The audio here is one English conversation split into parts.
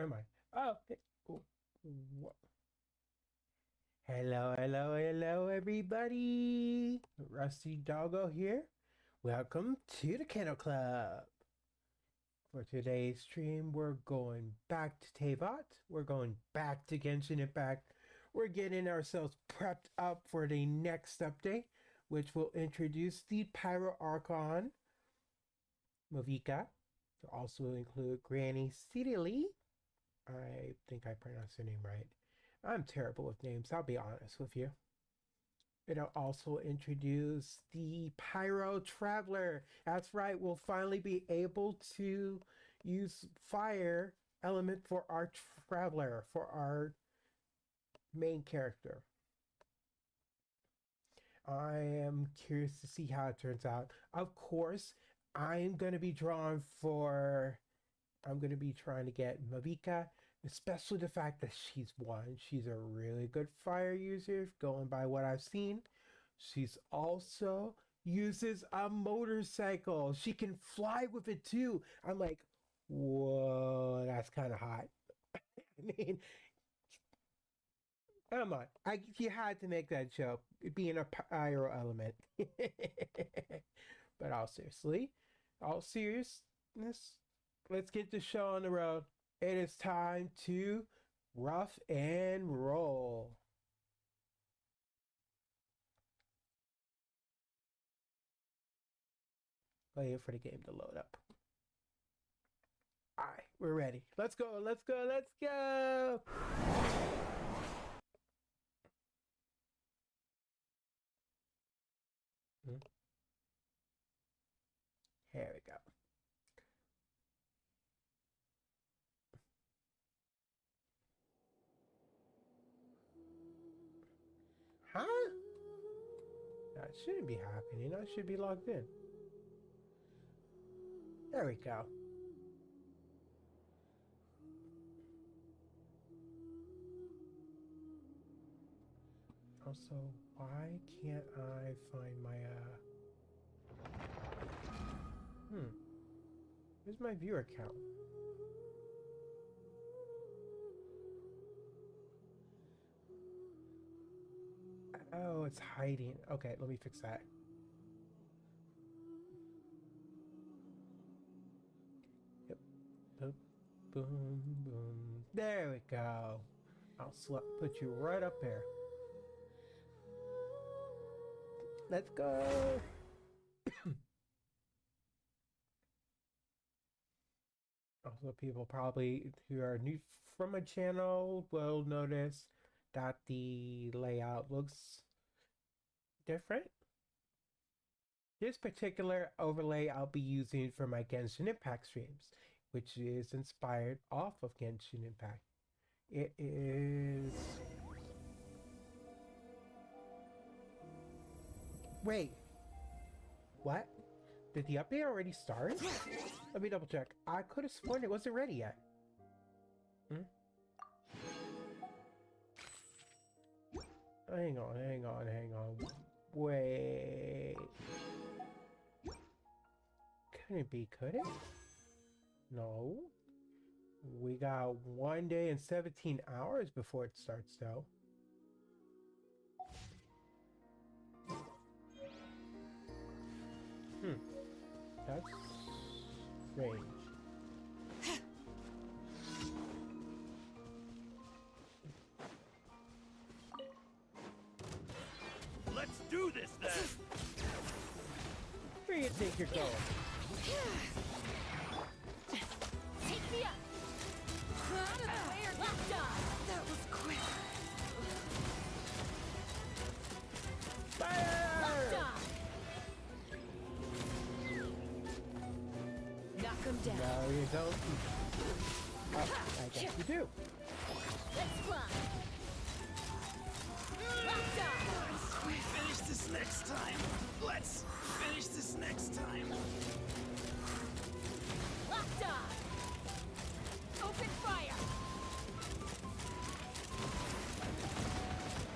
Where am I? Oh, hey. Oh, hello, hello, hello, everybody. Rusty Doggo here. Welcome to the Kennel Club. For today's stream, we're going back to Teyvat. We're going back to Genshin Impact. We're getting ourselves prepped up for the next update, which will introduce the Pyro Archon, Movika. To also include Granny Sidily. I think I pronounced her name right. I'm terrible with names, I'll be honest with you. It'll also introduce the Pyro Traveler. That's right, we'll finally be able to use fire element for our Traveler, for our main character. I am curious to see how it turns out. Of course, I'm going to be trying to get Mavika, especially the fact that she's a really good fire user, going by what I've seen. She's also uses a motorcycle. She can fly with it too. I'm like, whoa, that's kind of hot. I mean, come on. You had to make that joke, being a pyro element. But all seriousness, let's get the show on the road. It is time to Ruff and Roll. Waiting for the game to load up. All right, we're ready. Let's go, let's go, let's go. Here we go. Huh? That shouldn't be happening. I should be logged in. There we go. Also, why can't I find my Where's my viewer count? Oh, it's hiding. Okay, let me fix that. Yep. Boom, boom, boom. There we go. I'll put you right up there. Let's go. Also, people probably who are new from my channel will notice that the layout looks different. This particular overlay I'll be using for my Genshin Impact streams, which is inspired off of Genshin Impact. It is... Wait. What? Did the update already start? Let me double check. I could have sworn it wasn't ready yet. Hang on. Wait. Couldn't be, could it? No. We got 1 day and 17 hours before it starts, though. That's strange. Let's do this then! Where do you think you're going? Take me up! Out of the way or get done! That was quick! Fire! Knock him down! No, you don't. Oh, I guess you do. Let's fly! Finish this next time! Let's finish this next time! Locked on! Open fire!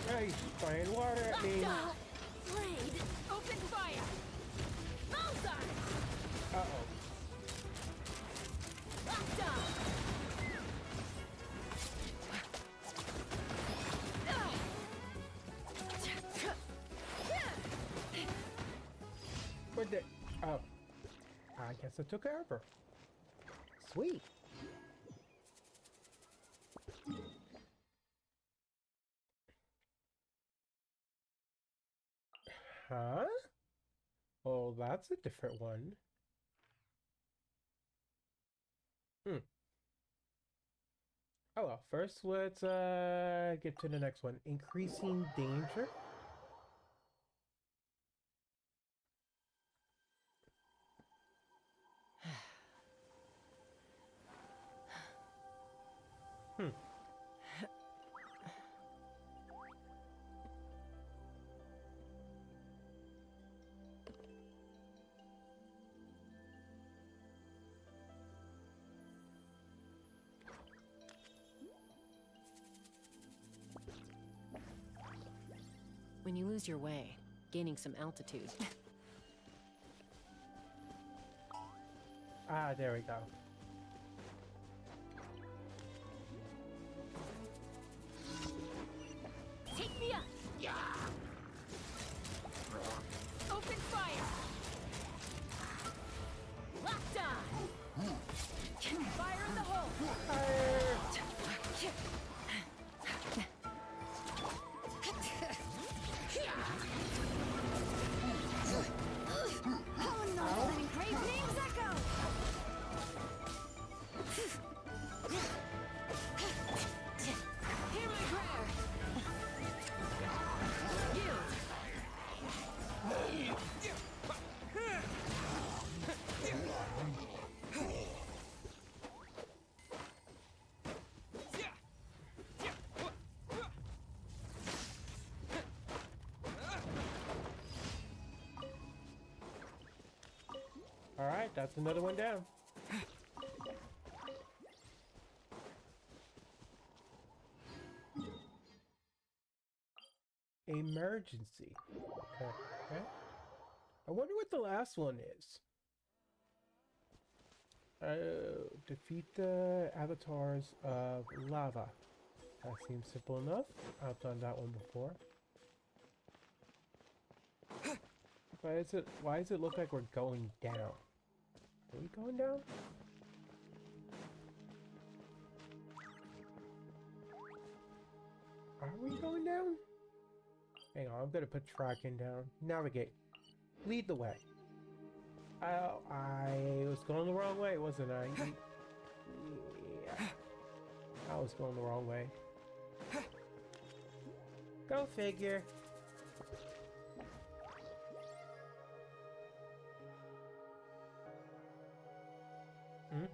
Hey, spraying water at me. Locked on! Blade! Open fire! Bullseye! Uh-oh. Locked on! Where'd they? Oh, I guess I took care of her. Sweet. Huh? Oh, that's a different one. Hmm. Oh well, first let's get to the next one. Increasing danger. Hmm. When you lose your way, gaining some altitude. Ah, there we go. Take me up! Open fire! Locked on! Fire in the hole! Oh no! Living crazy names echo! Hear my prayer! You! All right, that's another one down. Emergency. Okay. I wonder what the last one is. Defeat the avatars of lava. That seems simple enough. I've done that one before. But why does it look like we're going down? Are we going down? Are we going down? Hang on, I'm gonna put tracking down. Navigate. Lead the way. Oh, I was going the wrong way, wasn't I? Yeah. I was going the wrong way. Go figure. Hmm?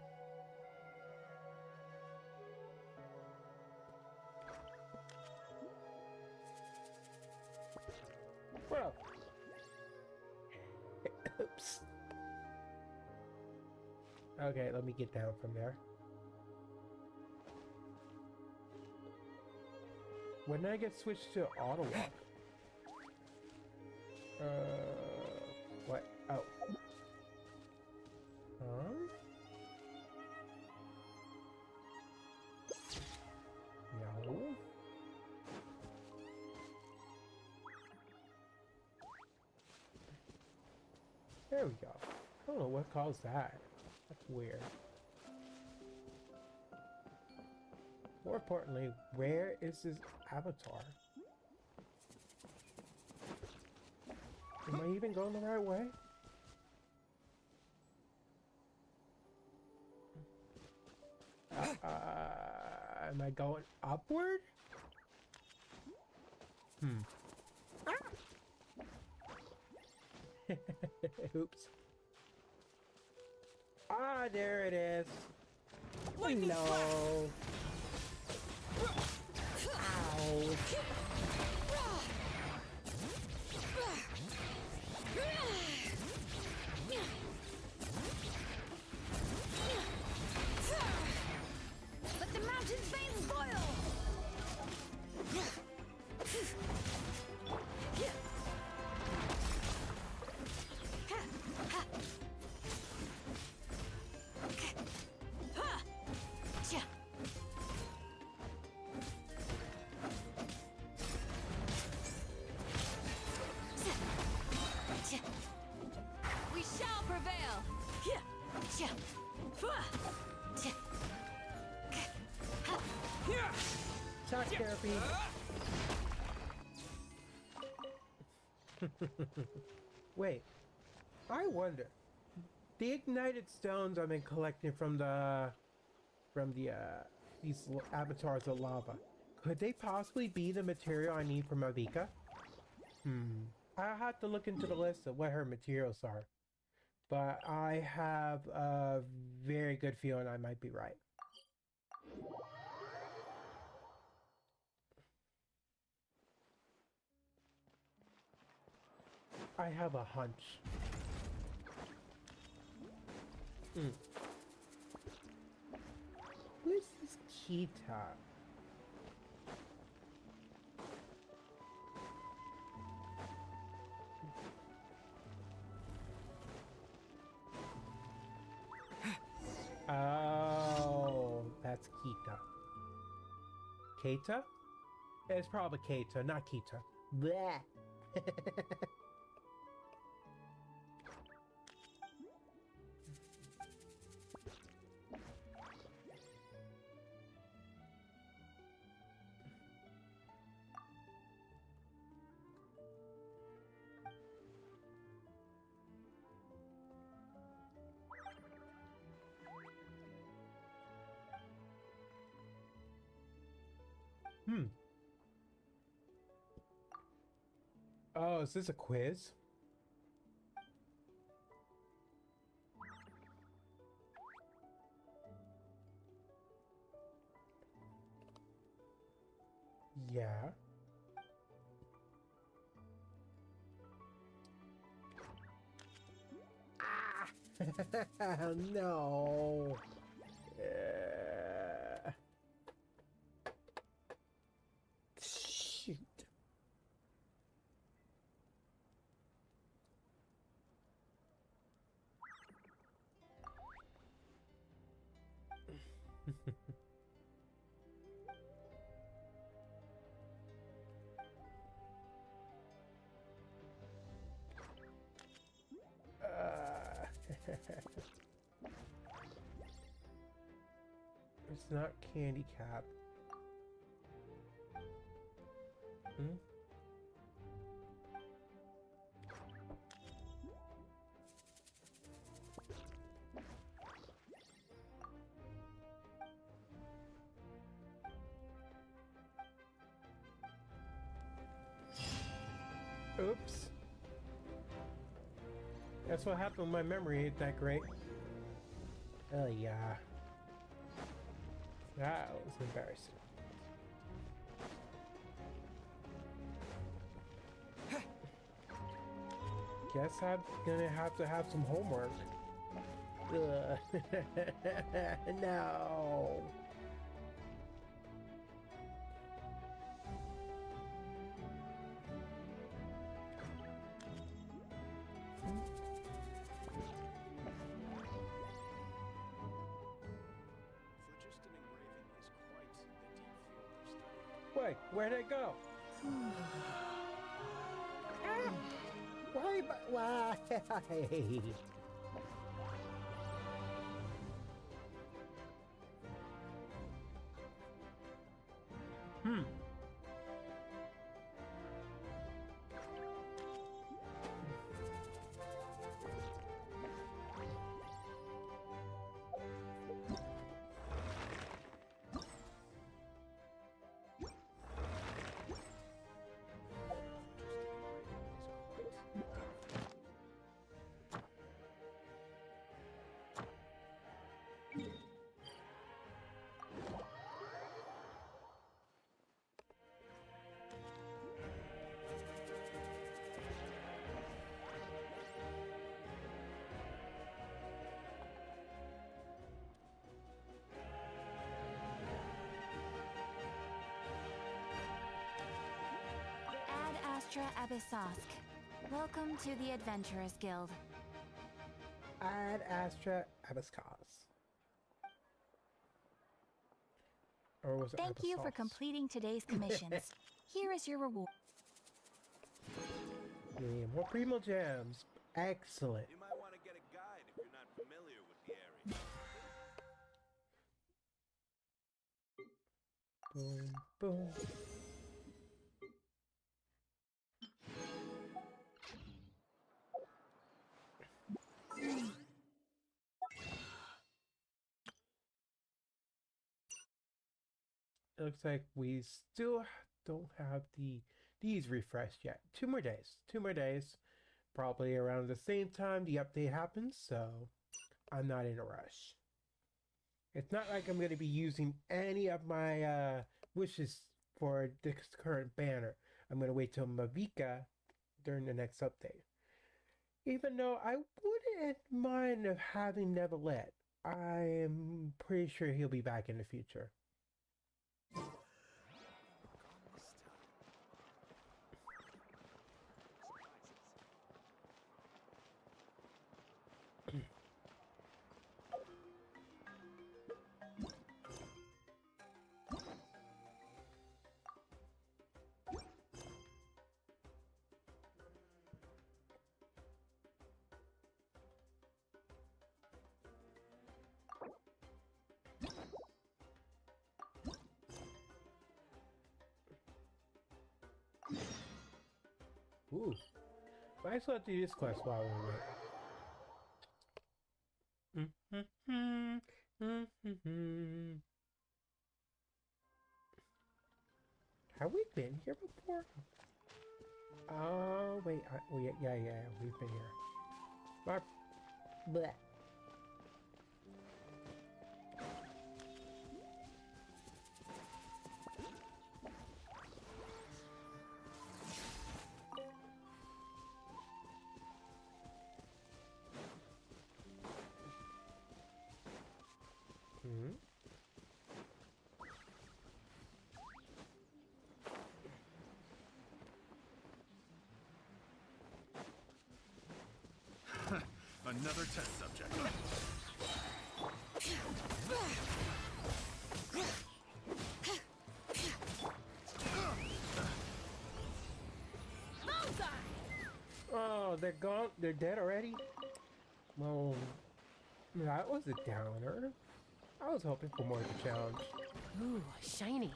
Bro. Oops. Okay, let me get down from there. When did I get switched to auto walk? What? Oh. Huh? No. There we go. I don't know what caused that. That's weird. More importantly, where is this avatar? Am I even going the right way? Am I going upward? Oops. Ah, there it is. Lightning Hello. Ow. Let the mountain's veins boil! therapy. Wait, I wonder. The ignited stones I've been collecting from these avatars of lava. Could they possibly be the material I need for Mavika? I'll have to look into the list of what her materials are. But I have a very good feeling I might be right. I have a hunch. Who is this Kita? Oh, that's Kita. Keita? It's probably Keita, not Kita. Bleh. Oh, is this a quiz? Yeah. Ah! No. Shoot. It's not Candy Cap. Oops. That's what happened. My memory ain't that great. Oh yeah. That was embarrassing. Guess I'm gonna have to have some homework. No. Wait, where'd it go? Ah, why? Why? Ad Astra Abyssosk. Welcome to the Adventurers Guild. Ad Astra Abyssos. Or was it Thank you for Abyssos? completing today's commissions. Here is your reward. Yeah, more Primo Gems. Excellent. You might want to get a guide if you're not familiar with the area. Boom, boom. It looks like we still don't have these refreshed yet. 2 more days. 2 more days. Probably around the same time the update happens, so I'm not in a rush. It's not like I'm going to be using any of my wishes for this current banner. I'm going to wait till Mavika during the next update. Even though I wouldn't mind of having Neverlet, I'm pretty sure he'll be back in the future. Ooh. Might as well do this quest while we wait. Have we been here before? Oh, wait. Yeah, we've been here. But, bleh. Hmm? Another test subject. Oh, they're gone? They're dead already? Well, that was a downer. I was hoping for more of a challenge. Ooh, shiny.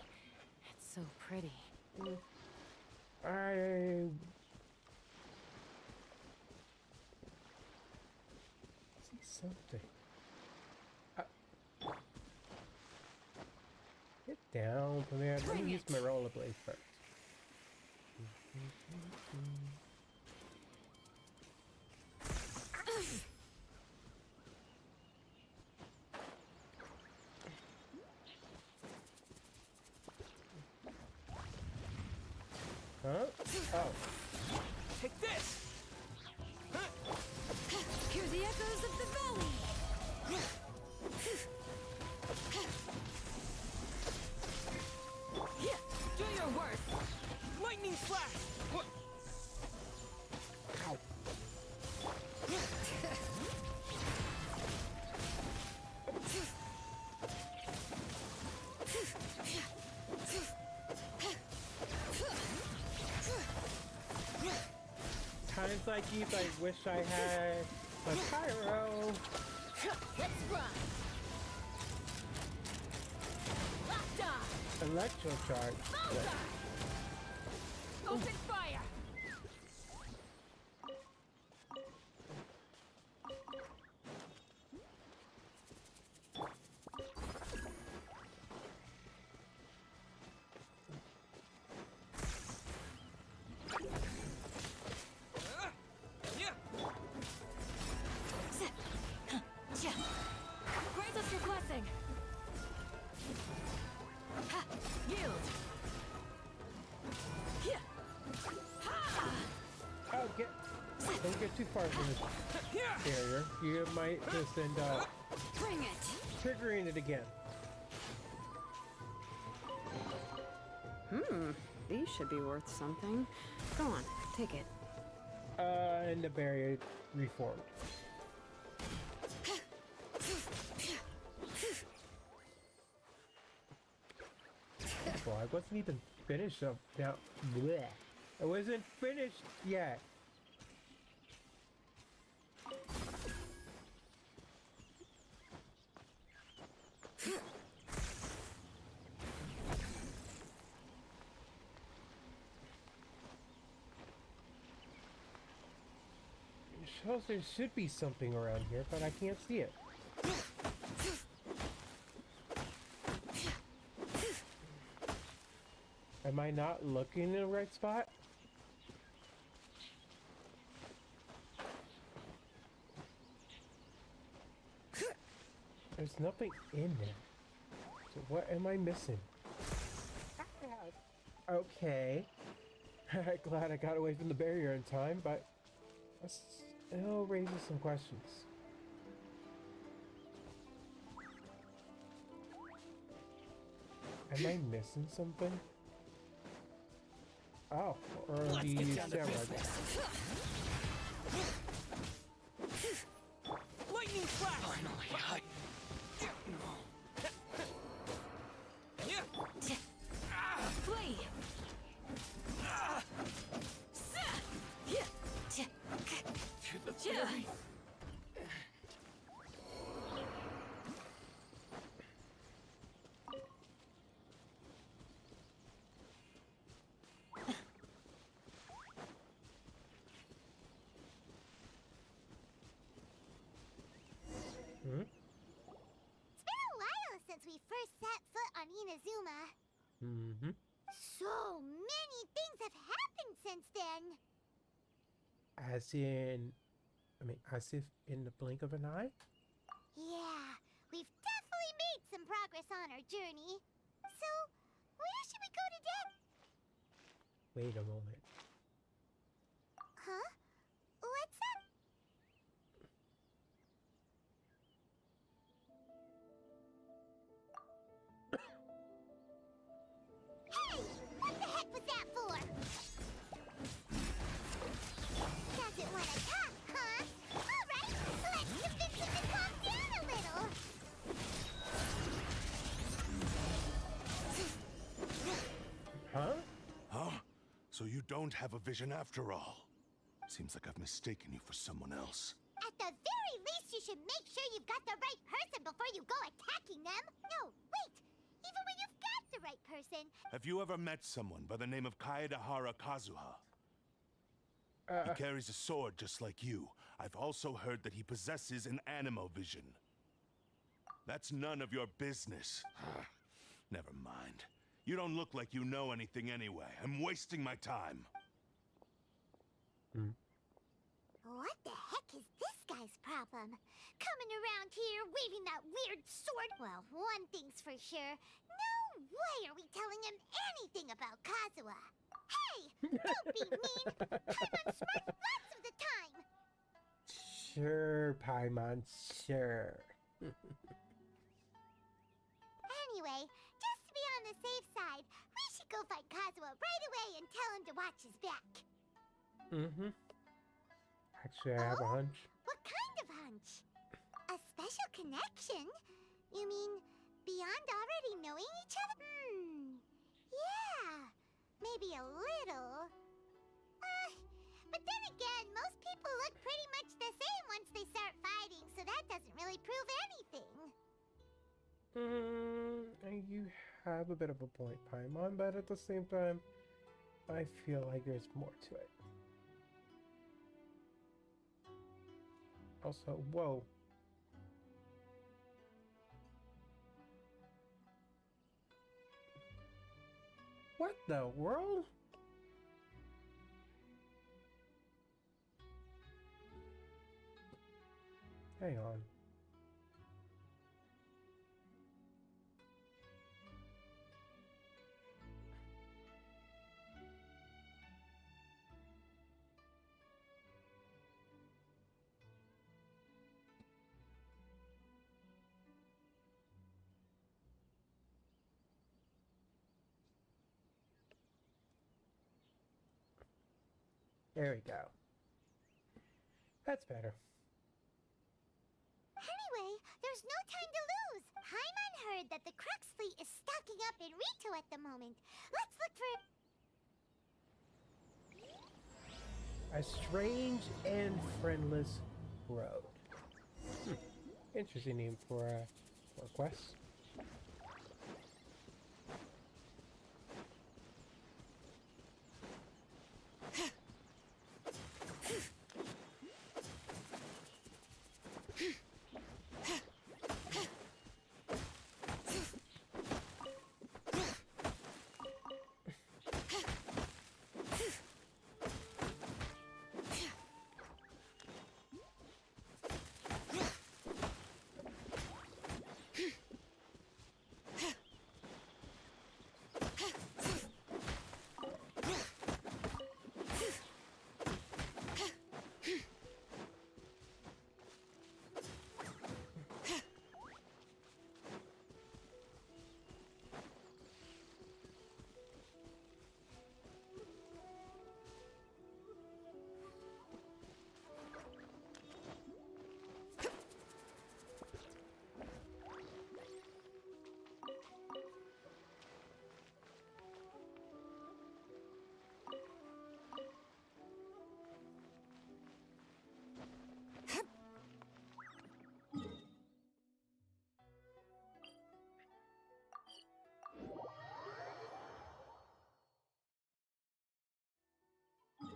It's so pretty. I see something. Get down from there. Let me use my rollerblade first. Huh? Oh. Take this! Hear the echoes of the valley. Do your worst. Lightning flash! What? Ow. Times like these, I wish I had a pyro. Let's run. Locked on. Electro charge. Bullseye. Open fire. Grant us your blessing. Ha! Yield. Oh, don't get too far from this barrier. You might just end up Bring it. triggering it again. These should be worth something. Go on, take it. And the barrier reformed. Boy, I wasn't even finished up now. Bleh. I wasn't finished yet. suppose there should be something around here, but I can't see it. Am I not looking in the right spot? There's nothing in there. So what am I missing? Okay. Glad I got away from the barrier in time, but that still raises some questions. Am I missing something? Oh, or Let's the get down to steroids. business. Lightning flash! Finally, Flee! to the fury. Hmm? It's been a while since we first set foot on Inazuma. Mm-hmm. So many things have happened since then. As in, as if in the blink of an eye? Yeah, we've definitely made some progress on our journey. So, where should we go today? Wait a moment. Huh? What's that? Hey! What the heck was that for? Doesn't want to talk, huh? Alright, let's convince him to calm down a little. Huh? Huh? So you don't have a vision after all? Seems like I've mistaken you for someone else. At the very least, you should make sure you've got the right person before you go attacking them. No, wait! Even when you've got the right person, Have you ever met someone by the name of Kaedahara Kazuha? He carries a sword just like you. I've also heard that he possesses an animo vision. That's none of your business. Never mind. You don't look like you know anything anyway. I'm wasting my time. what the heck is this guy's problem? Coming around here waving that weird sword? Well, one thing's for sure. No way are we telling him anything about Kazuha. Hey! Don't be mean! Paimon's smart lots of the time! Sure, Paimon, sure. Anyway, just to be on the safe side, we should go find Kazuha right away and tell him to watch his back. Mm-hmm. Actually, I have a hunch. What kind of hunch? A special connection? You mean beyond already knowing each other? Yeah, maybe a little. But then again, most people look pretty much the same once they start fighting, so that doesn't really prove anything. You have a bit of a point, Paimon, but at the same time, I feel like there's more to it. Also, whoa. What the world? Hang on. There we go. That's better. Anyway, there's no time to lose. Paimon heard that the Crux fleet is stocking up in Rito at the moment. Let's look for... A strange and friendless road. Interesting name for a quest.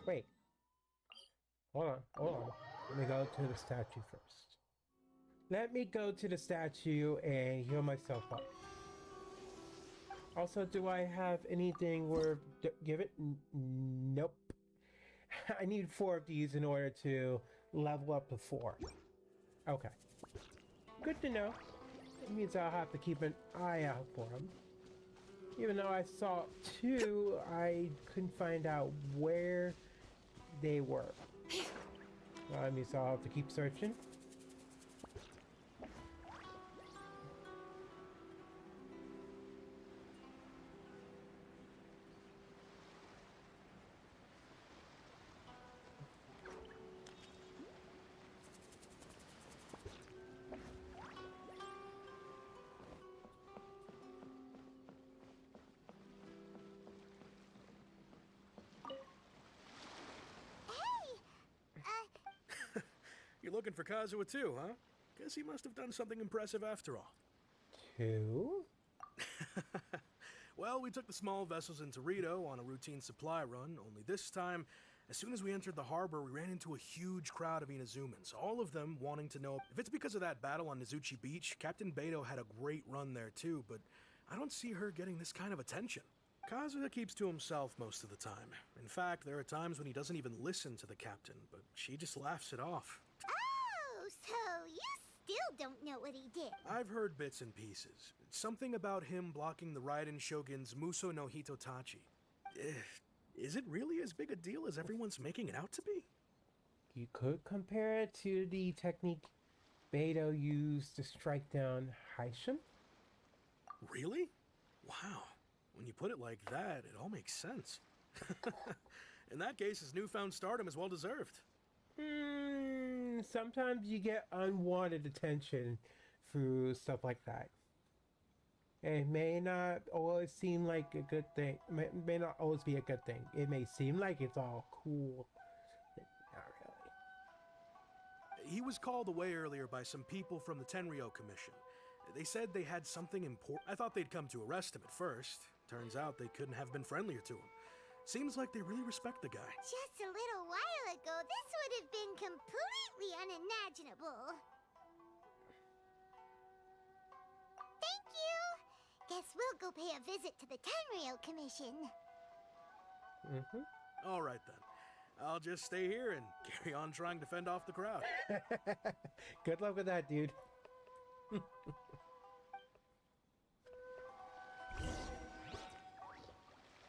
Wait. Hold on. Hold on. Let me go to the statue first. Let me go to the statue and heal myself up. Also, do I have anything worth give it? Nope. I need 4 of these in order to level up to 4. Okay. Good to know. It means I'll have to keep an eye out for them. Even though I saw 2, I couldn't find out where they were. That means I'll have to keep searching. You're looking for Kazuha too, huh? Guess he must have done something impressive after all. 2? Well, we took the small vessels into Rito on a routine supply run, only this time, as soon as we entered the harbor, we ran into a huge crowd of Inazumans, all of them wanting to know if it's because of that battle on Nizuchi Beach. Captain Beto had a great run there too, but I don't see her getting this kind of attention. Kazuha keeps to himself most of the time. In fact, there are times when he doesn't even listen to the captain, but she just laughs it off. Oh, so you still don't know what he did. I've heard bits and pieces. Something about him blocking the Raiden Shogun's Muso no Hitotachi. Is it really as big a deal as everyone's making it out to be? You could compare it to the technique Beto used to strike down Haisham. Really? Wow. When you put it like that, it all makes sense. In that case, his newfound stardom is well deserved. Sometimes you get unwanted attention through stuff like that. It may not always seem like a good thing. It may not always be a good thing. It may seem like it's all cool. Not really. He was called away earlier by some people from the Tenryo Commission. They said they had something important. I thought they'd come to arrest him at first. Turns out they couldn't have been friendlier to him. Seems like they really respect the guy. Just a little while ago, this would have been completely unimaginable. Thank you! Guess we'll go pay a visit to the Tenryo Commission. All right then. I'll just stay here and carry on trying to fend off the crowd. Good luck with that, dude.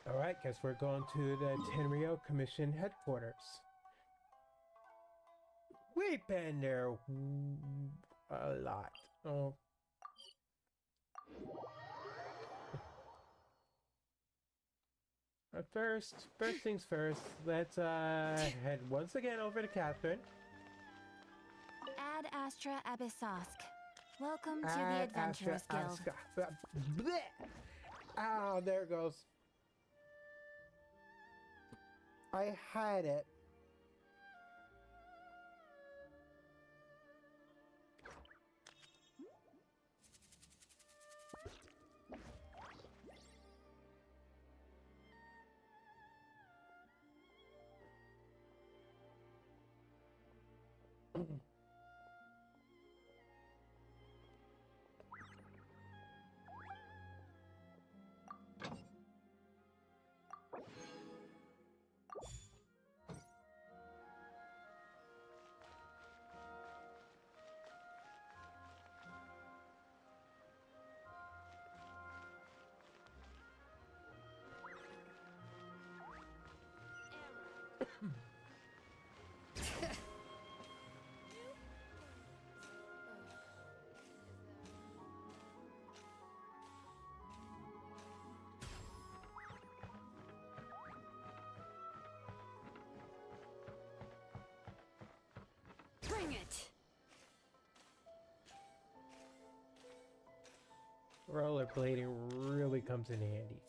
Alright, guess we're going to the Tenryo Commission headquarters. We've been there a lot. Oh. First things first, let's head once again over to Catherine. Ad Astra Abyssosk. Welcome to the Adventurers Guild. Oh, there it goes. I had it. Bring it! Rollerblading really comes in handy.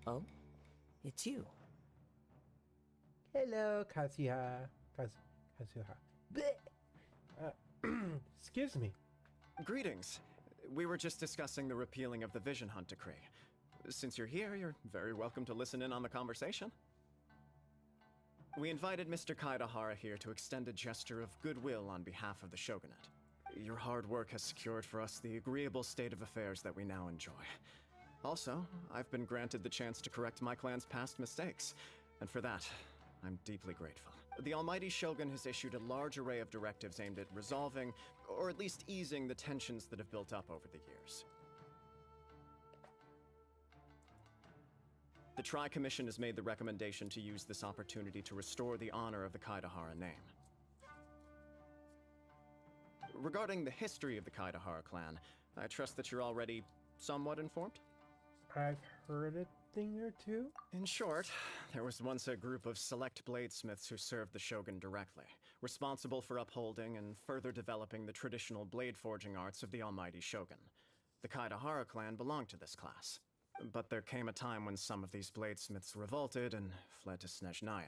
Oh? It's you. Hello, Kazuha. Kazuha. Bleh. Excuse me. Greetings. We were just discussing the repealing of the Vision Hunt Decree. Since you're here, you're very welcome to listen in on the conversation. We invited Mr. Kaidahara here to extend a gesture of goodwill on behalf of the Shogunate. Your hard work has secured for us the agreeable state of affairs that we now enjoy. Also, I've been granted the chance to correct my clan's past mistakes, and for that, I'm deeply grateful. The Almighty Shogun has issued a large array of directives aimed at resolving, or at least easing, the tensions that have built up over the years. The Tri-Commission has made the recommendation to use this opportunity to restore the honor of the Kaidahara name. Regarding the history of the Kaidahara clan, I trust that you're already somewhat informed? I've heard a thing or two. In short, there was once a group of select bladesmiths who served the Shogun directly, responsible for upholding and further developing the traditional blade forging arts of the Almighty Shogun. The Kaidahara clan belonged to this class. But there came a time when some of these bladesmiths revolted and fled to Snezhnaya.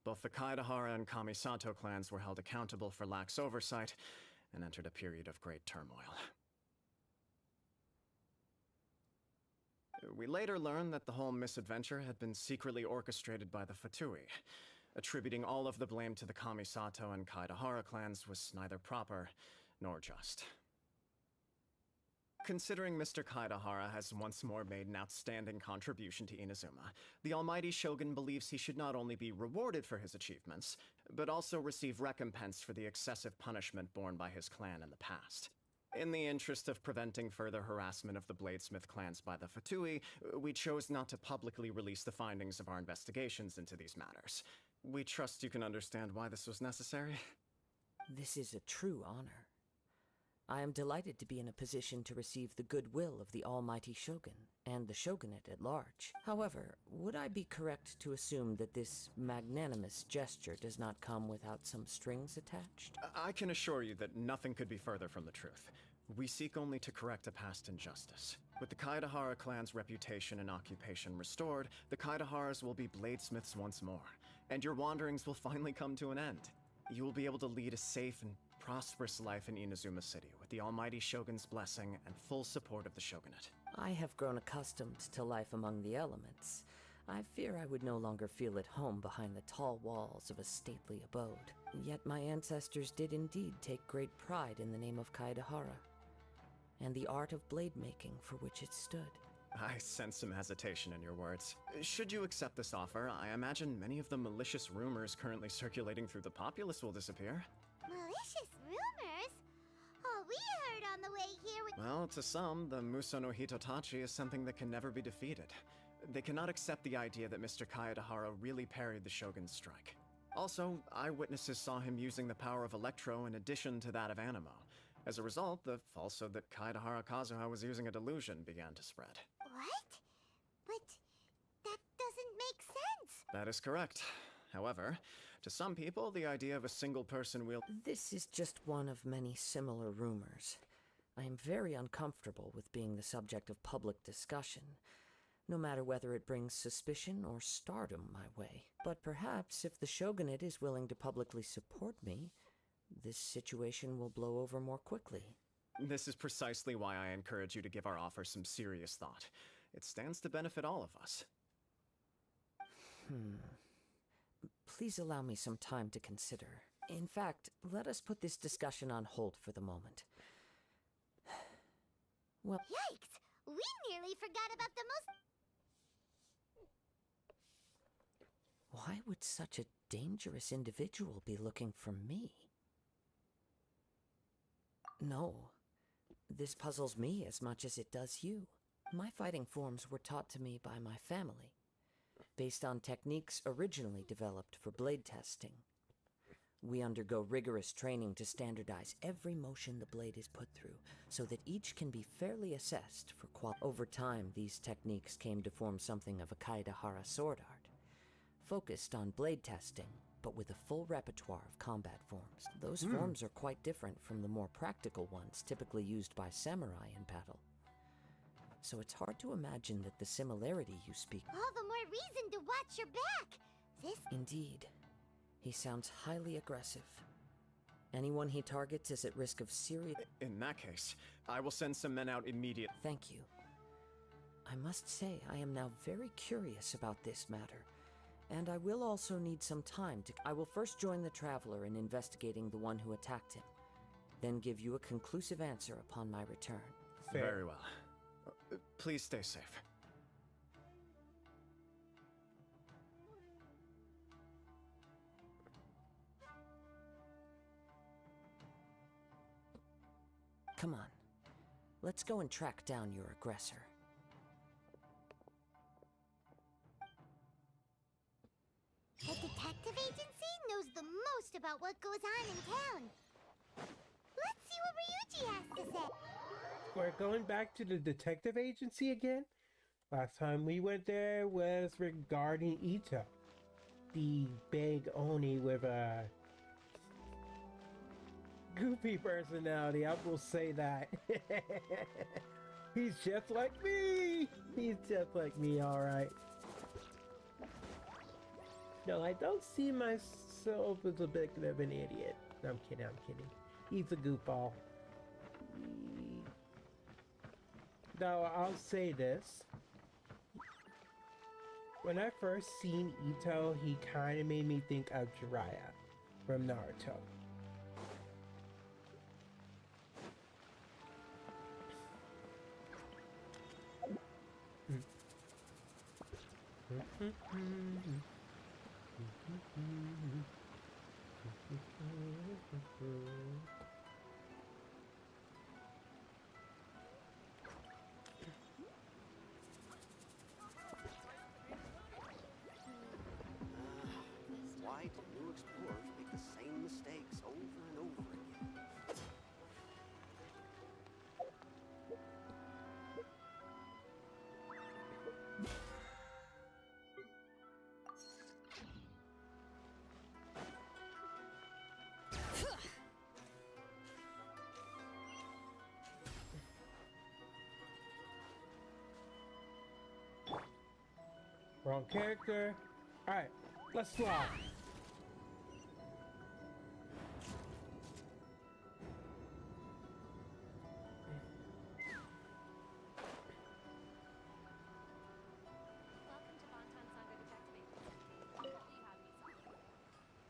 Both the Kaidahara and Kamisato clans were held accountable for lax oversight and entered a period of great turmoil. We later learned that the whole misadventure had been secretly orchestrated by the Fatui. Attributing all of the blame to the Kamisato and Kaidahara clans was neither proper nor just. Considering Mr. Kaidahara has once more made an outstanding contribution to Inazuma, the Almighty Shogun believes he should not only be rewarded for his achievements, but also receive recompense for the excessive punishment borne by his clan in the past. In the interest of preventing further harassment of the Bladesmith clans by the Fatui, we chose not to publicly release the findings of our investigations into these matters. We trust you can understand why this was necessary. This is a true honor. I am delighted to be in a position to receive the goodwill of the Almighty Shogun, and the Shogunate at large. However, would I be correct to assume that this magnanimous gesture does not come without some strings attached? I can assure you that nothing could be further from the truth. We seek only to correct a past injustice. With the Kaidahara clan's reputation and occupation restored, the Kaidaharas will be bladesmiths once more, and your wanderings will finally come to an end. You will be able to lead a safe and prosperous life in Inazuma City, with the Almighty Shogun's blessing and full support of the Shogunate. I have grown accustomed to life among the elements. I fear I would no longer feel at home behind the tall walls of a stately abode. Yet my ancestors did indeed take great pride in the name of Kaidahara, and the art of blade making for which it stood. I sense some hesitation in your words. Should you accept this offer, I imagine many of the malicious rumors currently circulating through the populace will disappear. Malicious rumors? All we heard on the way here was— Well, to some, the Muso no Hitotachi is something that can never be defeated. They cannot accept the idea that Mr. Kaedahara really parried the Shogun's strike. Also, eyewitnesses saw him using the power of Electro in addition to that of Animo. As a result, the falsehood that Kaedahara Kazuha was using a delusion began to spread. What? But that doesn't make sense. That is correct. However, to some people, the idea of a single person This is just one of many similar rumors. I am very uncomfortable with being the subject of public discussion, no matter whether it brings suspicion or stardom my way. But perhaps if the Shogunate is willing to publicly support me, this situation will blow over more quickly. This is precisely why I encourage you to give our offer some serious thought. It stands to benefit all of us. Please allow me some time to consider. In fact, let us put this discussion on hold for the moment. Well, Yikes! We nearly forgot about the most— why would such a dangerous individual be looking for me? No, this puzzles me as much as it does you. My fighting forms were taught to me by my family, based on techniques originally developed for blade testing. We undergo rigorous training to standardize every motion the blade is put through, so that each can be fairly assessed for quality. Over time, these techniques came to form something of a Kaedahara sword art, focused on blade testing, but with a full repertoire of combat forms. Those forms are quite different from the more practical ones typically used by samurai in battle. so it's hard to imagine that the similarity you speak. All the more reason to watch your back. This... Indeed. He sounds highly aggressive. Anyone he targets is at risk of serious... In that case, I will send some men out immediately. Thank you. I must say, I am now very curious about this matter, and I will also need some time to... I will first join the Traveler in investigating the one who attacked him, then give you a conclusive answer upon my return. Fair. Very well. Please stay safe. Come on. Let's go and track down your aggressor. The detective agency knows the most about what goes on in town. Let's see what Ryuji has to say. We're going back to the detective agency again? Last time we went there was regarding Ito. The big Oni with a goofy personality, I will say that. He's just like me! He's just like me, alright. No, I don't see myself as a bit of an idiot. No, I'm kidding, I'm kidding. He's a goofball. Now, I'll say this. When I first seen Ito, he kind of made me think of Jiraiya from Naruto. Why do new explorers make the same mistakes over and over again? Wrong character. Alright, let's fly.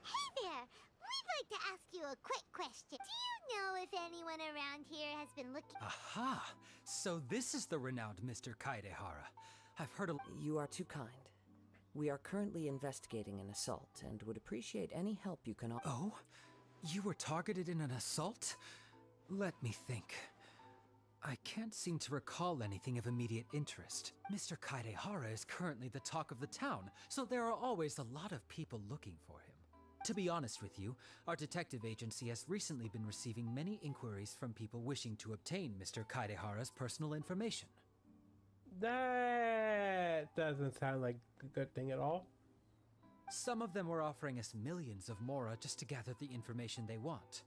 Hey there! We'd like to ask you a quick question. Do you know if anyone around here has been looking... Aha! So this is the renowned Mr. Kaedehara. I've heard a... You are too kind. We are currently investigating an assault and would appreciate any help you can offer. Oh? You were targeted in an assault? Let me think. I can't seem to recall anything of immediate interest. Mr. Kaedehara is currently the talk of the town, so there are always a lot of people looking for him. To be honest with you, our detective agency has recently been receiving many inquiries from people wishing to obtain Mr. Kaedehara's personal information. That doesn't sound like a good thing at all. Some of them were offering us millions of mora just to gather the information they want.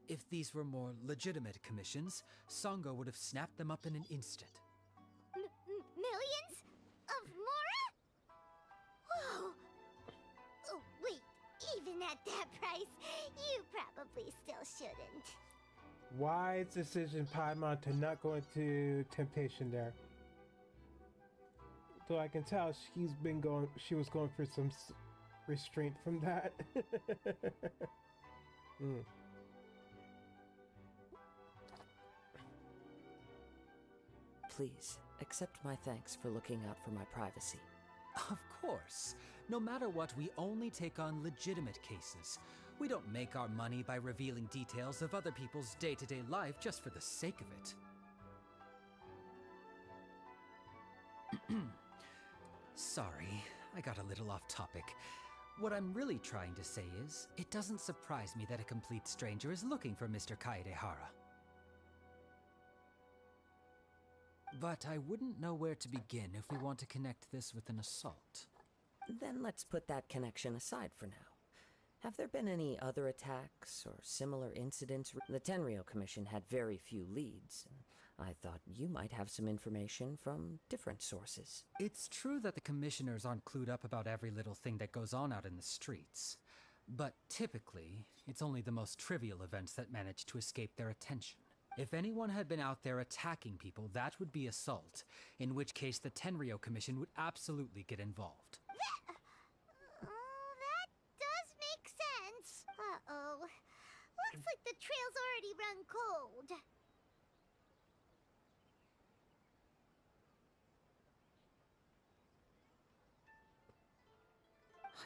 If these were more legitimate commissions, Sango would have snapped them up in an instant. Millions? Of Mora? Whoa! Oh, wait. Even at that price, you probably still shouldn't. Wise decision, Paimon, to not go into temptation there. So I can tell she was going for some restraint from that. Please, accept my thanks for looking out for my privacy. Of course. No matter what, we only take on legitimate cases. We don't make our money by revealing details of other people's day-to-day life just for the sake of it. Sorry, I got a little off topic. What I'm really trying to say is, it doesn't surprise me that a complete stranger is looking for Mr. Kaedehara. But I wouldn't know where to begin if we want to connect this with an assault. Then let's put that connection aside for now. Have there been any other attacks or similar incidents? The Tenryou Commission had very few leads. I thought you might have some information from different sources. It's true that the commissioners aren't clued up about every little thing that goes on out in the streets. But typically, it's only the most trivial events that manage to escape their attention. If anyone had been out there attacking people, that would be assault, in which case the Tenryo Commission would absolutely get involved. That does make sense. Uh-oh. Looks like the trail's already run cold.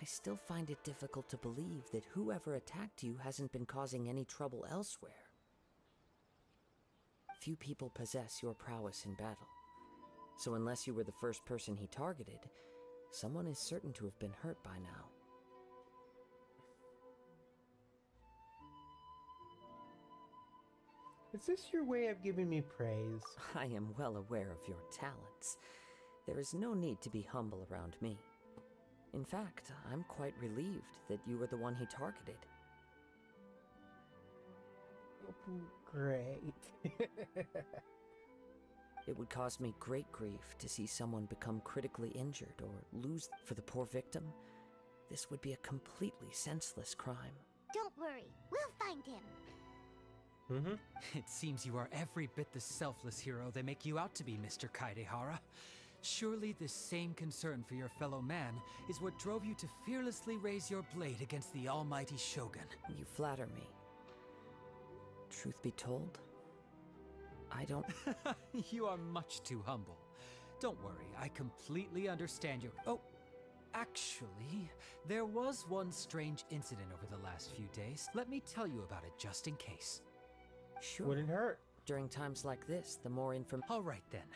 I still find it difficult to believe that whoever attacked you hasn't been causing any trouble elsewhere. Few people possess your prowess in battle. So unless you were the first person he targeted, someone is certain to have been hurt by now. Is this your way of giving me praise? I am well aware of your talents. There is no need to be humble around me. In fact, I'm quite relieved that you were the one he targeted. Great. It would cause me great grief to see someone become critically injured or lose. For the poor victim, this would be a completely senseless crime. Don't worry, we'll find him. It seems you are every bit the selfless hero they make you out to be, Mr. Kaidehara. Surely this same concern for your fellow man is what drove you to fearlessly raise your blade against the almighty Shogun. You flatter me. Truth be told, I don't... You are much too humble. Don't worry, I completely understand your... Oh, actually, there was one strange incident over the last few days. Let me tell you about it just in case. Sure. Wouldn't hurt. During times like this, the more information... All right then.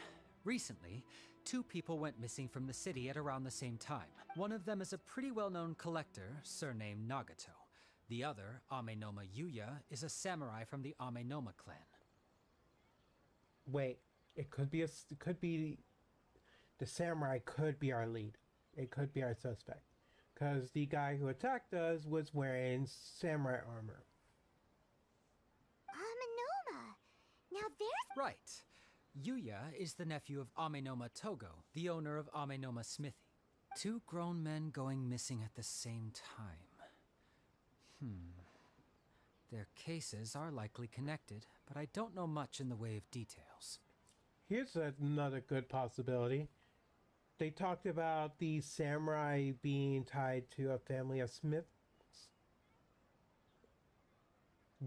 Recently, 2 people went missing from the city at around the same time. One of them is a pretty well-known collector, surnamed Nagato. The other, Amenoma Yuya, is a samurai from the Amenoma clan. Wait, it could be the samurai could be our lead. It could be our suspect, because the guy who attacked us was wearing samurai armor. Amenoma. Now there's... Right. Yuya is the nephew of Amenoma Togo, the owner of Amenoma Smithy. 2 grown men going missing at the same time. Their cases are likely connected, but I don't know much in the way of details. Here's another good possibility. They talked about the samurai being tied to a family of smiths.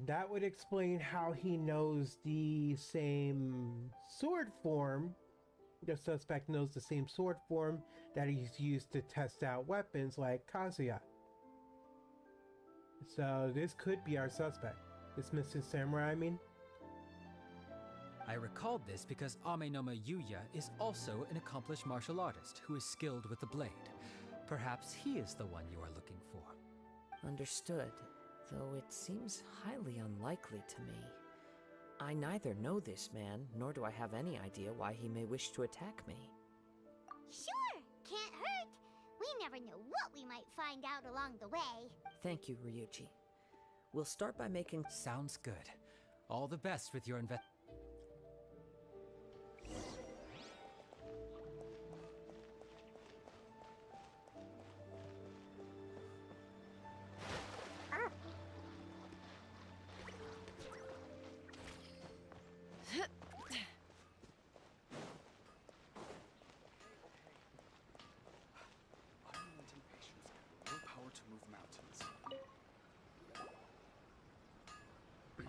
That would explain how he knows the same sword form. The suspect knows the same sword form that he's used to test out weapons like Kazuya. So this could be our suspect. This missing samurai, I mean. I recalled this because Amenoma Yuya is also an accomplished martial artist who is skilled with the blade. Perhaps he is the one you are looking for. Understood, though it seems highly unlikely to me. I neither know this man, nor do I have any idea why he may wish to attack me. Sure, can't hurt. We never know what we might find out along the way. Thank you, Ryuji. We'll start by making... Sounds good. All the best with your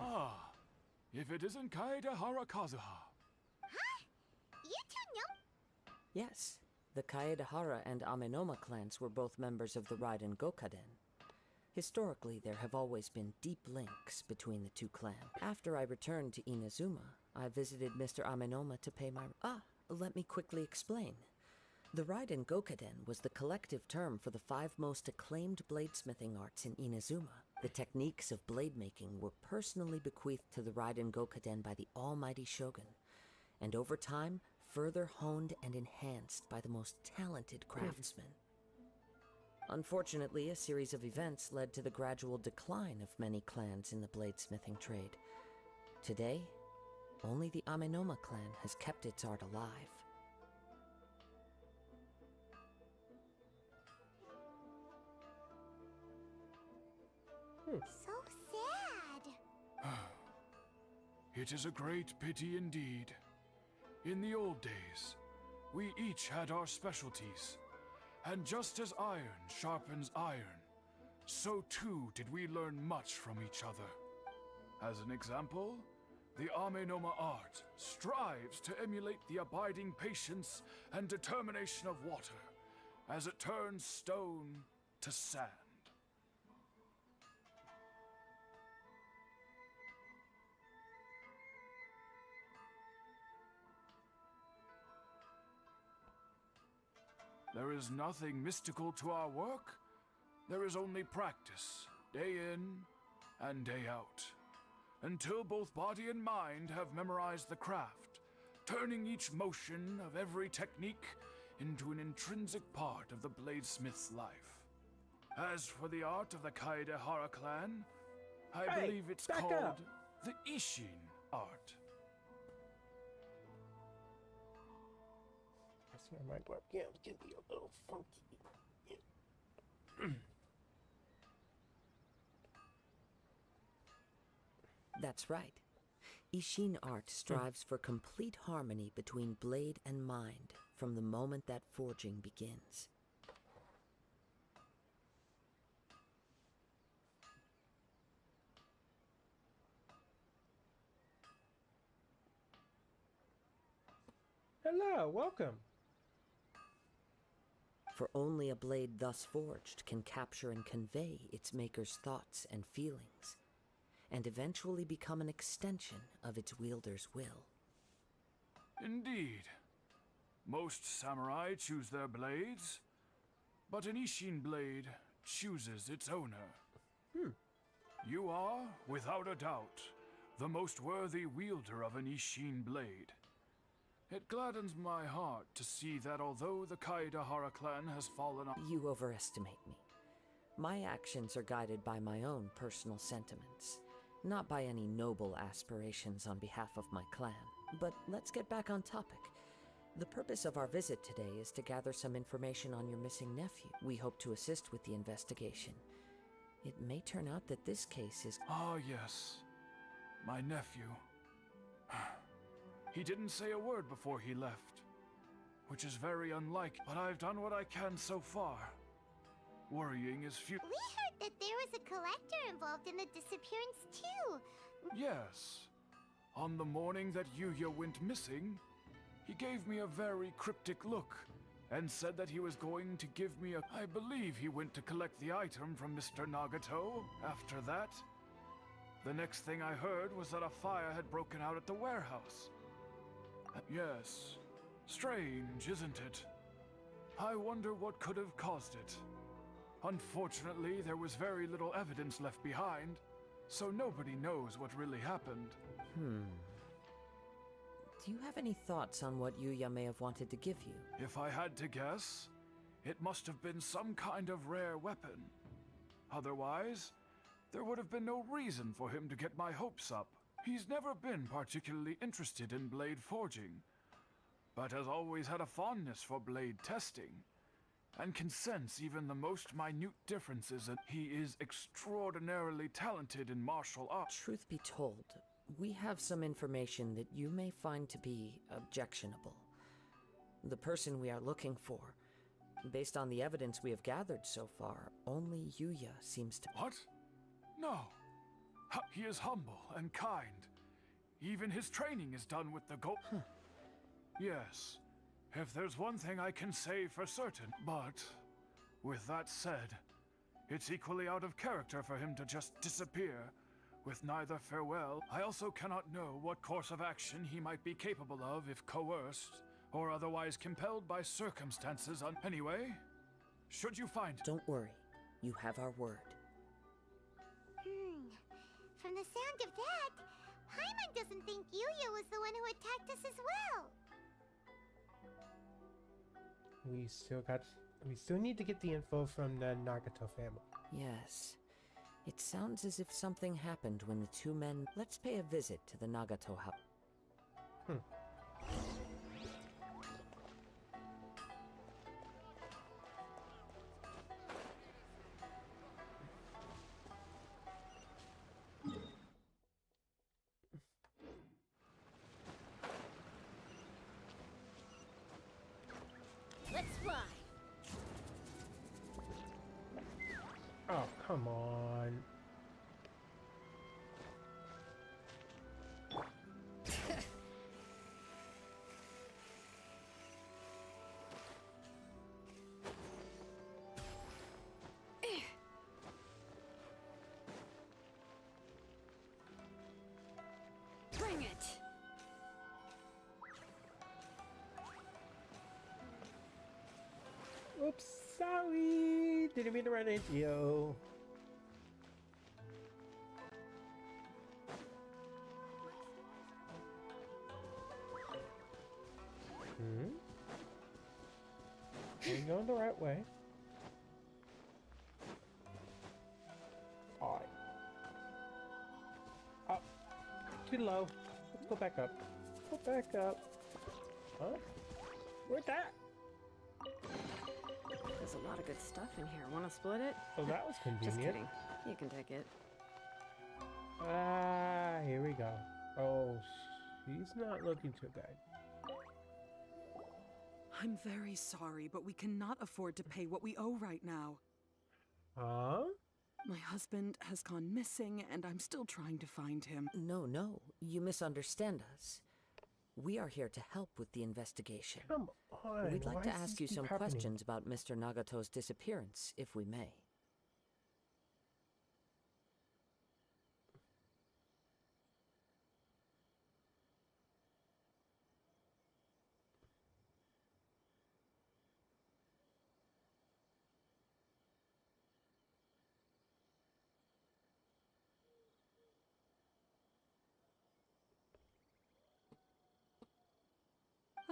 Ah, if it isn't Kaedehara Kazuha. Huh? You two know? Yes, the Kaedehara and Amenoma clans were both members of the Raiden Gokaden. Historically, there have always been deep links between the 2 clans. After I returned to Inazuma, I visited Mr. Amenoma to pay my... let me quickly explain. The Raiden Gokaden was the collective term for the 5 most acclaimed bladesmithing arts in Inazuma. The techniques of blade making were personally bequeathed to the Raiden Gokaden by the almighty Shogun, and over time, further honed and enhanced by the most talented craftsmen. Unfortunately, a series of events led to the gradual decline of many clans in the bladesmithing trade. Today, only the Amenoma clan has kept its art alive. So sad. It is a great pity indeed. In the old days, we each had our specialties. And just as iron sharpens iron, so too did we learn much from each other. As an example, the Amenoma art strives to emulate the abiding patience and determination of water as it turns stone to sand. There is nothing mystical to our work. There is only practice, day in and day out, until both body and mind have memorized the craft, turning each motion of every technique into an intrinsic part of the bladesmith's life. As for the art of the Kaedehara clan, I believe it's called the Ishin art. My webcam's gonna be a little funky. That's right. Ishin art strives for complete harmony between blade and mind from the moment that forging begins. Hello, welcome. For only a blade thus forged can capture and convey its maker's thoughts and feelings, and eventually become an extension of its wielder's will. Indeed. Most samurai choose their blades, but an Ishin blade chooses its owner. You are, without a doubt, the most worthy wielder of an Ishin blade. It gladdens my heart to see that although the Kaedehara clan has fallen off... You overestimate me. My actions are guided by my own personal sentiments, not by any noble aspirations on behalf of my clan. But let's get back on topic. The purpose of our visit today is to gather some information on your missing nephew. We hope to assist with the investigation. It may turn out that this case is... Ah, yes. My nephew. He didn't say a word before he left, which is very unlike, but I've done what I can so far. Worrying is futile. We heard that there was a collector involved in the disappearance too. Yes. On the morning that Yuya went missing, he gave me a very cryptic look and said that he was going to give me a... I believe he went to collect the item from Mr. Nagato after that. The next thing I heard was that a fire had broken out at the warehouse. Yes. Strange, isn't it? I wonder what could have caused it. Unfortunately, there was very little evidence left behind, so nobody knows what really happened. Do you have any thoughts on what Yuya may have wanted to give you? If I had to guess, it must have been some kind of rare weapon. Otherwise, there would have been no reason for him to get my hopes up. He's never been particularly interested in blade forging, but has always had a fondness for blade testing, and can sense even the most minute differences, and he is extraordinarily talented in martial arts. Truth be told, we have some information that you may find to be objectionable. The person we are looking for, based on the evidence we have gathered so far, only Yuya seems to... What? No. He is humble and kind. Even his training is done with the goal. Yes. If there's one thing I can say for certain, but with that said, it's equally out of character for him to just disappear with neither farewell. I also cannot know what course of action he might be capable of if coerced or otherwise compelled by circumstances. Anyway, should you find... Don't worry. You have our word. From the sound of that, Paimon doesn't think Yuya was the one who attacked us as well. We still need to get the info from the Nagato family. Yes. It sounds as if something happened when the two men... Let's pay a visit to the Nagato hub. Let's fly. Oh, come on. Bring it. Oops, sorry. Didn't mean to run into you. You're going the right way. Alright. Up. Too low. Let's go back up. Go back up. Huh? Where's that? There's a lot of good stuff in here. Want to split it? Oh, that was convenient. Just kidding. You can take it. Ah, here we go. Oh, she's not looking too good. I'm very sorry, but we cannot afford to pay what we owe right now. Huh? My husband has gone missing, and I'm still trying to find him. No, you misunderstand us. We are here to help with the investigation. Come on. We'd like why to does this ask you keep some happening? questions about Mr. Nagato's disappearance, if we may.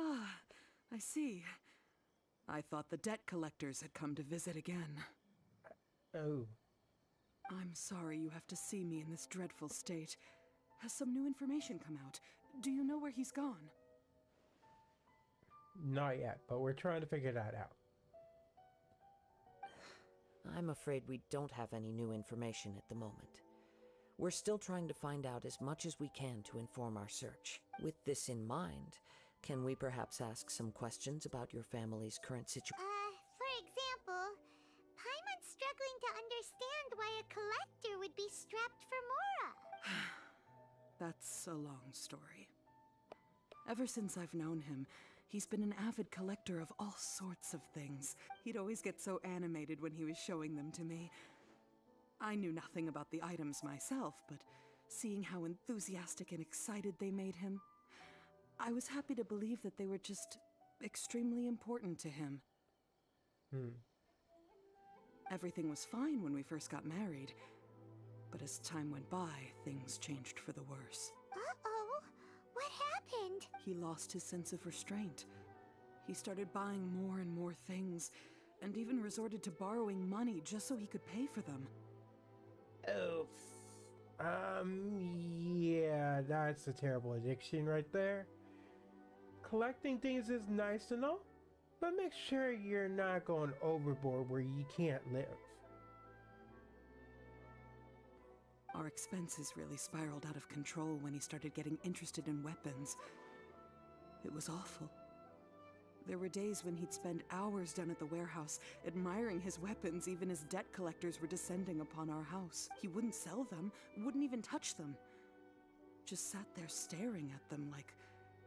Ah, I see. I thought the debt collectors had come to visit again. Oh. I'm sorry you have to see me in this dreadful state. Has some new information come out? Do you know where he's gone? Not yet, but we're trying to figure that out. I'm afraid we don't have any new information at the moment. We're still trying to find out as much as we can to inform our search. With this in mind, can we perhaps ask some questions about your family's current situation? For example, Paimon's struggling to understand why a collector would be strapped for Mora. That's a long story. Ever since I've known him, he's been an avid collector of all sorts of things. He'd always get so animated when he was showing them to me. I knew nothing about the items myself, but seeing how enthusiastic and excited they made him, I was happy to believe that they were just extremely important to him. Everything was fine when we first got married, but as time went by, things changed for the worse. Uh-oh, what happened? He lost his sense of restraint. He started buying more and more things, and even resorted to borrowing money just so he could pay for them. Oh. Yeah, that's a terrible addiction right there. Collecting things is nice and all, but make sure you're not going overboard where you can't live. Our expenses really spiraled out of control when he started getting interested in weapons. It was awful. There were days when he'd spend hours down at the warehouse, admiring his weapons even as debt collectors were descending upon our house. He wouldn't sell them, wouldn't even touch them. Just sat there staring at them like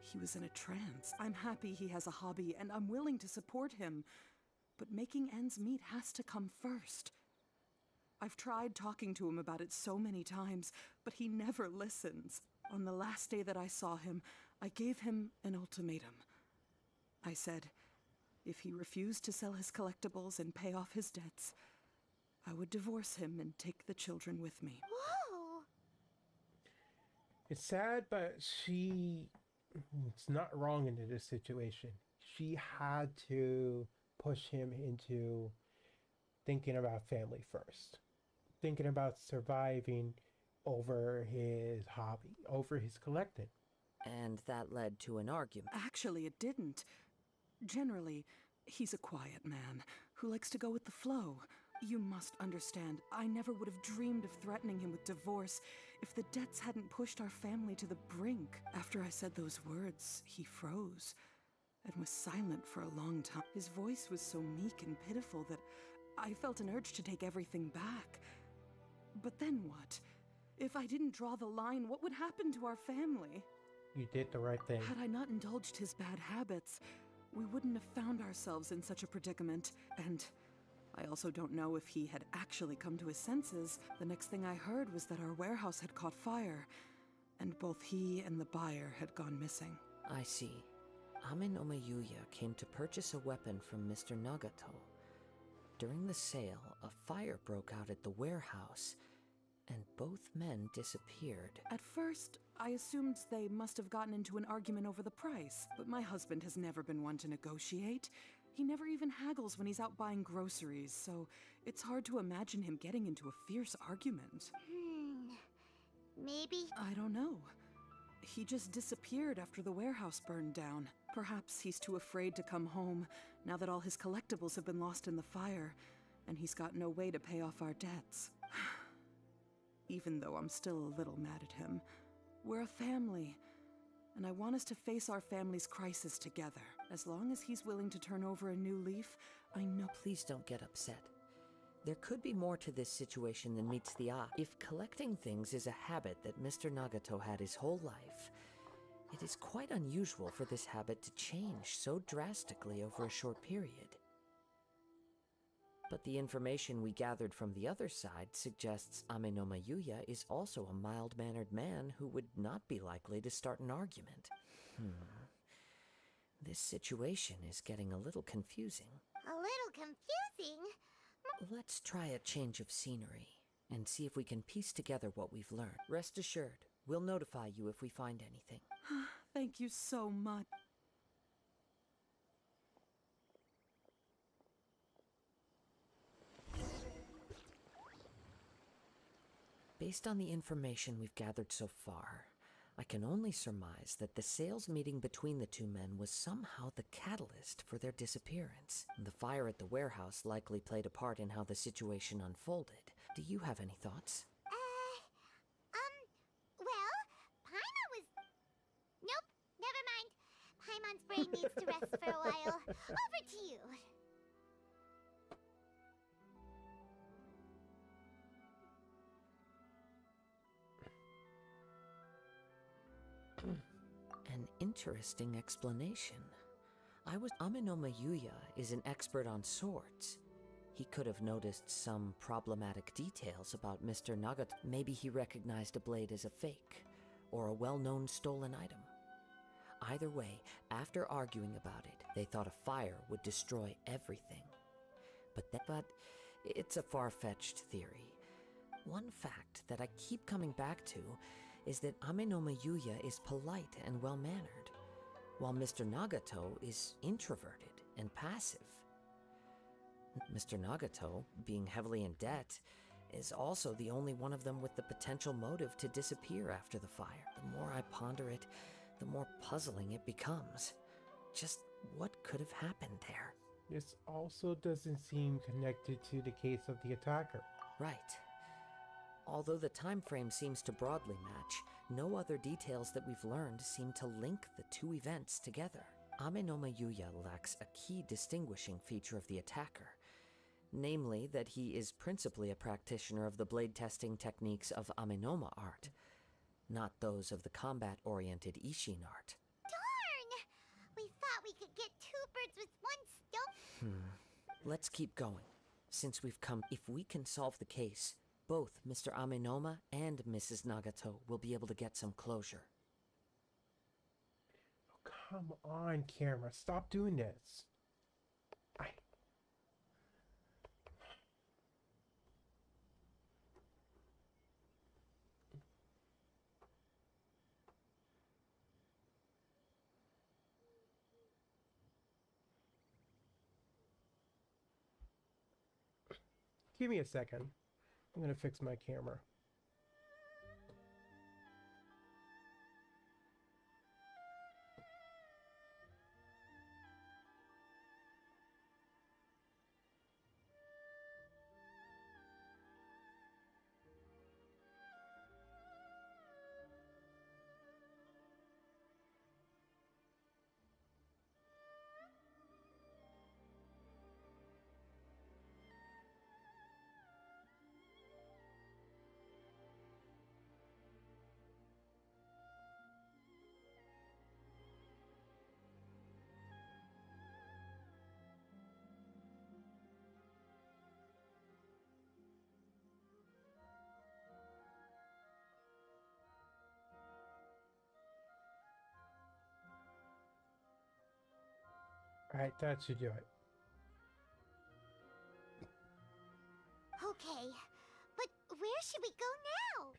he was in a trance. I'm happy he has a hobby, and I'm willing to support him. But making ends meet has to come first. I've tried talking to him about it so many times, but he never listens. On the last day that I saw him, I gave him an ultimatum. I said, if he refused to sell his collectibles and pay off his debts, I would divorce him and take the children with me. Whoa! It's sad, but it's not wrong into this situation. She had to push him into thinking about family first. Thinking about surviving over his hobby, over his collecting. And that led to an argument. Actually, it didn't. Generally, he's a quiet man who likes to go with the flow. You must understand, I never would have dreamed of threatening him with divorce if the debts hadn't pushed our family to the brink. After I said those words, he froze. and was silent for a long time. His voice was so meek and pitiful that I felt an urge to take everything back. But then what? If I didn't draw the line, what would happen to our family? You did the right thing. Had I not indulged his bad habits, we wouldn't have found ourselves in such a predicament. And I also don't know if he had actually come to his senses. The next thing I heard was that our warehouse had caught fire, and both he and the buyer had gone missing. I see. Amenoma Yuya came to purchase a weapon from Mr. Nagato. During the sale, a fire broke out at the warehouse, and both men disappeared. At first, I assumed they must have gotten into an argument over the price, but my husband has never been one to negotiate. He never even haggles when he's out buying groceries, so it's hard to imagine him getting into a fierce argument. Maybe? I don't know. He just disappeared after the warehouse burned down. Perhaps he's too afraid to come home, now that all his collectibles have been lost in the fire, and he's got no way to pay off our debts. Even though I'm still a little mad at him. We're a family, and I want us to face our family's crisis together. As long as he's willing to turn over a new leaf, I know— Please don't get upset. There could be more to this situation than meets the eye. If collecting things is a habit that Mr. Nagato had his whole life, it is quite unusual for this habit to change so drastically over a short period. But the information we gathered from the other side suggests Amenoma Yuya is also a mild-mannered man who would not be likely to start an argument. This situation is getting a little confusing. A little confusing? Let's try a change of scenery and see if we can piece together what we've learned. Rest assured, we'll notify you if we find anything. Thank you so much. Based on the information we've gathered so far, I can only surmise that the sales meeting between the two men was somehow the catalyst for their disappearance. The fire at the warehouse likely played a part in how the situation unfolded. Do you have any thoughts? Well, Paimon was... Nope, never mind. Paimon's brain needs to rest for a while. Over to you. An interesting explanation. Amenoma Yuya is an expert on swords. He could have noticed some problematic details about Mr. Nagato. Maybe he recognized a blade as a fake, or a well-known stolen item. Either way, after arguing about it, they thought a fire would destroy everything. But it's a far-fetched theory. One fact that I keep coming back to is that Amenoma Yuya is polite and well-mannered, while Mr. Nagato is introverted and passive. Mr. Nagato, being heavily in debt, is also the only one of them with the potential motive to disappear after the fire. The more I ponder it, the more puzzling it becomes. Just what could have happened there? This also doesn't seem connected to the case of the attacker. Right. Although the time frame seems to broadly match, no other details that we've learned seem to link the two events together. Amenoma Yuya lacks a key distinguishing feature of the attacker, namely that he is principally a practitioner of the blade testing techniques of Amenoma art, not those of the combat-oriented Ishin art. Darn! We thought we could get two birds with one stone. Let's keep going. Since we've come, if we can solve the case, both Mr. Amenoma and Mrs. Nagato will be able to get some closure. Oh, come on, camera. Stop doing this. Give me a second. I'm gonna fix my camera. Alright, that should do it. Okay, but where should we go now?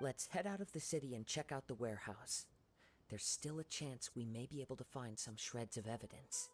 Let's head out of the city and check out the warehouse. There's still a chance we may be able to find some shreds of evidence.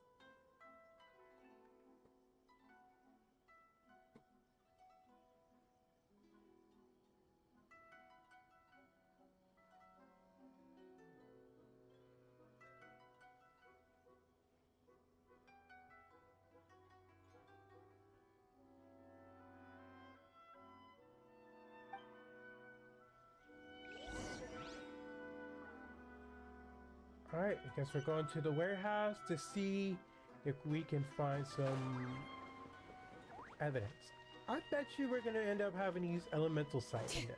Alright, I guess we're going to the warehouse to see if we can find some evidence. I bet you we're gonna end up having to use elemental sight in this.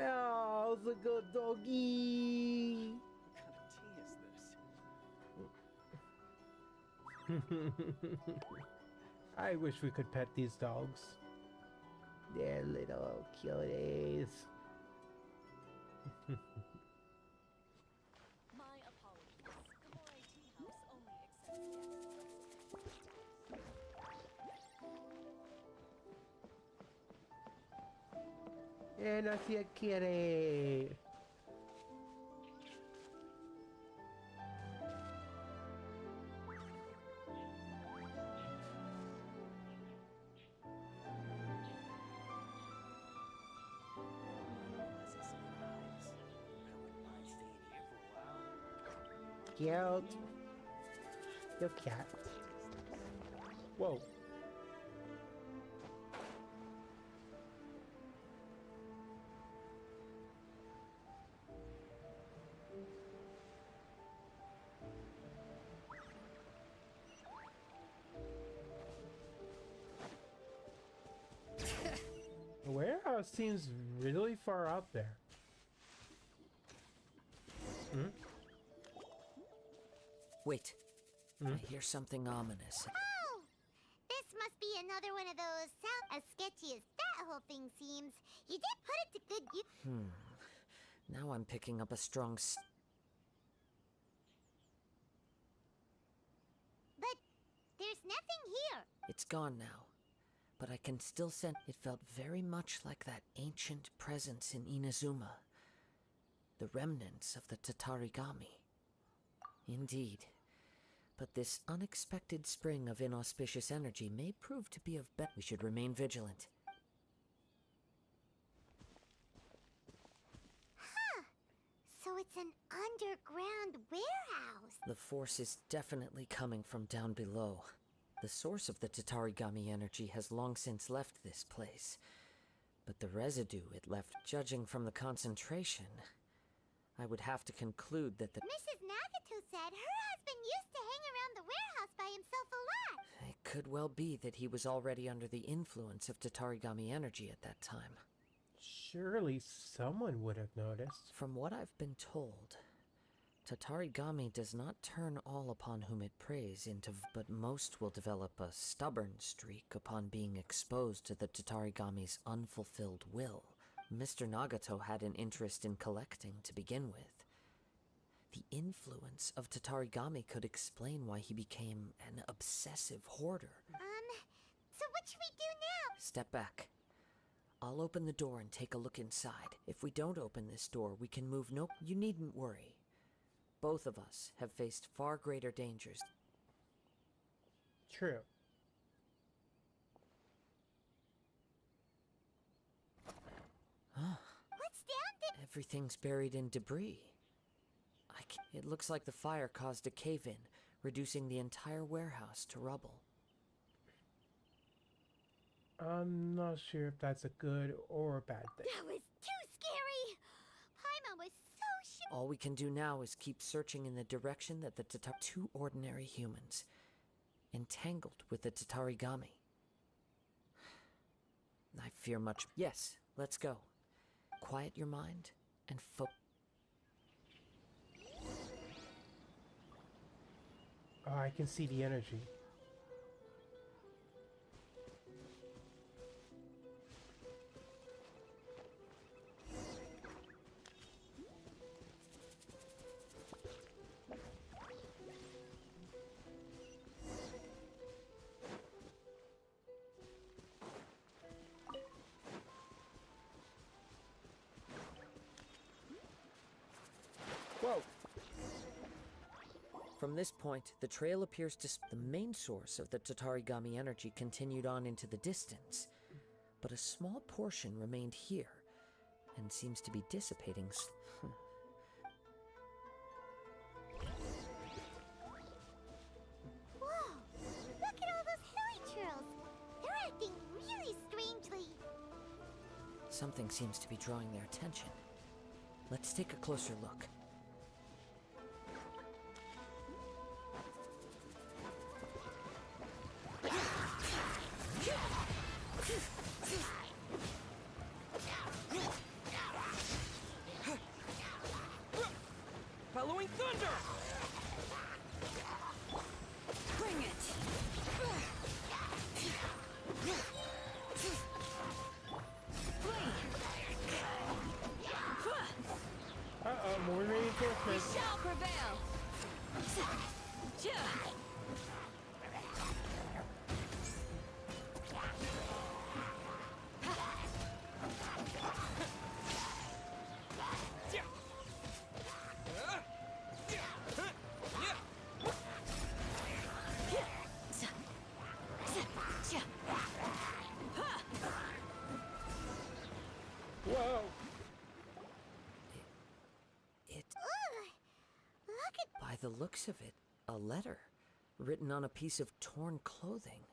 Oh, it's a good doggy! What kind of tea is this? I wish we could pet these dogs. They're little cuties. My apologies. Kamore Tea House only accepts guests. And I see a kitty. Cute. Your cat. Whoa. The warehouse seems really far out there. Hmm? Wait. I hear something ominous. Oh! This must be another one of those as sketchy as that whole thing seems. You did put it to good use. Now I'm picking up a strong But there's nothing here. It's gone now, but I can still sense it felt very much like that ancient presence in Inazuma. The remnants of the Tatarigami. Indeed. But this unexpected spring of inauspicious energy may prove to be of bet. We should remain vigilant. Huh. So it's an underground warehouse. The force is definitely coming from down below. The source of the Tatarigami energy has long since left this place. But the residue it left, judging from the concentration, I would have to conclude that the... Mrs. Nagato said her husband used to hang around the warehouse by himself a lot. It could well be that he was already under the influence of Tatarigami energy at that time. Surely someone would have noticed. From what I've been told, Tatarigami does not turn all upon whom it preys into, but most will develop a stubborn streak upon being exposed to the Tatarigami's unfulfilled will. Mr. Nagato had an interest in collecting to begin with. The influence of Tatarigami could explain why he became an obsessive hoarder. So what should we do now? Step back. I'll open the door and take a look inside. If we don't open this door, we can move no... You needn't worry. Both of us have faced far greater dangers. True. What's down there? Everything's buried in debris. It looks like the fire caused a cave-in, reducing the entire warehouse to rubble. I'm not sure if that's a good or a bad thing. That was too scary. Paimon was so sure. All we can do now is keep searching in the direction that the two ordinary humans, entangled with the Tatarigami. I fear much. Yes, let's go. Quiet your mind and focus. Oh, I can see the energy. From this point, the trail appears to... The main source of the Tatarigami energy continued on into the distance, but a small portion remained here, and seems to be dissipating... Whoa! Look at all those hilly churls! They're acting really strangely. Something seems to be drawing their attention. Let's take a closer look. Following thunder! Bring it! Uh-oh, more reinforcements. We shall prevail! Whoa! Look at... By the looks of it, a letter, written on a piece of torn clothing.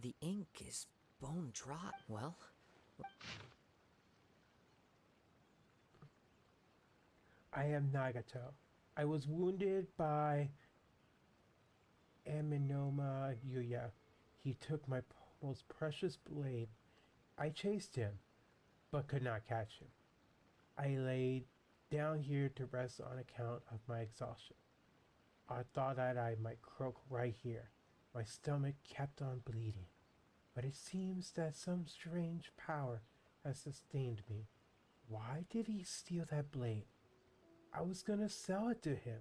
The ink is bone dry. Well... I am Nagato. I was wounded by Aminoma Yuya. He took my most precious blade. I chased him, but could not catch him. I laid down here to rest on account of my exhaustion. I thought that I might croak right here. My stomach kept on bleeding, but it seems that some strange power has sustained me. Why did he steal that blade? I was gonna sell it to him.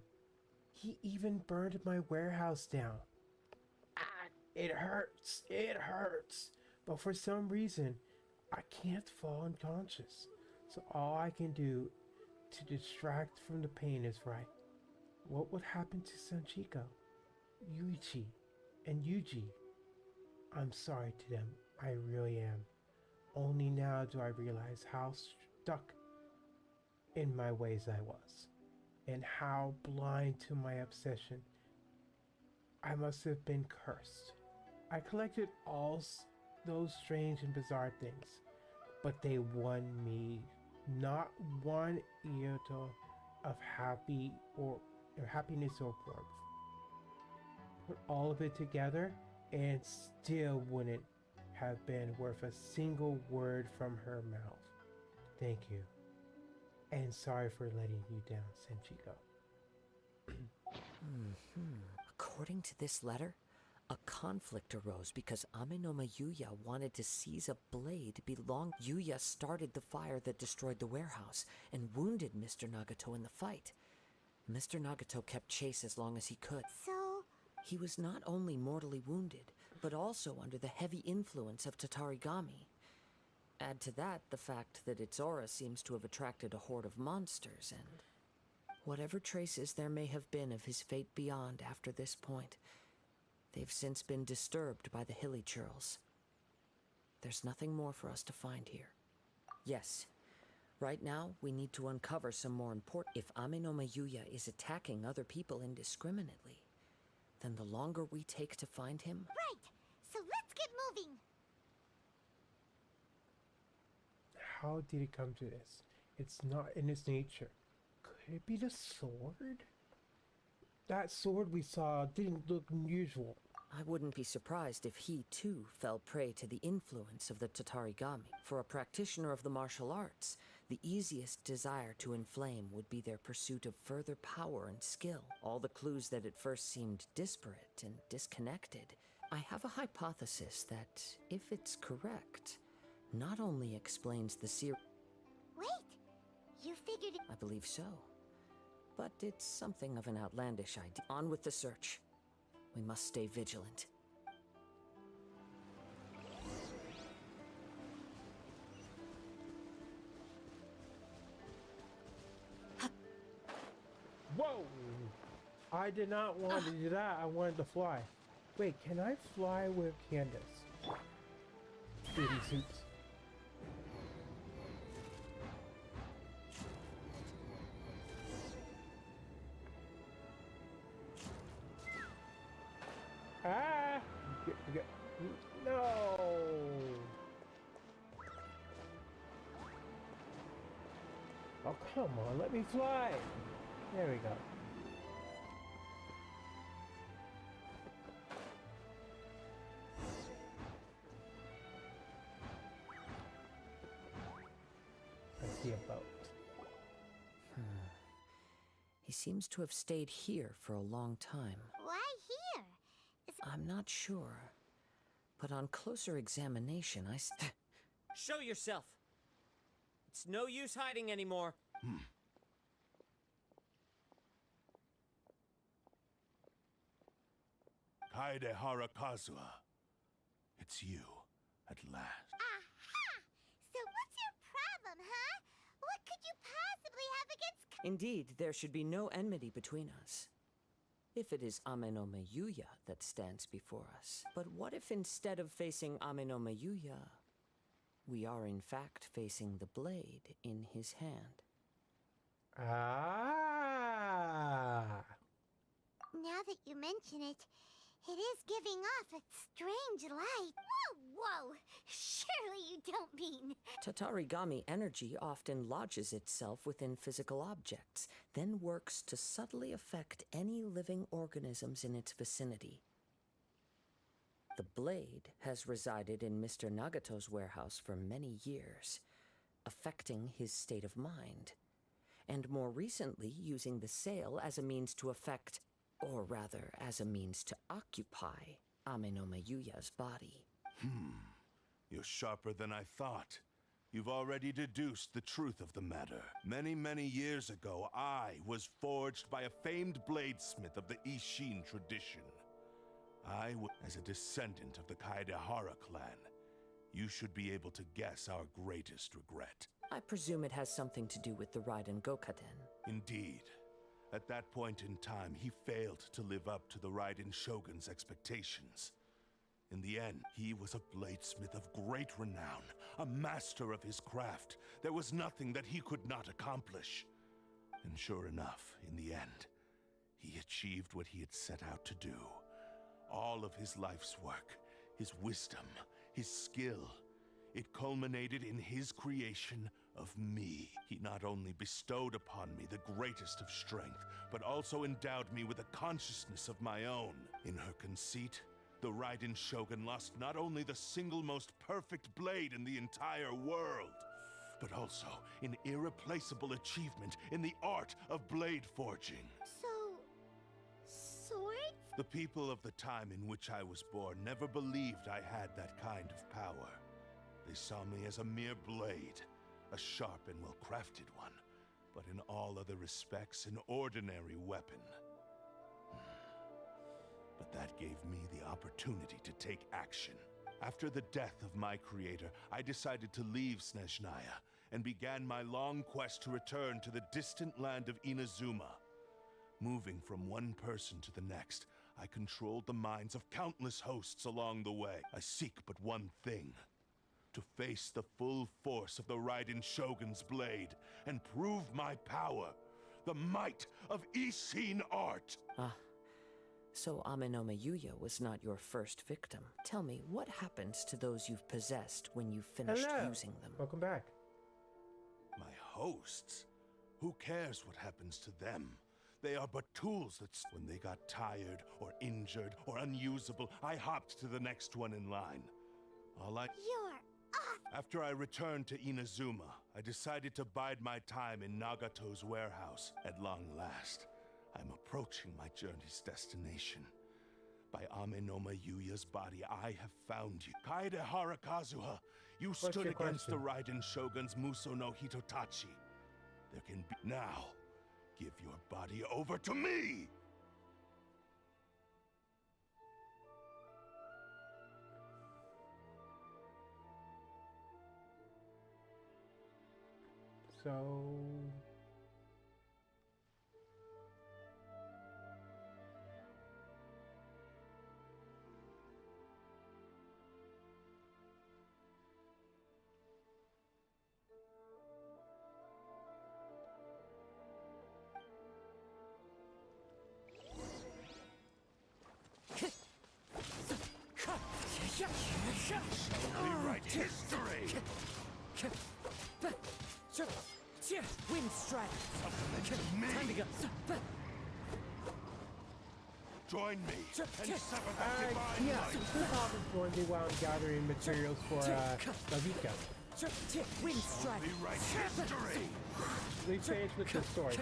He even burned my warehouse down. Ah, it hurts, but for some reason, I can't fall unconscious. So all I can do to distract from the pain is write. What would happen to Sanchiko, Yuichi, and Yuji? I'm sorry to them, I really am. Only now do I realize how stuck in my ways I was, and how blind to my obsession. I must have been cursed. I collected all those strange and bizarre things, but they won me not one iota of happiness or warmth. Put all of it together and still wouldn't have been worth a single word from her mouth. Thank you. And sorry for letting you down, Senchiko. According to this letter, a conflict arose because Aminoma Yuya wanted to seize a blade belonging. Yuya started the fire that destroyed the warehouse and wounded Mr. Nagato in the fight. Mr. Nagato kept chase as long as he could. So... He was not only mortally wounded, but also under the heavy influence of Tatarigami. Add to that the fact that its aura seems to have attracted a horde of monsters, and whatever traces there may have been of his fate beyond after this point, they've since been disturbed by the hilly churls. There's nothing more for us to find here. Yes, right now we need to uncover some more important... If Aminoma Yuya is attacking other people indiscriminately, then the longer we take to find him... Right! So let's get moving! How did it come to this? It's not in its nature. Could it be the sword? That sword we saw didn't look unusual. I wouldn't be surprised if he, too, fell prey to the influence of the Tatarigami. For a practitioner of the martial arts, the easiest desire to inflame would be their pursuit of further power and skill. All the clues that at first seemed disparate and disconnected. I have a hypothesis that, if it's correct, not only explains the series... Wait! You figured it... I believe so. But it's something of an outlandish idea. On with the search. We must stay vigilant. Whoa! I did not want to do that. I wanted to fly. Wait, can I fly with Candace? Booty suits. Ah! No! Oh, come on, let me fly! There we go. I see a boat. He seems to have stayed here for a long time. Why here? I'm not sure. But on closer examination, Show yourself! It's no use hiding anymore. Kaedehara Kazuha. It's you, at last. Aha! So what's your problem, huh? What could you possibly have against... Indeed, there should be no enmity between us. If it is Amenome Yuya that stands before us. But what if instead of facing Amenome Yuya, we are in fact facing the blade in his hand? Ah! Now that you mention it, it is giving off a strange light. Whoa, whoa! Surely you don't mean... Tatarigami energy often lodges itself within physical objects, then works to subtly affect any living organisms in its vicinity. The blade has resided in Mr. Nagato's warehouse for many years, affecting his state of mind, and more recently using the sale as a means to affect, or rather as a means to occupy, Amenome Yuya's body. You're sharper than I thought. You've already deduced the truth of the matter. Many, many years ago, I was forged by a famed bladesmith of the Ishin tradition. As a descendant of the Kaedehara clan, you should be able to guess our greatest regret. I presume it has something to do with the Raiden Gokaden. Indeed. At that point in time, he failed to live up to the Raiden Shogun's expectations. In the end, he was a bladesmith of great renown, a master of his craft. There was nothing that he could not accomplish. And sure enough, in the end, he achieved what he had set out to do. All of his life's work, his wisdom, his skill, it culminated in his creation of me. He not only bestowed upon me the greatest of strength, but also endowed me with a consciousness of my own. In her conceit, the Raiden Shogun lost not only the single most perfect blade in the entire world, but also an irreplaceable achievement in the art of blade forging. So... swords? The people of the time in which I was born never believed I had that kind of power. They saw me as a mere blade, a sharp and well-crafted one, but in all other respects an ordinary weapon. But that gave me the opportunity to take action. After the death of my creator, I decided to leave Snezhnaya and began my long quest to return to the distant land of Inazuma. Moving from one person to the next, I controlled the minds of countless hosts along the way. I seek but one thing: to face the full force of the Raiden Shogun's blade and prove my power, the might of Ishin art. So Amenome Yuya was not your first victim. Tell me, what happens to those you've possessed when you've finished using them? Welcome back. My hosts? Who cares what happens to them? They are but tools that when they got tired or injured or unusable, I hopped to the next one in line. You're off! After I returned to Inazuma, I decided to bide my time in Nagato's warehouse. At long last, I'm approaching my journey's destination. By Amenome Yuya's body, I have found you. Kaedehara Kazuha, you stood against the Raiden Shogun's Muso no Hitotachi. There can be... Now, give your body over to me! So... Wind strike! Time to go! Join me and sever that divine Yeah, light! this office when they wound gathering materials for Lavika. Wind strike! Rewrite history! They finished with the sword.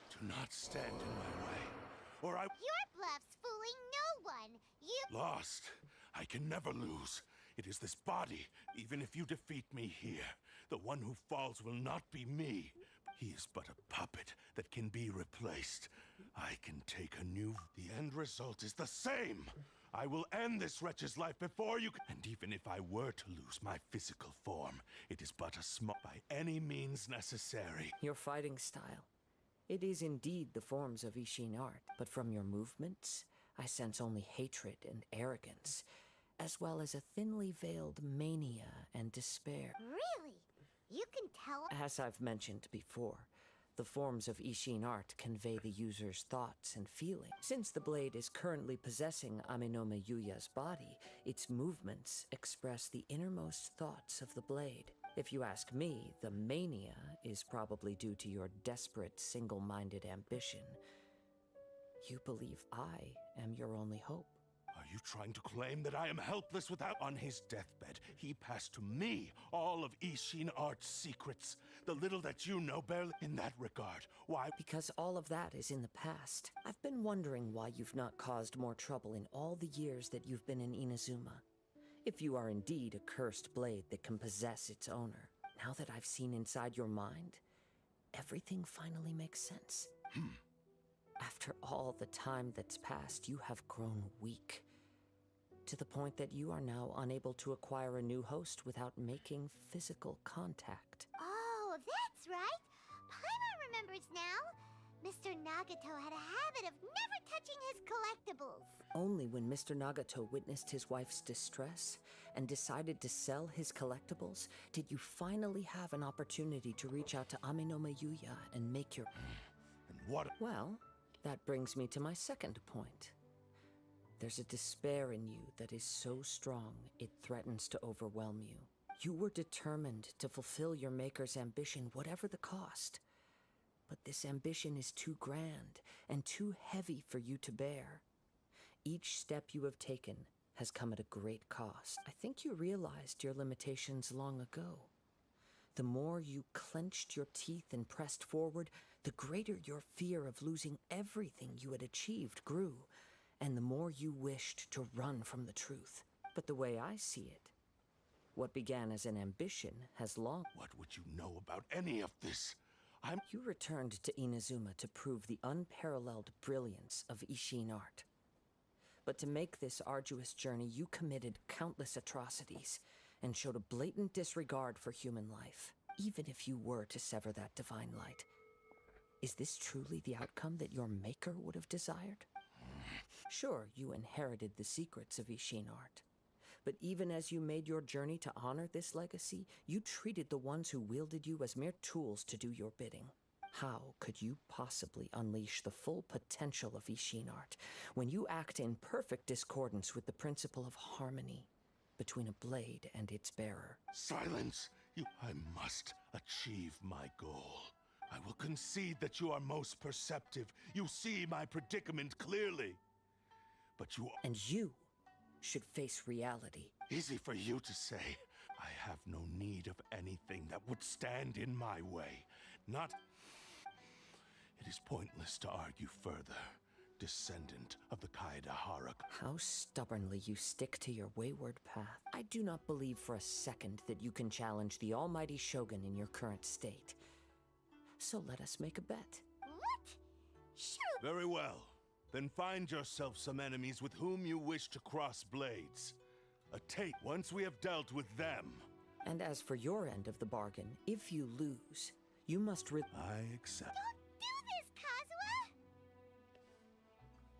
Do not stand in my way, or I... Your bluff's fooling no one. You... Lost. I can never lose. It is this body. Even if you defeat me here, the one who falls will not be me. He is but a puppet that can be replaced. I can take a new... The end result is the same. I will end this wretch's life before you... And even if I were to lose my physical form, it is but a small... By any means necessary. Your fighting style. It is indeed the forms of Ishin art, but from your movements, I sense only hatred and arrogance, as well as a thinly veiled mania and despair. Really? You can tell... As I've mentioned before, the forms of Ishin art convey the user's thoughts and feelings. Since the blade is currently possessing Aminome Yuya's body, its movements express the innermost thoughts of the blade. If you ask me, the mania is probably due to your desperate, single-minded ambition. You believe I am your only hope. Are you trying to claim that I am helpless without... On his deathbed, he passed to me all of Ishin Art's secrets. The little that you know barely in that regard. Why? Because all of that is in the past. I've been wondering why you've not caused more trouble in all the years that you've been in Inazuma. If you are indeed a cursed blade that can possess its owner. Now that I've seen inside your mind, everything finally makes sense. After all the time that's passed, you have grown weak. To the point that you are now unable to acquire a new host without making physical contact. Oh, that's right. Paimon remembers now. Mr. Nagato had a habit of never touching his collectibles. Only when Mr. Nagato witnessed his wife's distress and decided to sell his collectibles did you finally have an opportunity to reach out to Aminome Yuya and make your... And what... Well, that brings me to my second point. There's a despair in you that is so strong it threatens to overwhelm you. You were determined to fulfill your maker's ambition, whatever the cost. But this ambition is too grand and too heavy for you to bear. Each step you have taken has come at a great cost. I think you realized your limitations long ago. The more you clenched your teeth and pressed forward, the greater your fear of losing everything you had achieved grew, and the more you wished to run from the truth. But the way I see it, what began as an ambition has long... What would you know about any of this? You returned to Inazuma to prove the unparalleled brilliance of Ishin art. But to make this arduous journey, you committed countless atrocities and showed a blatant disregard for human life, even if you were to sever that divine light. Is this truly the outcome that your maker would have desired? Sure, you inherited the secrets of Ishin art. But even as you made your journey to honor this legacy, you treated the ones who wielded you as mere tools to do your bidding. How could you possibly unleash the full potential of Ishin art when you act in perfect discordance with the principle of harmony between a blade and its bearer? Silence! I must achieve my goal. I will concede that you are most perceptive. You see my predicament clearly. But you... And you should face reality. Easy for you to say. I have no need of anything that would stand in my way. Not... It is pointless to argue further. Descendant of the Kaedahara. How stubbornly you stick to your wayward path. I do not believe for a second that you can challenge the almighty Shogun in your current state. So let us make a bet. What? Sure. Very well. Then find yourself some enemies with whom you wish to cross blades. A tape once we have dealt with them. And as for your end of the bargain, if you lose, you must I accept. Don't do this,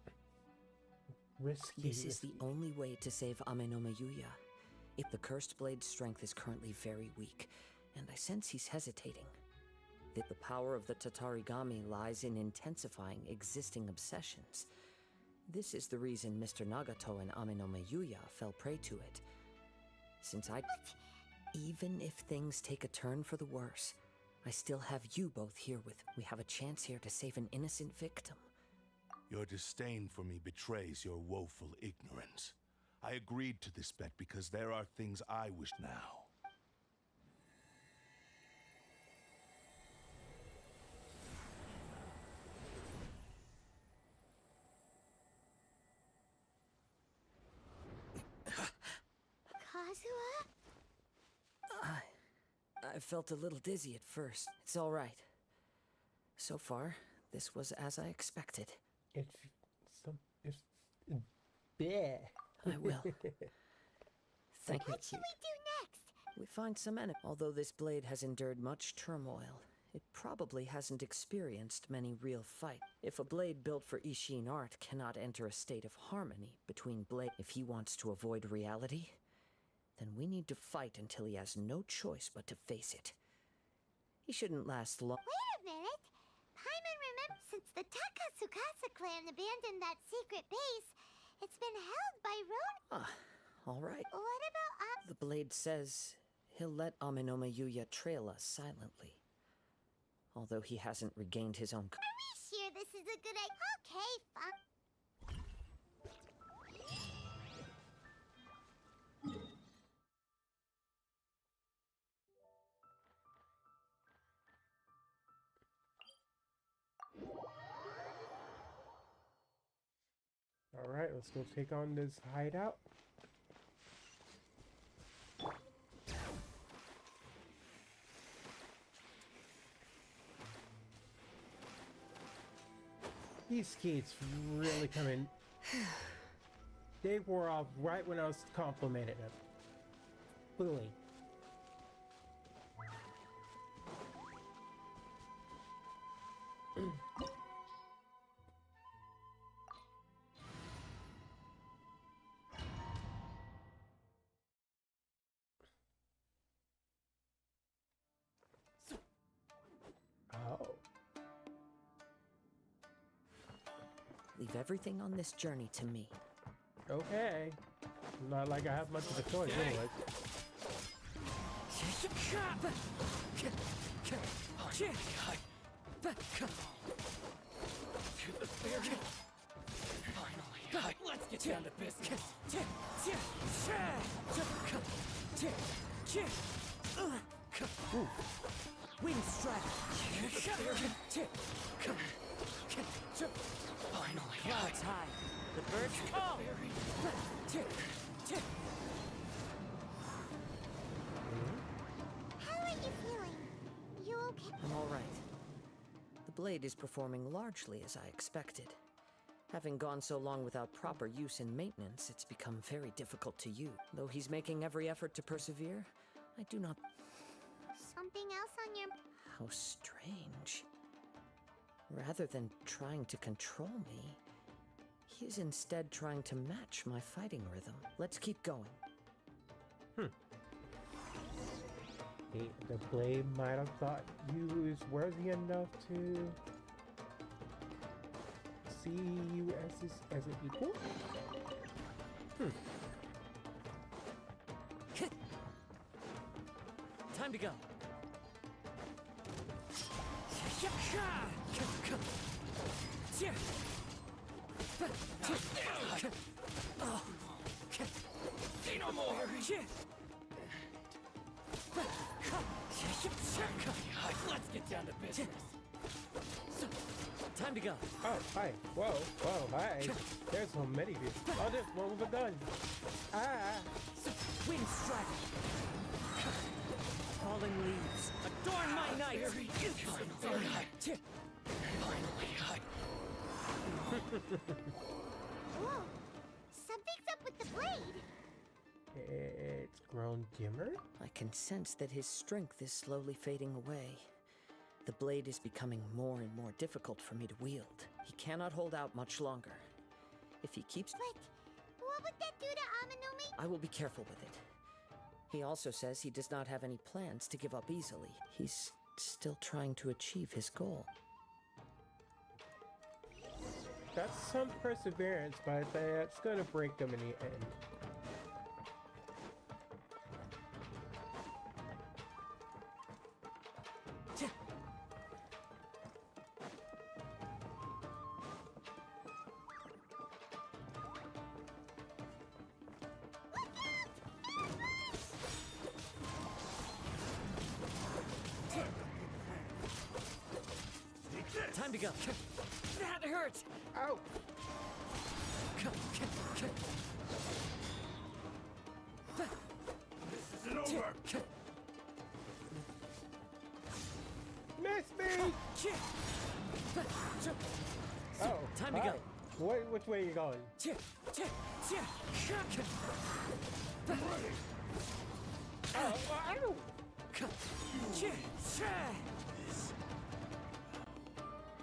Kazuha! Risky. This is the only way to save Aminome Yuya. If the cursed blade's strength is currently very weak, and I sense he's hesitating, that the power of the Tatarigami lies in intensifying existing obsessions. This is the reason Mr. Nagato and Amenome Yuya fell prey to it. Since I... Even if things take a turn for the worse, I still have you both here with me. We have a chance here to save an innocent victim. Your disdain for me betrays your woeful ignorance. I agreed to this bet because there are things I wish now. Kazuha? I felt a little dizzy at first. It's all right. So far, this was as I expected. It's bleh. I will. Thank you. What should we do next? We find some enemy. Although this blade has endured much turmoil, it probably hasn't experienced many real fights. If a blade built for Ishin art cannot enter a state of harmony between blade, if he wants to avoid reality, then we need to fight until he has no choice but to face it. He shouldn't last long. Wait a minute. Paimon remembers since the Takasukasa clan abandoned that secret base, it's been held by Ronin. All right. What about The blade says he'll let Amenome Yuya trail us silently. Although he hasn't regained his own... Are we sure this is a good idea? Okay, fine. Alright, let's go take on this hideout. These skates really come in. They wore off right when I was complimenting them. Fully. Oh. Leave everything on this journey to me. Okay. Not like I have much of a choice anyway. Let's get down to business. Ooh. Wind strike. Finally, Clouds high. The birds call. How are you feeling? You okay? I'm all right. The blade is performing largely as I expected. Having gone so long without proper use and maintenance, it's become very difficult to use. Though he's making every effort to persevere, I do not... Something else on your... How strange. Rather than trying to control me, he is instead trying to match my fighting rhythm. Let's keep going. The blade might have thought you was worthy enough to see you as an equal? Time to go. Say no more. Let's get down to business. Time to go. Oh, hi. Whoa, hi. There's so many of you. Oh, there's one with a gun. Ah! Wind strike. Falling leaves. Adorn my night. Whoa. Something's up with the blade. It's grown dimmer? I can sense that his strength is slowly fading away. The blade is becoming more and more difficult for me to wield. He cannot hold out much longer. If he keeps... But what would that do to Amenome? I will be careful with it. He also says he does not have any plans to give up easily. He's still trying to achieve his goal. That's some perseverance, but that's gonna break them in the end. Time to go. That hurt! Ow! This isn't over! Miss me! Oh, Time to hi. go. Which way are you going? Oh, ow! Are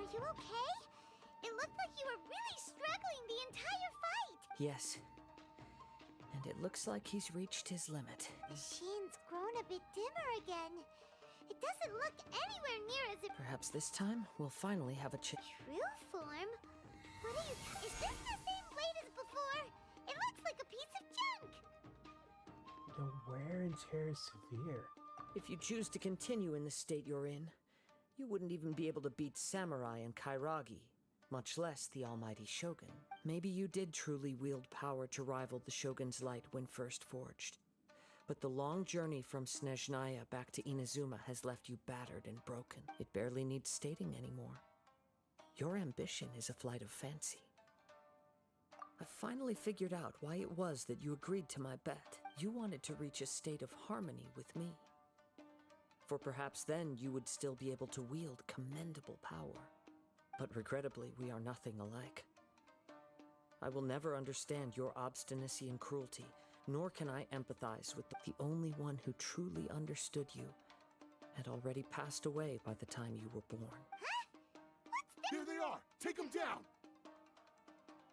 you okay? It looked like you were really struggling the entire fight. Yes. And it looks like he's reached his limit. The sheen's grown a bit dimmer again. It doesn't look anywhere near as if Perhaps this time we'll finally have a chance. true form. What are you? Is this the same blade as before? It looks like a piece of junk. The wear and tear is severe. If you choose to continue in the state you're in, you wouldn't even be able to beat Samurai and Kairagi, much less the almighty Shogun. Maybe you did truly wield power to rival the Shogun's light when first forged. But the long journey from Snezhnaya back to Inazuma has left you battered and broken. It barely needs stating anymore. Your ambition is a flight of fancy. I finally figured out why it was that you agreed to my bet. You wanted to reach a state of harmony with me. For perhaps then you would still be able to wield commendable power. But regrettably, we are nothing alike. I will never understand your obstinacy and cruelty, nor can I empathize with the only one who truly understood you had already passed away by the time you were born. Here they are! Take them down!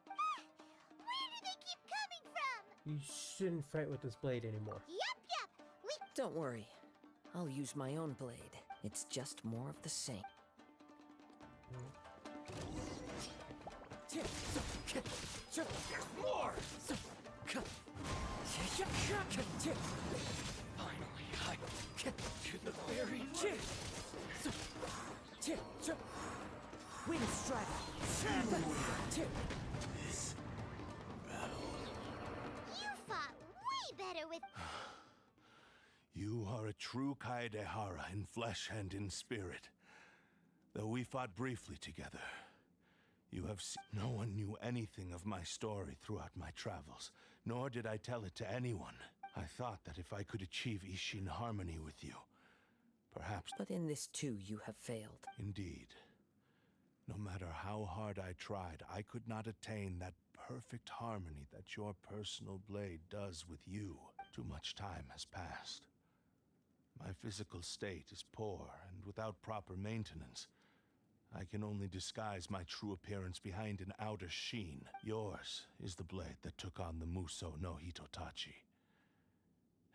Where do they keep coming from? You shouldn't fight with this blade anymore. Yup. We Don't worry. I'll use my own blade. It's just more of the same. More! Finally, I get to the very Wind strike! You fought way better with. You are a true Kaedehara in flesh and in spirit. Though we fought briefly together, you have seen. No one knew anything of my story throughout my travels, nor did I tell it to anyone. I thought that if I could achieve Ishin harmony with you, perhaps. But in this too, you have failed. Indeed. No matter how hard I tried, I could not attain that perfect harmony that your personal blade does with you. Too much time has passed. My physical state is poor, and without proper maintenance, I can only disguise my true appearance behind an outer sheen. Yours is the blade that took on the Muso no Hitotachi.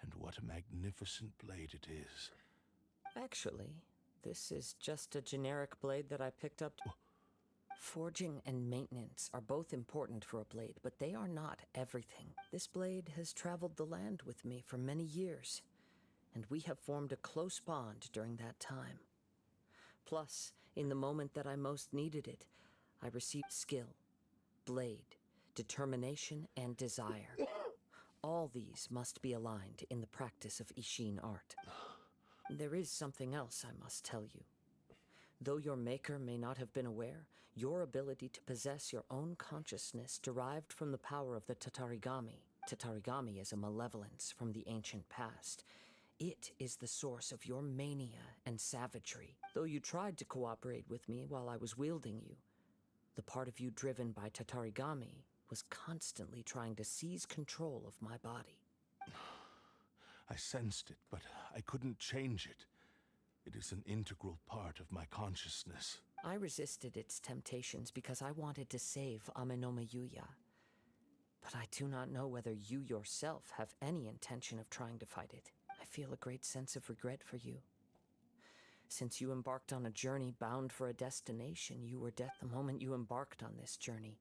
And what a magnificent blade it is. Actually, this is just a generic blade that I picked up. Forging and maintenance are both important for a blade, but they are not everything. This blade has traveled the land with me for many years, and we have formed a close bond during that time. Plus, in the moment that I most needed it, I received skill, blade, determination, and desire. All these must be aligned in the practice of Ishin art. There is something else I must tell you. Though your maker may not have been aware, your ability to possess your own consciousness derived from the power of the Tatarigami. Tatarigami is a malevolence from the ancient past. It is the source of your mania and savagery. Though you tried to cooperate with me while I was wielding you, the part of you driven by Tatarigami was constantly trying to seize control of my body. I sensed it, but I couldn't change it. It is an integral part of my consciousness. I resisted its temptations because I wanted to save Amenoma Yuya. But I do not know whether you yourself have any intention of trying to fight it. I feel a great sense of regret for you. Since you embarked on a journey bound for a destination, you were dead the moment you embarked on this journey.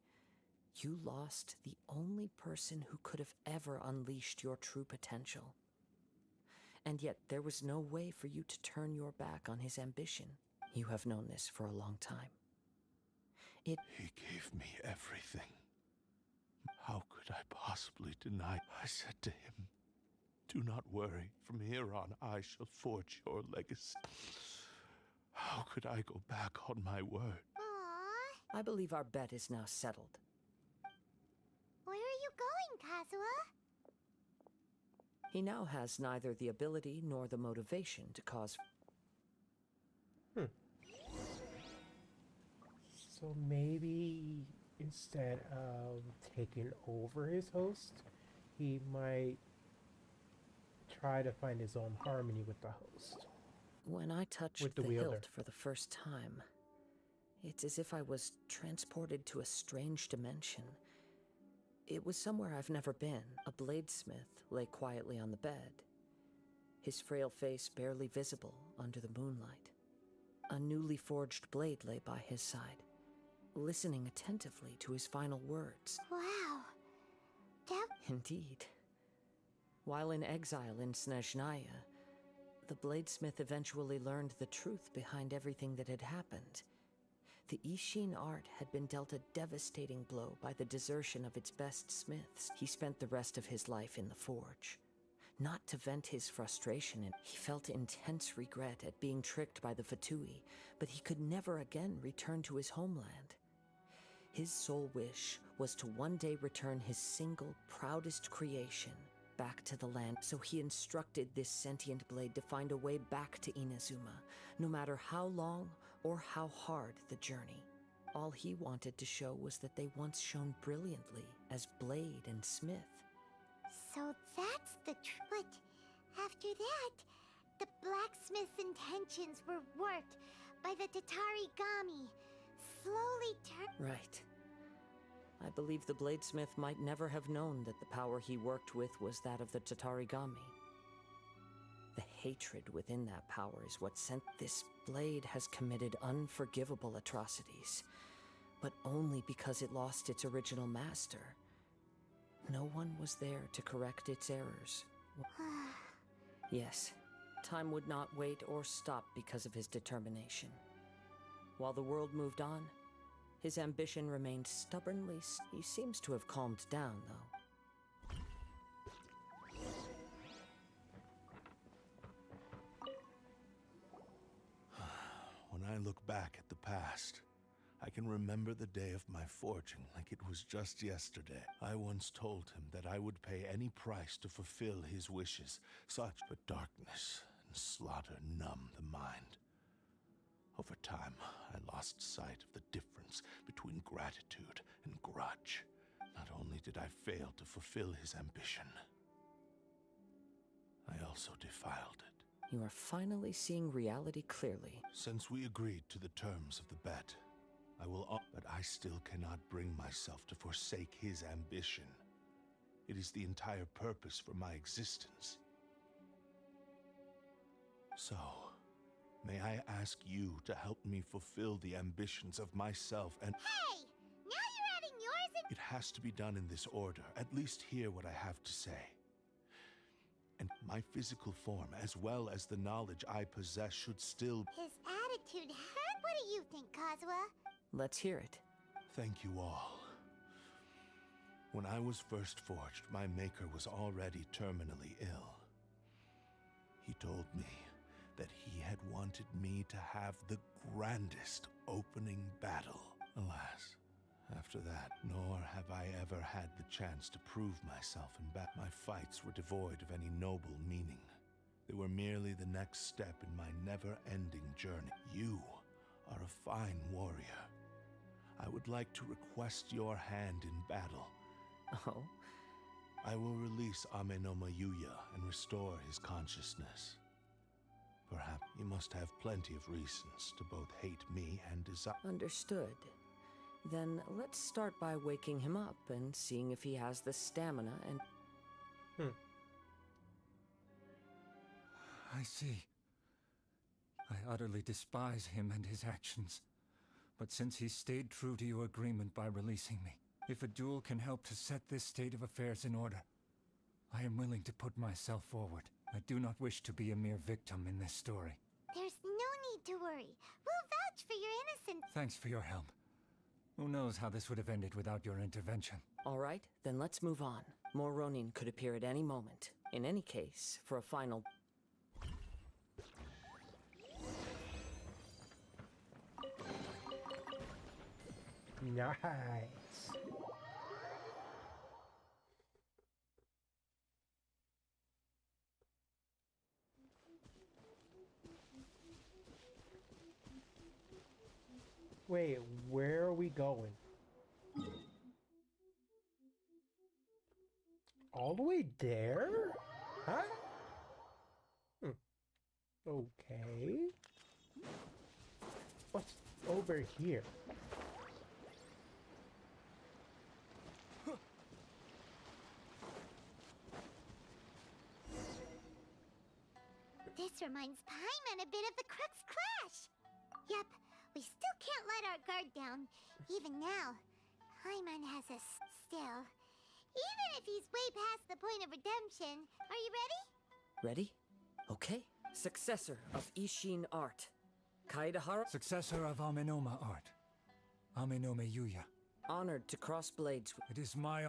You lost the only person who could have ever unleashed your true potential. And yet there was no way for you to turn your back on his ambition. You have known this for a long time. He gave me everything. How could I possibly deny? I said to him, "Do not worry. From here on, I shall forge your legacy." How could I go back on my word? Aww. I believe our bet is now settled. Where are you going, Kazuha? He now has neither the ability nor the motivation to cause... So maybe instead of taking over his host, he might try to find his own harmony with the host. When I touched With the the wielder. hilt for the first time, it's as if I was transported to a strange dimension. It was somewhere I've never been. A bladesmith lay quietly on the bed, his frail face barely visible under the moonlight. A newly forged blade lay by his side, listening attentively to his final words. Wow. Indeed. While in exile in Snezhnaya, the bladesmith eventually learned the truth behind everything that had happened. The Ishin art had been dealt a devastating blow by the desertion of its best smiths. He spent the rest of his life in the forge. Not to vent his frustration, he felt intense regret at being tricked by the Fatui, but he could never again return to his homeland. His sole wish was to one day return his single, proudest creation back to the land, so he instructed this sentient blade to find a way back to Inazuma, no matter how long or how hard the journey. All he wanted to show was that they once shone brilliantly as blade and smith. So that's the truth. But after that, the blacksmith's intentions were warped by the Tatarigami, slowly Right. I believe the bladesmith might never have known that the power he worked with was that of the Tatarigami. The hatred within that power is what sent this blade has committed unforgivable atrocities, but only because it lost its original master. No one was there to correct its errors. Yes, time would not wait or stop because of his determination. While the world moved on, his ambition remained stubbornly. He seems to have calmed down, though. When I look back at the past, I can remember the day of my forging like it was just yesterday. I once told him that I would pay any price to fulfill his wishes, but darkness and slaughter numb the mind. Over time, I lost sight of the difference between gratitude and grudge. Not only did I fail to fulfill his ambition, I also defiled it. You are finally seeing reality clearly. Since we agreed to the terms of the bet, I will, but I still cannot bring myself to forsake his ambition. It is the entire purpose for my existence. So, may I ask you to help me fulfill the ambitions of myself and— Hey! Now you're adding yours in— It has to be done in this order. At least hear what I have to say. And my physical form, as well as the knowledge I possess, should still— His attitude hurt. What do you think, Kazuha? Let's hear it. Thank you all. When I was first forged, my maker was already terminally ill. He told me that he had wanted me to have the grandest opening battle. Alas, after that, nor have I ever had the chance to prove myself in battle. My fights were devoid of any noble meaning. They were merely the next step in my never-ending journey. You are a fine warrior. I would like to request your hand in battle. Oh? I will release Ame no Mayuya and restore his consciousness. Perhaps he must have plenty of reasons to both hate me and desire— Understood. Then let's start by waking him up and seeing if he has the stamina and... I see. I utterly despise him and his actions. But since he stayed true to your agreement by releasing me, if a duel can help to set this state of affairs in order, I am willing to put myself forward. I do not wish to be a mere victim in this story. There's no need to worry. We'll vouch for your innocence. Thanks for your help. Who knows how this would have ended without your intervention? All right, then let's move on. More Ronin could appear at any moment. In any case, for a final... Nice. Wait, where are we going? All the way there? Huh? Okay. What's over here? This reminds Paimon a bit of the Crux Clash. Yep, we still can't let our guard down. Even now, Paimon has us still. Even if he's way past the point of redemption. Are you ready? Ready? Okay. Successor of Ishin art. Kaedahara. Successor of Amenoma art. Amenome Yuya. Honored to cross blades. It is my...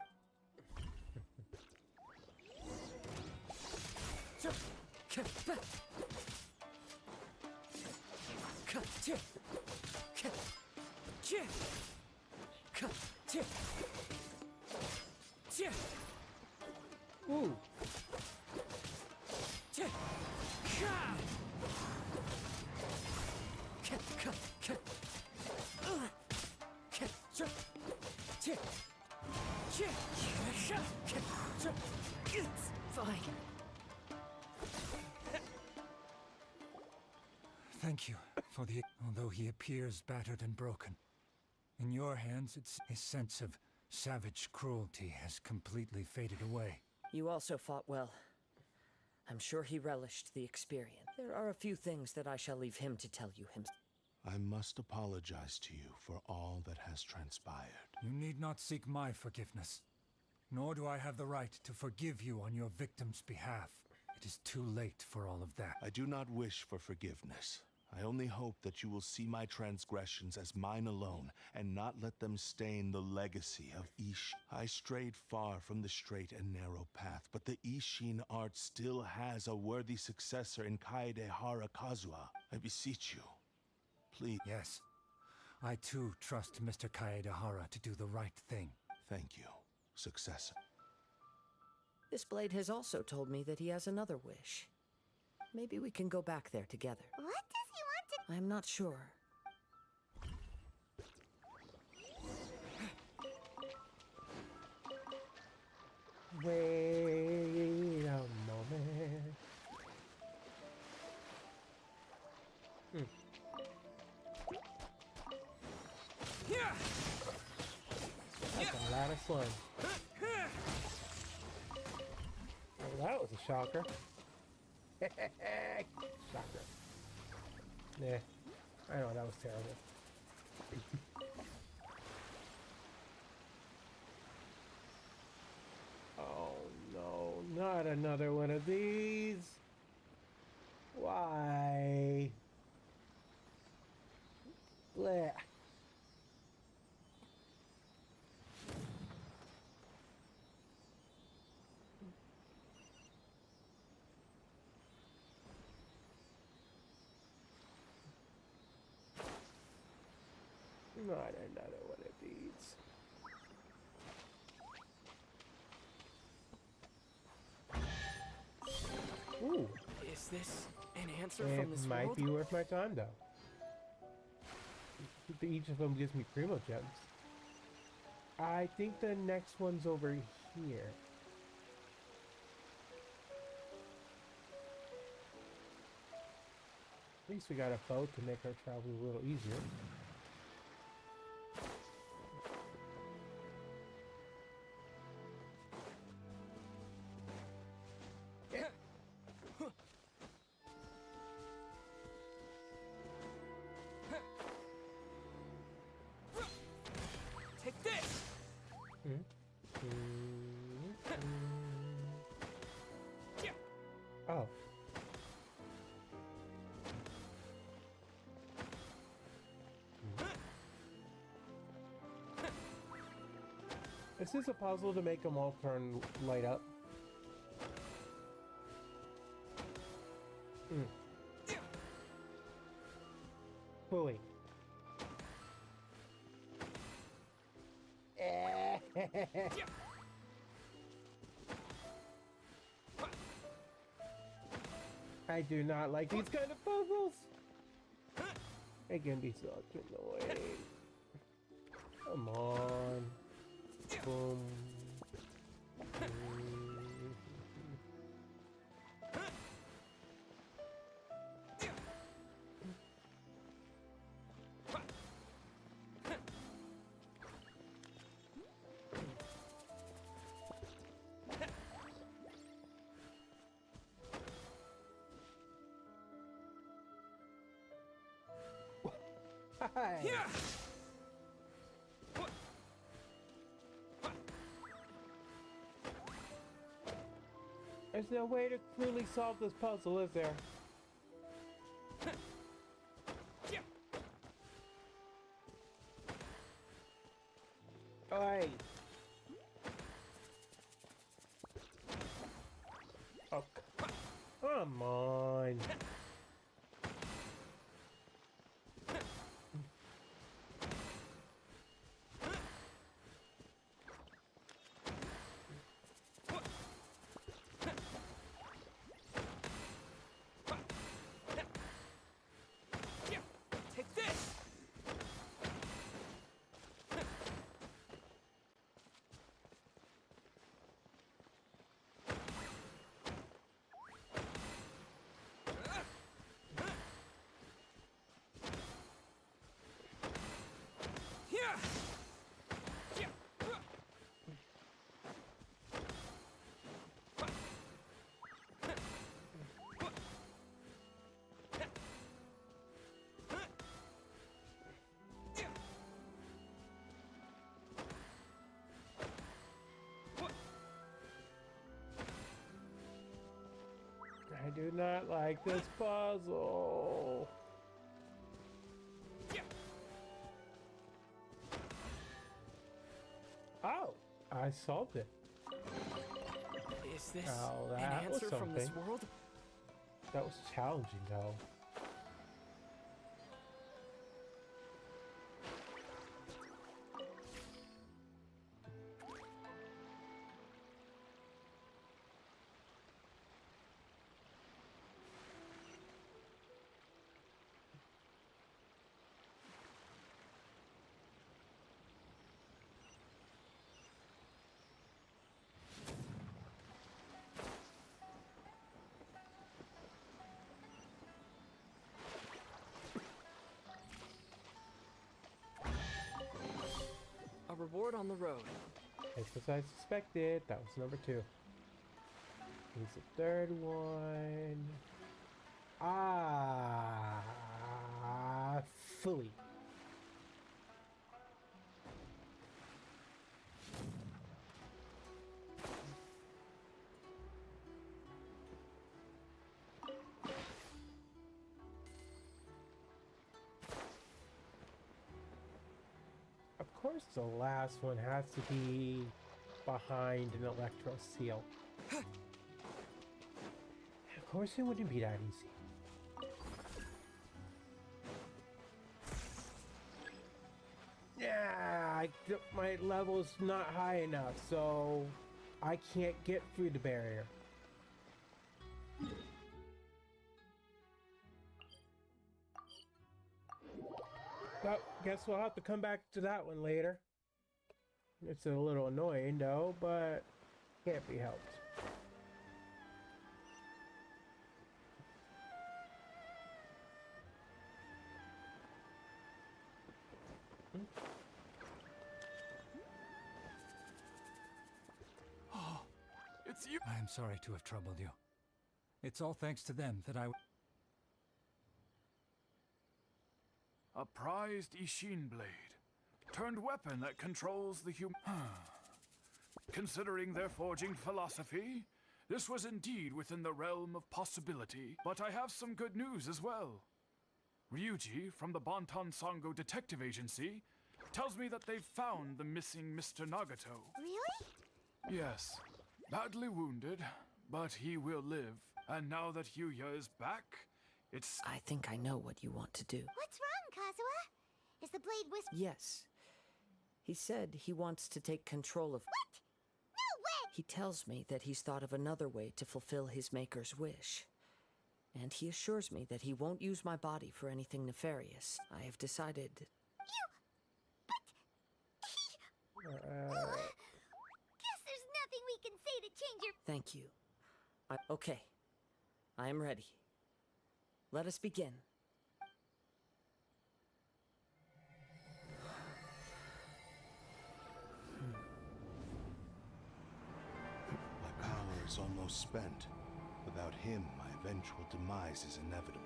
Ooh. It's fine. Thank you for the... Although he appears battered and broken, in your hands, his sense of savage cruelty has completely faded away. You also fought well. I'm sure he relished the experience. There are a few things that I shall leave him to tell you himself. I must apologize to you for all that has transpired. You need not seek my forgiveness. Nor do I have the right to forgive you on your victim's behalf. It is too late for all of that. I do not wish for forgiveness. I only hope that you will see my transgressions as mine alone, and not let them stain the legacy of Ish. I strayed far from the straight and narrow path, but the Ishin art still has a worthy successor in Kaedehara Kazuha. I beseech you, please. Yes, I too trust Mr. Kaedehara to do the right thing. Thank you, successor. This blade has also told me that he has another wish. Maybe we can go back there together. What does he want to... I'm not sure. Wait a moment. That's a lot of fun. Well, that was a shocker. Shocker. Yeah, I know that was terrible. Oh no, not another one of these. Why? Blech. Not another one of these. Ooh. Is this an answer It from this might world? be worth my time, though. Each of them gives me primo gems. I think the next one's over here. At least we got a boat to make our travel a little easier. Is this a puzzle to make them all turn light up? Fully. I do not like these kind of puzzles. They can be so annoying. Come on. Boom. Hi. There's no way to truly solve this puzzle, is there? Oi. Oh, come on. Take this! I do not like this puzzle. Oh, I solved it. Is this Oh, an that was answer from this something. world? That was challenging, though. A reward on the road. Just as I suspected, that was number 2. Here's the third one. Fully. Of course, the last one has to be behind an electro seal. Of course, it wouldn't be that easy. Yeah, my level's not high enough, so I can't get through the barrier. Well, guess we'll have to come back to that one later. It's a little annoying though, but can't be helped. It's you. I am sorry to have troubled you. It's all thanks to them that I... A prized Ishin blade. Turned weapon that controls the human... Considering their forging philosophy, this was indeed within the realm of possibility. But I have some good news as well. Ryuji, from the Bantan Sango Detective Agency, tells me that they've found the missing Mr. Nagato. Really? Yes, badly wounded, but he will live. And now that Yuya is back, it's... I think I know what you want to do. What's wrong, Kazuha? Is the blade whisper? Yes. He said he wants to take control of... What? No way! He tells me that he's thought of another way to fulfill his maker's wish. And he assures me that he won't use my body for anything nefarious. I have decided... Guess there's nothing we can say to change your... Thank you. Okay. I am ready. Let us begin. My power is almost spent. Without him, my eventual demise is inevitable.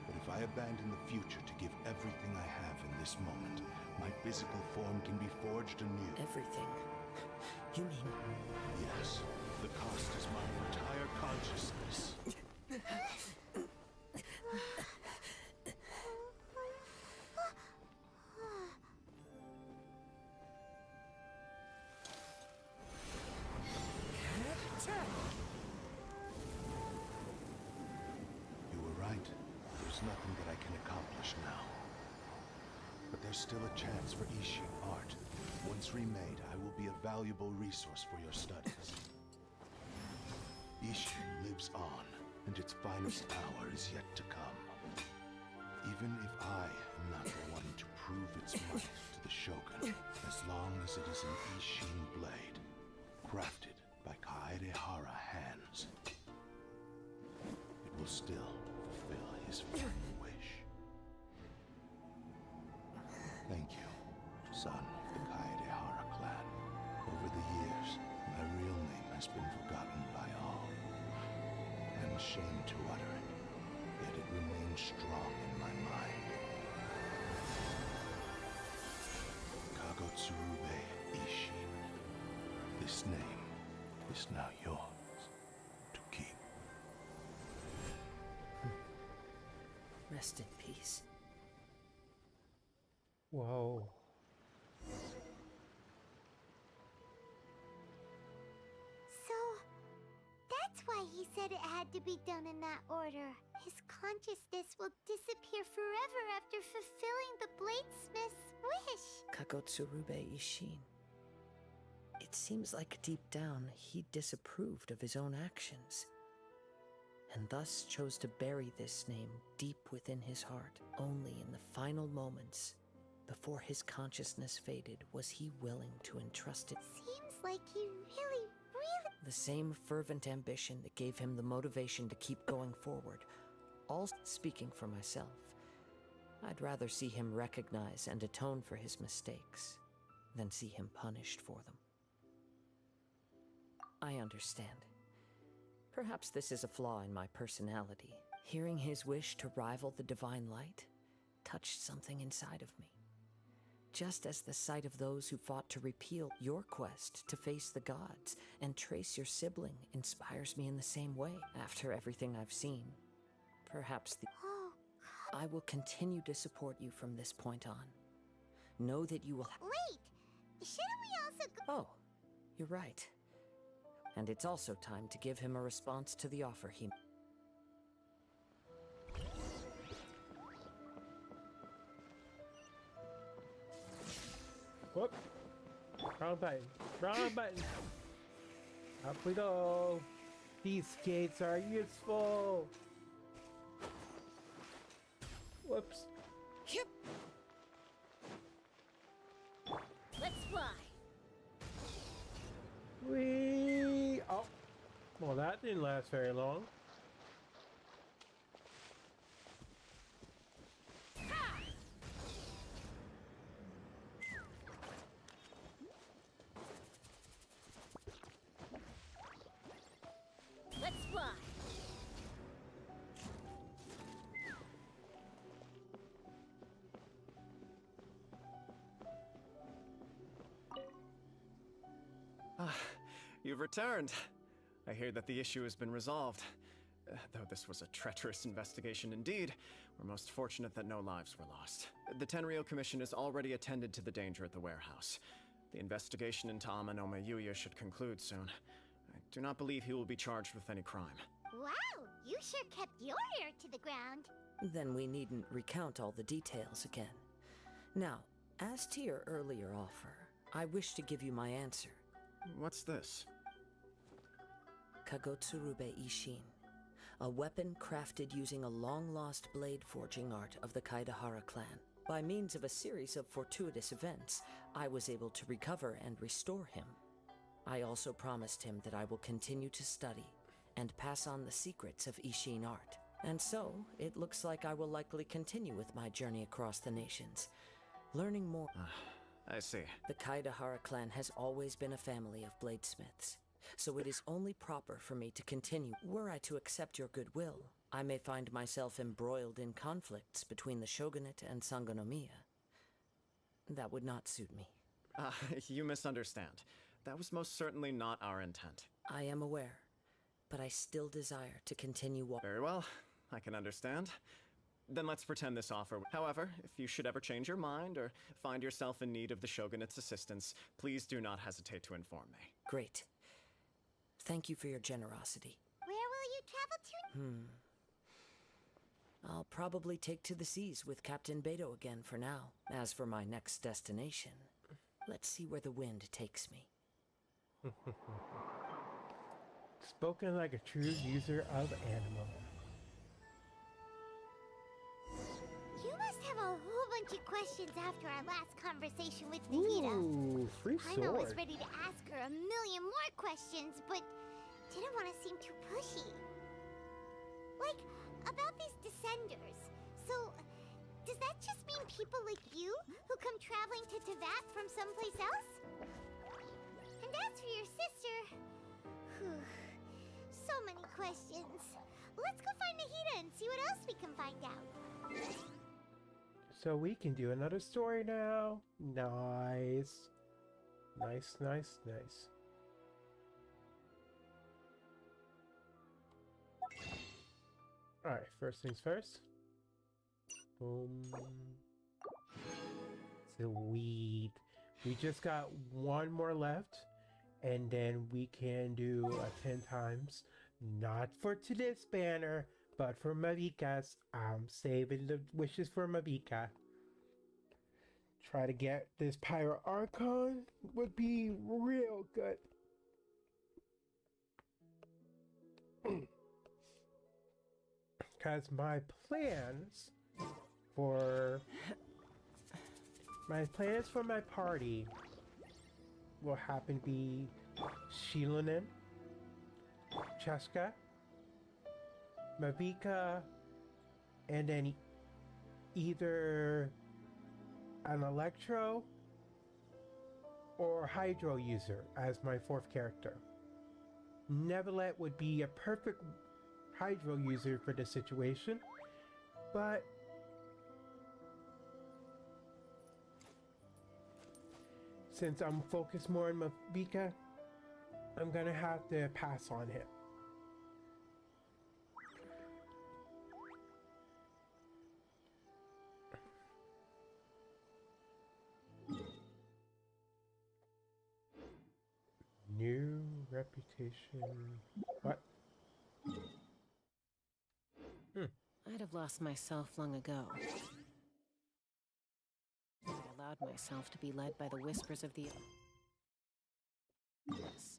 But if I abandon the future to give everything I have in this moment, my physical form can be forged anew. Everything? You mean... Yes. The cost is my entire consciousness. You were right. There's nothing that I can accomplish now. But there's still a chance for Ishin art. Once remade, I will be a valuable resource for your studies. Ishin lives on, and its finest hour is yet to come. Even if I am not the one to prove its might to the Shogun, as long as it is an Ishin blade, crafted by Kaedehara hands, it will still fulfill his final wish. Thank you, son of the Kaedehara clan. Over the years, my real name has been forgotten by all. I'm ashamed to utter it, yet it remains strong in my mind. Kagotsurube Ishin. This name is now yours to keep. Rest in peace. Whoa. So, that's why he said it had to be done in that order. His consciousness will disappear forever after fulfilling the bladesmith's wish. Kagotsurube Ishin. It seems like deep down he disapproved of his own actions, and thus chose to bury this name deep within his heart. Only in the final moments, before his consciousness faded, was he willing to entrust it. Seems like he really... The same fervent ambition that gave him the motivation to keep going forward. All speaking for myself, I'd rather see him recognize and atone for his mistakes than see him punished for them. I understand. Perhaps this is a flaw in my personality. Hearing his wish to rival the divine light touched something inside of me. Just as the sight of those who fought to repeal your quest to face the gods and trace your sibling inspires me in the same way. After everything I've seen, perhaps I will continue to support you from this point on. Know that you will Wait! Shouldn't we also go... Oh, you're right. And it's also time to give him a response to the offer he... Whoop. Wrong button. Wrong button. Up we go. These skates are useful. Whoops. Yep. Let's fly. Whee! Oh. Well, that didn't last very long. Let's fly. Ah, you've returned. I hear that the issue has been resolved. Though this was a treacherous investigation indeed, we're most fortunate that no lives were lost. The Tenryou Commission has already attended to the danger at the warehouse. The investigation into Amanome Yuya should conclude soon. I do not believe he will be charged with any crime. Wow, you sure kept your ear to the ground. Then we needn't recount all the details again. Now, as to your earlier offer, I wish to give you my answer. What's this? Kagotsurube Ishin. A weapon crafted using a long-lost blade forging art of the Kaidahara clan. By means of a series of fortuitous events, I was able to recover and restore him. I also promised him that I will continue to study and pass on the secrets of Ishin art. And so, it looks like I will likely continue with my journey across the nations, learning more. I see. The Kaidahara clan has always been a family of bladesmiths, so it is only proper for me to continue. Were I to accept your goodwill, I may find myself embroiled in conflicts between the shogunate and Sangonomiya. That would not suit me. You misunderstand. That was most certainly not our intent. I am aware, but I still desire to continue Very well, I can understand. Then let's pretend this offer. However, if you should ever change your mind or find yourself in need of the shogunate's assistance, please do not hesitate to inform me. Great. Thank you for your generosity. Where will you travel to? I'll probably take to the seas with Captain Beto again for now. As for my next destination, let's see where the wind takes me. Spoken like a true user of animo. You must have a whole bunch of questions after our last conversation with Nahida. Ooh, free Paimon was sword. ready to ask her a million more questions, but didn't want to seem too pushy. Like, about these descenders. So, does that just mean people like you who come traveling to Teyvat from someplace else? And as for your sister... whew, so many questions. Let's go find Nahida and see what else we can find out. So we can do another story now. Nice. Nice, nice, nice. Alright, first things first. Boom. Sweet. We just got one more left. And then we can do a 10 times. Not for today's banner, but for Mavika's. I'm saving the wishes for Mavika. Try to get this Pyro Archon would be real good. Because my plans for my party will happen to be Shilonen, Cheska, Mavika, and then either an Electro or Hydro user as my fourth character. Neverlet would be a perfect Hydro user for this situation, but since I'm focused more on Mavika, I'm gonna have to pass on him. New reputation. What? I'd have lost myself long ago. I allowed myself to be led by the whispers of the... Yes.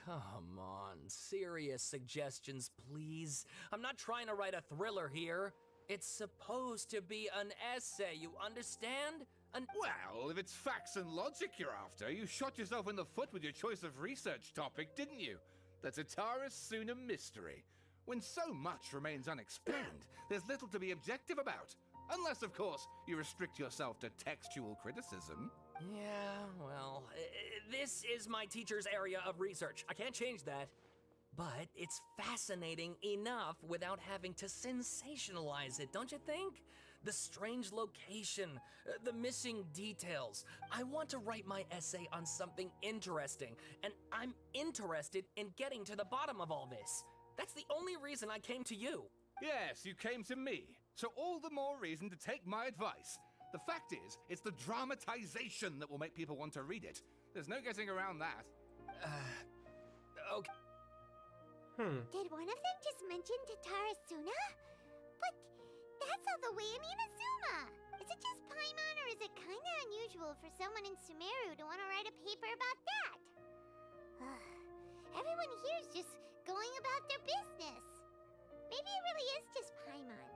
Come on, serious suggestions, please. I'm not trying to write a thriller here. It's supposed to be an essay, you understand? Well, if it's facts and logic you're after, you shot yourself in the foot with your choice of research topic, didn't you? The Tataris Suna mystery. When so much remains unexplained, there's little to be objective about. Unless, of course, you restrict yourself to textual criticism. Yeah, well, this is my teacher's area of research. I can't change that. But it's fascinating enough without having to sensationalize it, don't you think? The strange location, the missing details. I want to write my essay on something interesting, and I'm interested in getting to the bottom of all this. That's the only reason I came to you. Yes, you came to me. So all the more reason to take my advice. The fact is, it's the dramatization that will make people want to read it. There's no getting around that. Okay. Did one of them just mention Tatarasuna? But that's all the way in Inazuma. Is it just Paimon, or is it kinda unusual for someone in Sumeru to want to write a paper about that? Everyone here is just going about their business. Maybe it really is just Paimon.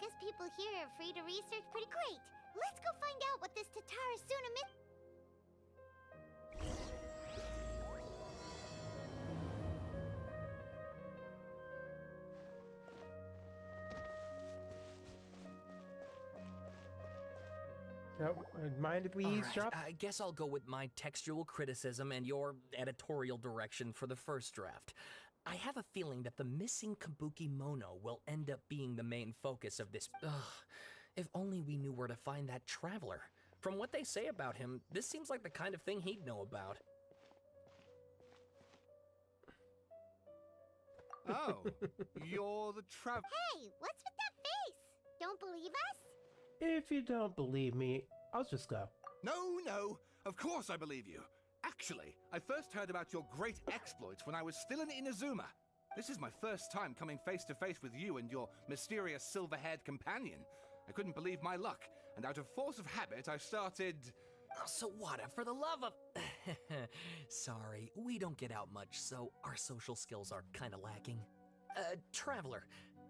Guess people here are free to research pretty great. Let's go find out what this Tatarasuna myth... Mind if we All eavesdrop? right, I guess I'll go with my textual criticism and your editorial direction for the first draft. I have a feeling that the missing Kabuki Mono will end up being the main focus of this. Ugh, if only we knew where to find that traveler. From what they say about him, this seems like the kind of thing he'd know about. Oh, you're the traveler. Hey, what's with that face? Don't believe us? If you don't believe me, I'll just go. No, of course I believe you. Actually, I first heard about your great exploits when I was still in Inazuma. This is my first time coming face to face with you and your mysterious silver-haired companion. I couldn't believe my luck, and out of force of habit, I started... Oh, Sawada, for the love of... Sorry, we don't get out much, so our social skills are kinda lacking. Traveler,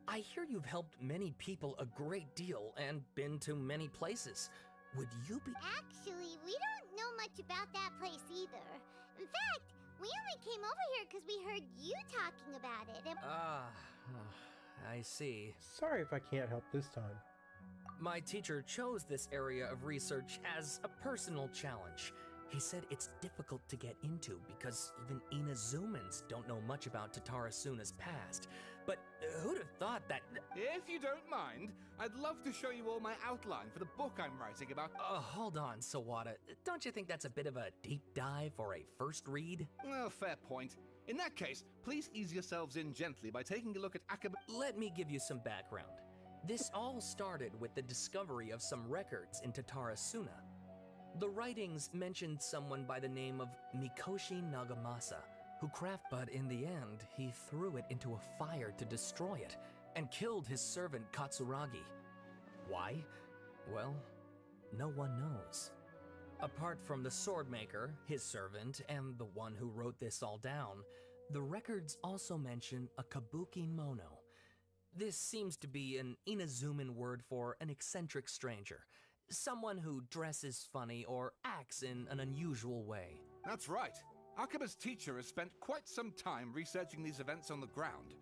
I hear you've helped many people a great deal and been to many places. Would you be... Actually, we don't know much about that place either. In fact, we only came over here because we heard you talking about it. And... I see. Sorry if I can't help this time. My teacher chose this area of research as a personal challenge. He said it's difficult to get into because even Inazumans don't know much about Tatarasuna's past. But who'd have thought that... If you don't mind, I'd love to show you all my outline for the book I'm writing about... Hold on, Sawada. Don't you think that's a bit of a deep dive or a first read? Well, fair point. In that case, please ease yourselves in gently by taking a look at Akaba... Let me give you some background. This all started with the discovery of some records in Tatarasuna. The writings mentioned someone by the name of Mikoshi Nagamasa, who but in the end, he threw it into a fire to destroy it, and killed his servant Katsuragi. Why? Well, no one knows. Apart from the swordmaker, his servant, and the one who wrote this all down, the records also mention a Kabuki Mono. This seems to be an Inazuman word for an eccentric stranger. Someone who dresses funny or acts in an unusual way. That's right. Akaba's teacher has spent quite some time researching these events on the ground.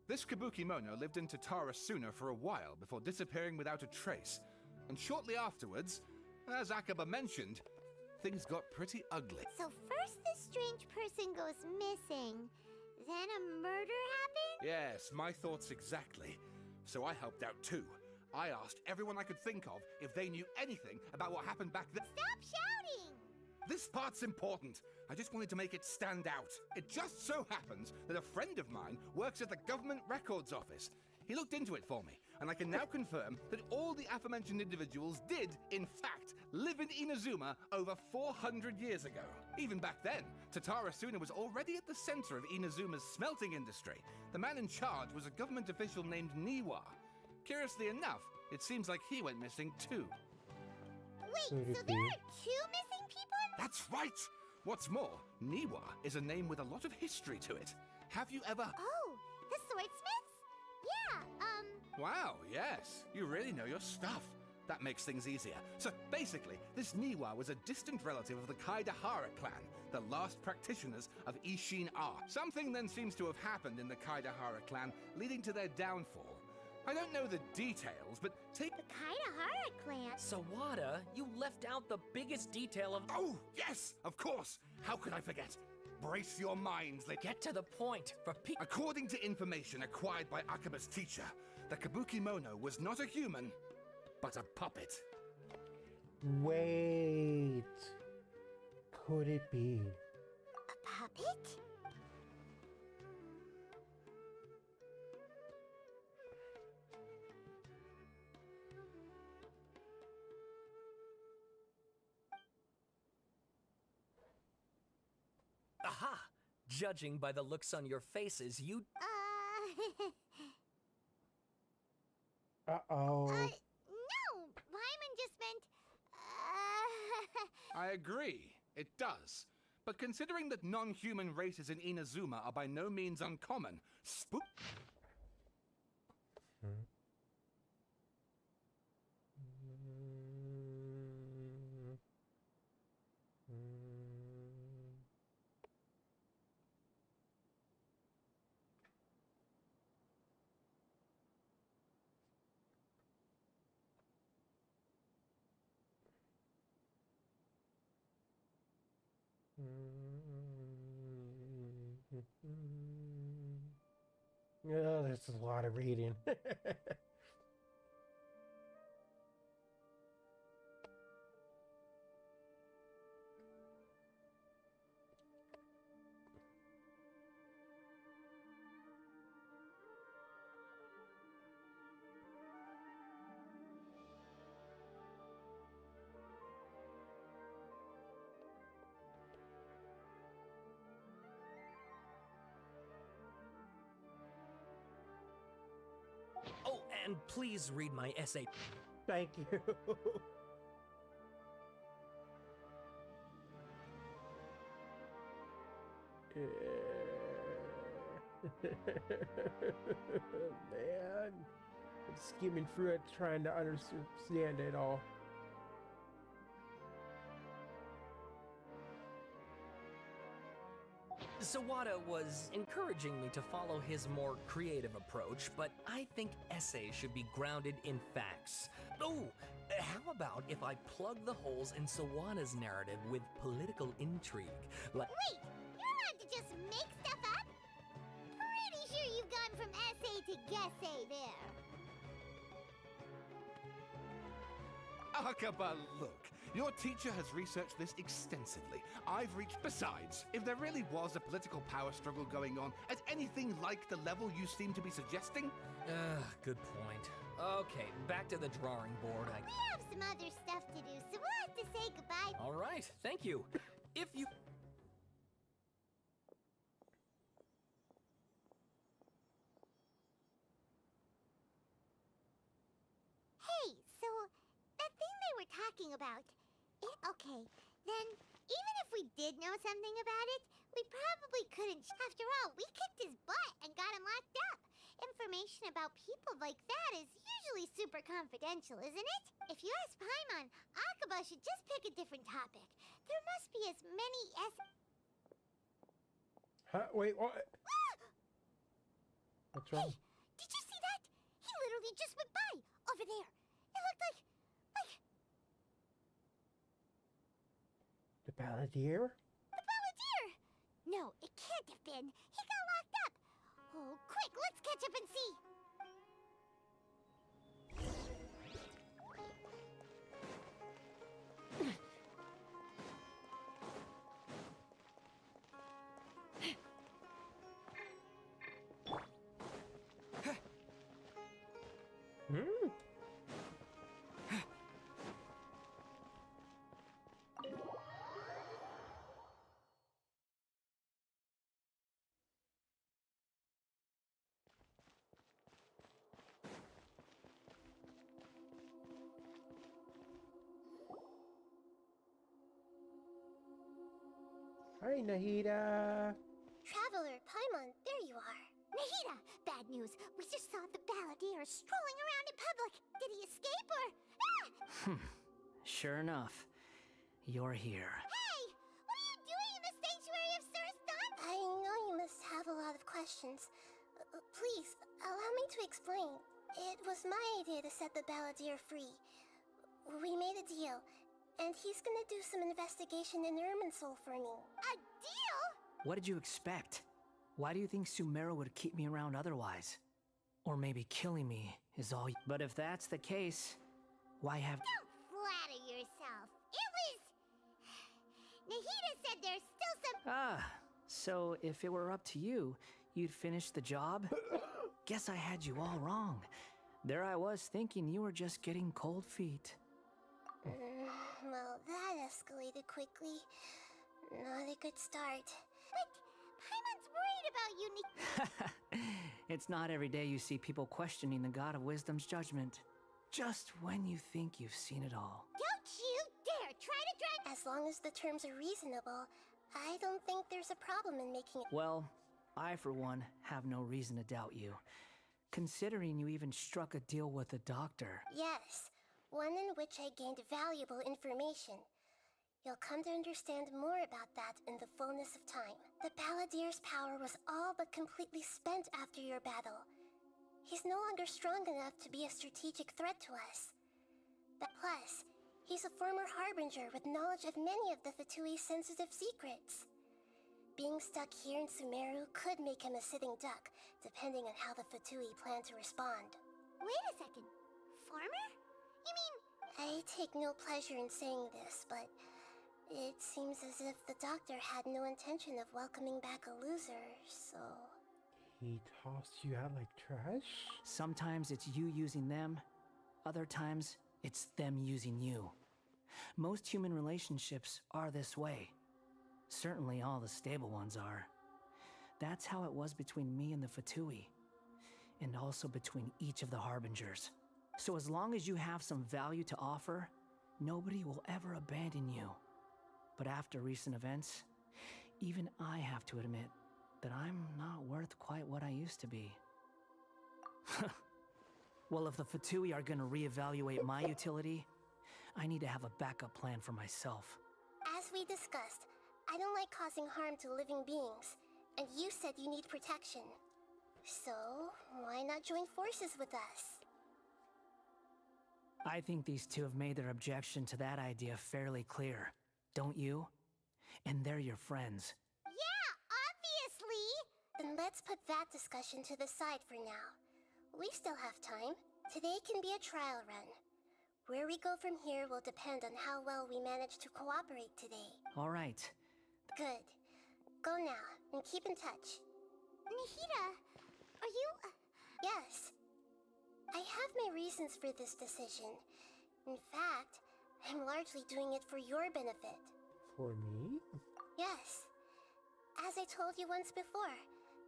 This Kabuki Mono lived in Tatarasuna for a while before disappearing without a trace. And shortly afterwards, as Akaba mentioned, things got pretty ugly. So first this strange person goes missing, then a murder happened? Yes, my thoughts exactly. So I helped out too. I asked everyone I could think of if they knew anything about what happened back then. Stop shouting! This part's important. I just wanted to make it stand out. It just so happens that a friend of mine works at the government records office. He looked into it for me, and I can now confirm that all the aforementioned individuals did, in fact, live in Inazuma over 400 years ago. Even back then, Tatarasuna was already at the center of Inazuma's smelting industry. The man in charge was a government official named Niwa. Curiously enough, it seems like he went missing too. Wait, so there are 2 missing people? That's right! What's more, Niwa is a name with a lot of history to it. Have you ever... Oh, the swordsmiths? Yeah, Wow, yes. You really know your stuff. That makes things easier. So basically, this Niwa was a distant relative of the Kaidahara clan, the last practitioners of Ishin art. Something then seems to have happened in the Kaidahara clan, leading to their downfall. I don't know the details, but take The Kaidahara clan. Sawada, you left out the biggest detail of. Oh, yes, of course. How could I forget? Brace your minds, Get to the point. According to information acquired by Akaba's teacher, the Kabuki Mono was not a human, but a puppet. Wait. Could it be? A puppet? Aha! Judging by the looks on your faces, you. Uh-oh. No! Paimon just meant... I agree, it does. But considering that non-human races in Inazuma are by no means uncommon, spook... Oh, there's a lot of reading. Oh, and please read my essay. Thank you. Man, I'm skimming through it trying to understand it all. Sawada was encouraging me to follow his more creative approach, but I think essays should be grounded in facts. Oh, how about if I plug the holes in Sawada's narrative with political intrigue? Like, Wait! You're allowed to just make stuff up? Pretty sure you've gone from essay to guessay there. Akaba, look. Your teacher has researched this extensively. I've reached... Besides, if there really was a political power struggle going on at anything like the level you seem to be suggesting... good point. Okay, back to the drawing board. We have some other stuff to do, so we'll have to say goodbye. All right, thank you. If you... Hey, so that thing they were talking about... okay, then even if we did know something about it, we probably couldn't... After all, we kicked his butt and got him locked up. Information about people like that is usually super confidential, isn't it? If you ask Paimon, Akaba should just pick a different topic. There must be as many as... Huh? Wait, what? What's wrong? Hey, did you see that? He literally just went by, over there. It looked like... The Balladeer? The Balladeer! No, it can't have been. He got locked up. Oh, quick, let's catch up and see. Hi, Nahida. Traveler, Paimon, there you are. Nahida, bad news. We just saw the Balladeer strolling around in public. Did he escape or... Ah! Sure enough, you're here. Hey! What are you doing in the Sanctuary of Surstan? I know you must have a lot of questions. Please, allow me to explain. It was my idea to set the Balladeer free. We made a deal, and he's gonna do some investigation in Irminsul for me. A deal? What did you expect? Why do you think Sumeru would keep me around otherwise? Or maybe killing me is all. But if that's the case, why have. Don't flatter yourself. It was. Nahida said there's still some. Ah, so if it were up to you, you'd finish the job? Guess I had you all wrong. There I was thinking you were just getting cold feet. Well, that escalated quickly. Not a good start. But Paimon's worried about you, It's not every day you see people questioning the God of Wisdom's judgment. Just when you think you've seen it all. Don't you dare try to drag. As long as the terms are reasonable, I don't think there's a problem in making it. Well, I, for one, have no reason to doubt you. Considering you even struck a deal with the doctor. Yes, one in which I gained valuable information. You'll come to understand more about that in the fullness of time. The Balladeer's power was all but completely spent after your battle. He's no longer strong enough to be a strategic threat to us. But plus, he's a former Harbinger with knowledge of many of the Fatui's sensitive secrets. Being stuck here in Sumeru could make him a sitting duck, depending on how the Fatui plan to respond. Wait a second. Former? You mean... I take no pleasure in saying this, but it seems as if the doctor had no intention of welcoming back a loser, so... He tossed you out like trash? Sometimes it's you using them, other times it's them using you. Most human relationships are this way. Certainly all the stable ones are. That's how it was between me and the Fatui, and also between each of the Harbingers. So as long as you have some value to offer, nobody will ever abandon you. But after recent events, even I have to admit that I'm not worth quite what I used to be. Well, if the Fatui are gonna reevaluate my utility, I need to have a backup plan for myself. As we discussed, I don't like causing harm to living beings, and you said you need protection. So, why not join forces with us? I think these two have made their objection to that idea fairly clear, don't you? And they're your friends. Yeah, obviously! Then let's put that discussion to the side for now. We still have time. Today can be a trial run. Where we go from here will depend on how well we manage to cooperate today. All right. Good. Go now, and keep in touch. Nahida, are you... Yes. I have my reasons for this decision. In fact, I'm largely doing it for your benefit. For me? Yes. As I told you once before,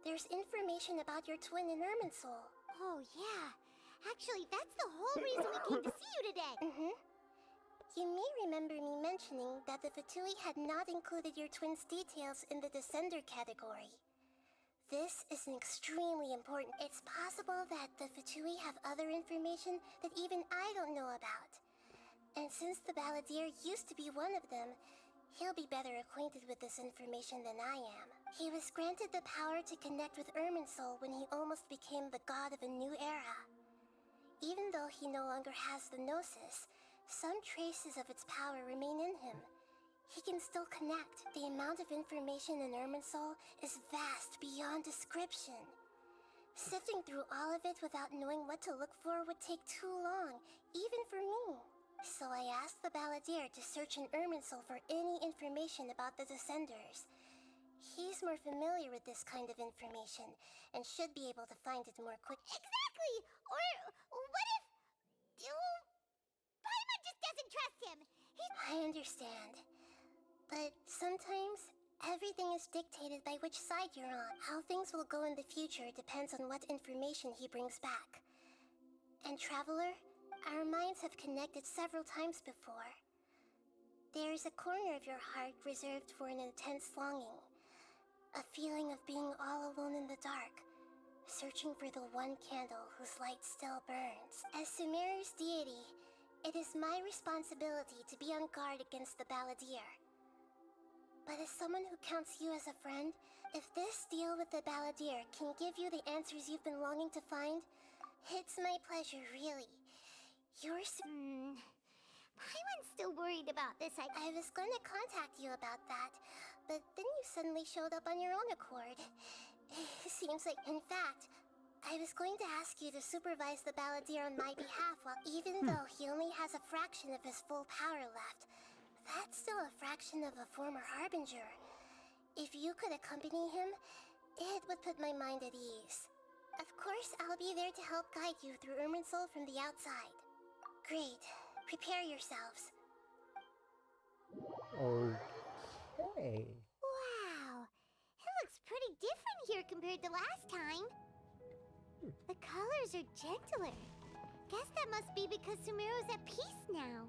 there's information about your twin in Irminsul. Oh, yeah. Actually, that's the whole reason we came to see you today. You may remember me mentioning that the Fatui had not included your twin's details in the Descender category. This is extremely important. It's possible that the Fatui have other information that even I don't know about. And since the Balladeer used to be one of them, he'll be better acquainted with this information than I am. He was granted the power to connect with Irminsul when he almost became the god of a new era. Even though he no longer has the Gnosis, some traces of its power remain in him. He can still connect. The amount of information in Irminsul is vast beyond description. Sifting through all of it without knowing what to look for would take too long, even for me. So I asked the Balladeer to search in Irminsul for any information about the Descenders. He's more familiar with this kind of information, and should be able to find it more quickly. Exactly! Or what if... Paimon just doesn't trust him! I understand. But sometimes, everything is dictated by which side you're on. How things will go in the future depends on what information he brings back. And Traveler, our minds have connected several times before. There's a corner of your heart reserved for an intense longing. A feeling of being all alone in the dark, searching for the one candle whose light still burns. As Sumeru's deity, it is my responsibility to be on guard against the Balladeer. But as someone who counts you as a friend, if this deal with the Balladeer can give you the answers you've been longing to find, It's my pleasure, really. Paimon's still worried about this. I was gonna contact you about that, but then you suddenly showed up on your own accord. Seems like, in fact, I was going to ask you to supervise the balladeer on my behalf, even though he only has a fraction of his full power left. That's still a fraction of a former harbinger. If you could accompany him, it would put my mind at ease. Of course, I'll be there to help guide you through Irminsul from the outside. Great. Prepare yourselves. Okay. Wow. It looks pretty different here compared to last time. The colors are gentler. Guess that must be because Sumeru's at peace now.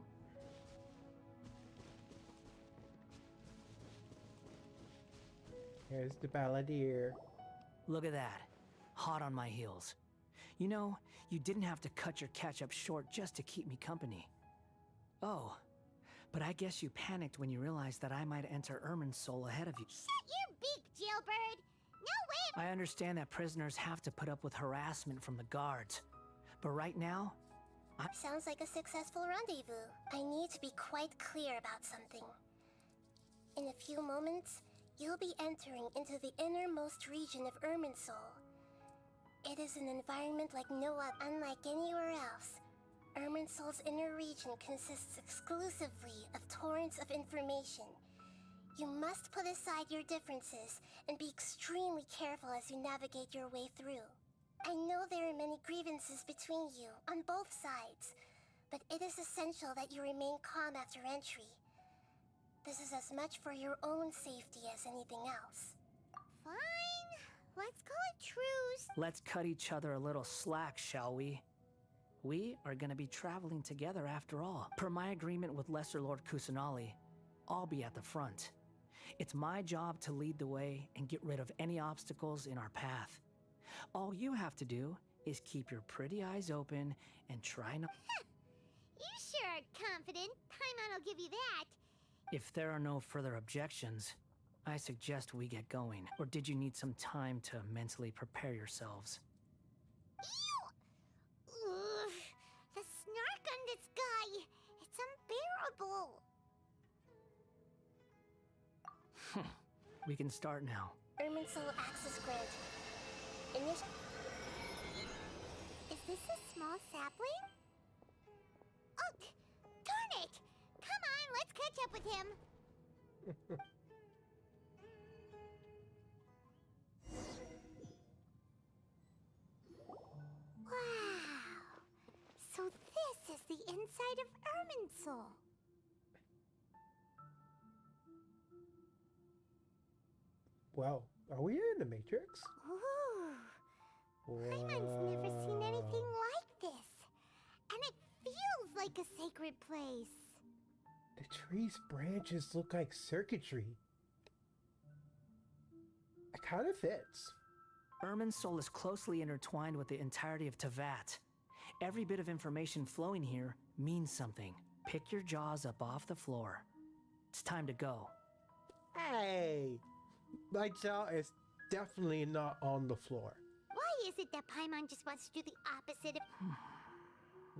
Here's the balladeer. Look at that. Hot on my heels. You know, you didn't have to cut your catch-up short just to keep me company. Oh, but I guess you panicked when you realized that I might enter Irminsul ahead of you. Shut your beak, jailbird! No way! I understand that prisoners have to put up with harassment from the guards. But right now, Sounds like a successful rendezvous. I need to be quite clear about something. In a few moments, you'll be entering into the innermost region of Irminsul. It is an environment like no other, unlike anywhere else. Irminsul's inner region consists exclusively of torrents of information. You must put aside your differences and be extremely careful as you navigate your way through. I know there are many grievances between you, on both sides, but it is essential that you remain calm after entry. This is as much for your own safety as anything else. Fine. Let's call it truce. let's cut each other a little slack, shall we? We are gonna be traveling together after all. Per my agreement with Lesser Lord Kusanali, I'll be at the front. It's my job to lead the way and get rid of any obstacles in our path. All you have to do is keep your pretty eyes open and try not... You sure are confident. Paimon will give you that. If there are no further objections, I suggest we get going. Or did you need some time to mentally prepare yourselves? Ew! Ugh, the snark on this guy. It's unbearable. We can start now. Irminsul access granted. Is this a small sapling? Oh, darn it! Come on, let's catch up with him. Wow. So this is the inside of Irminsul. Well, are we in the Matrix? Ooh. Paimon's never seen anything like this. And it feels like a sacred place. The tree's branches look like circuitry. It kind of fits. Irminsul is closely intertwined with the entirety of Tevat. Every bit of information flowing here means something. Pick your jaws up off the floor. It's time to go. Hey! My jaw is definitely not on the floor. Why is it that Paimon just wants to do the opposite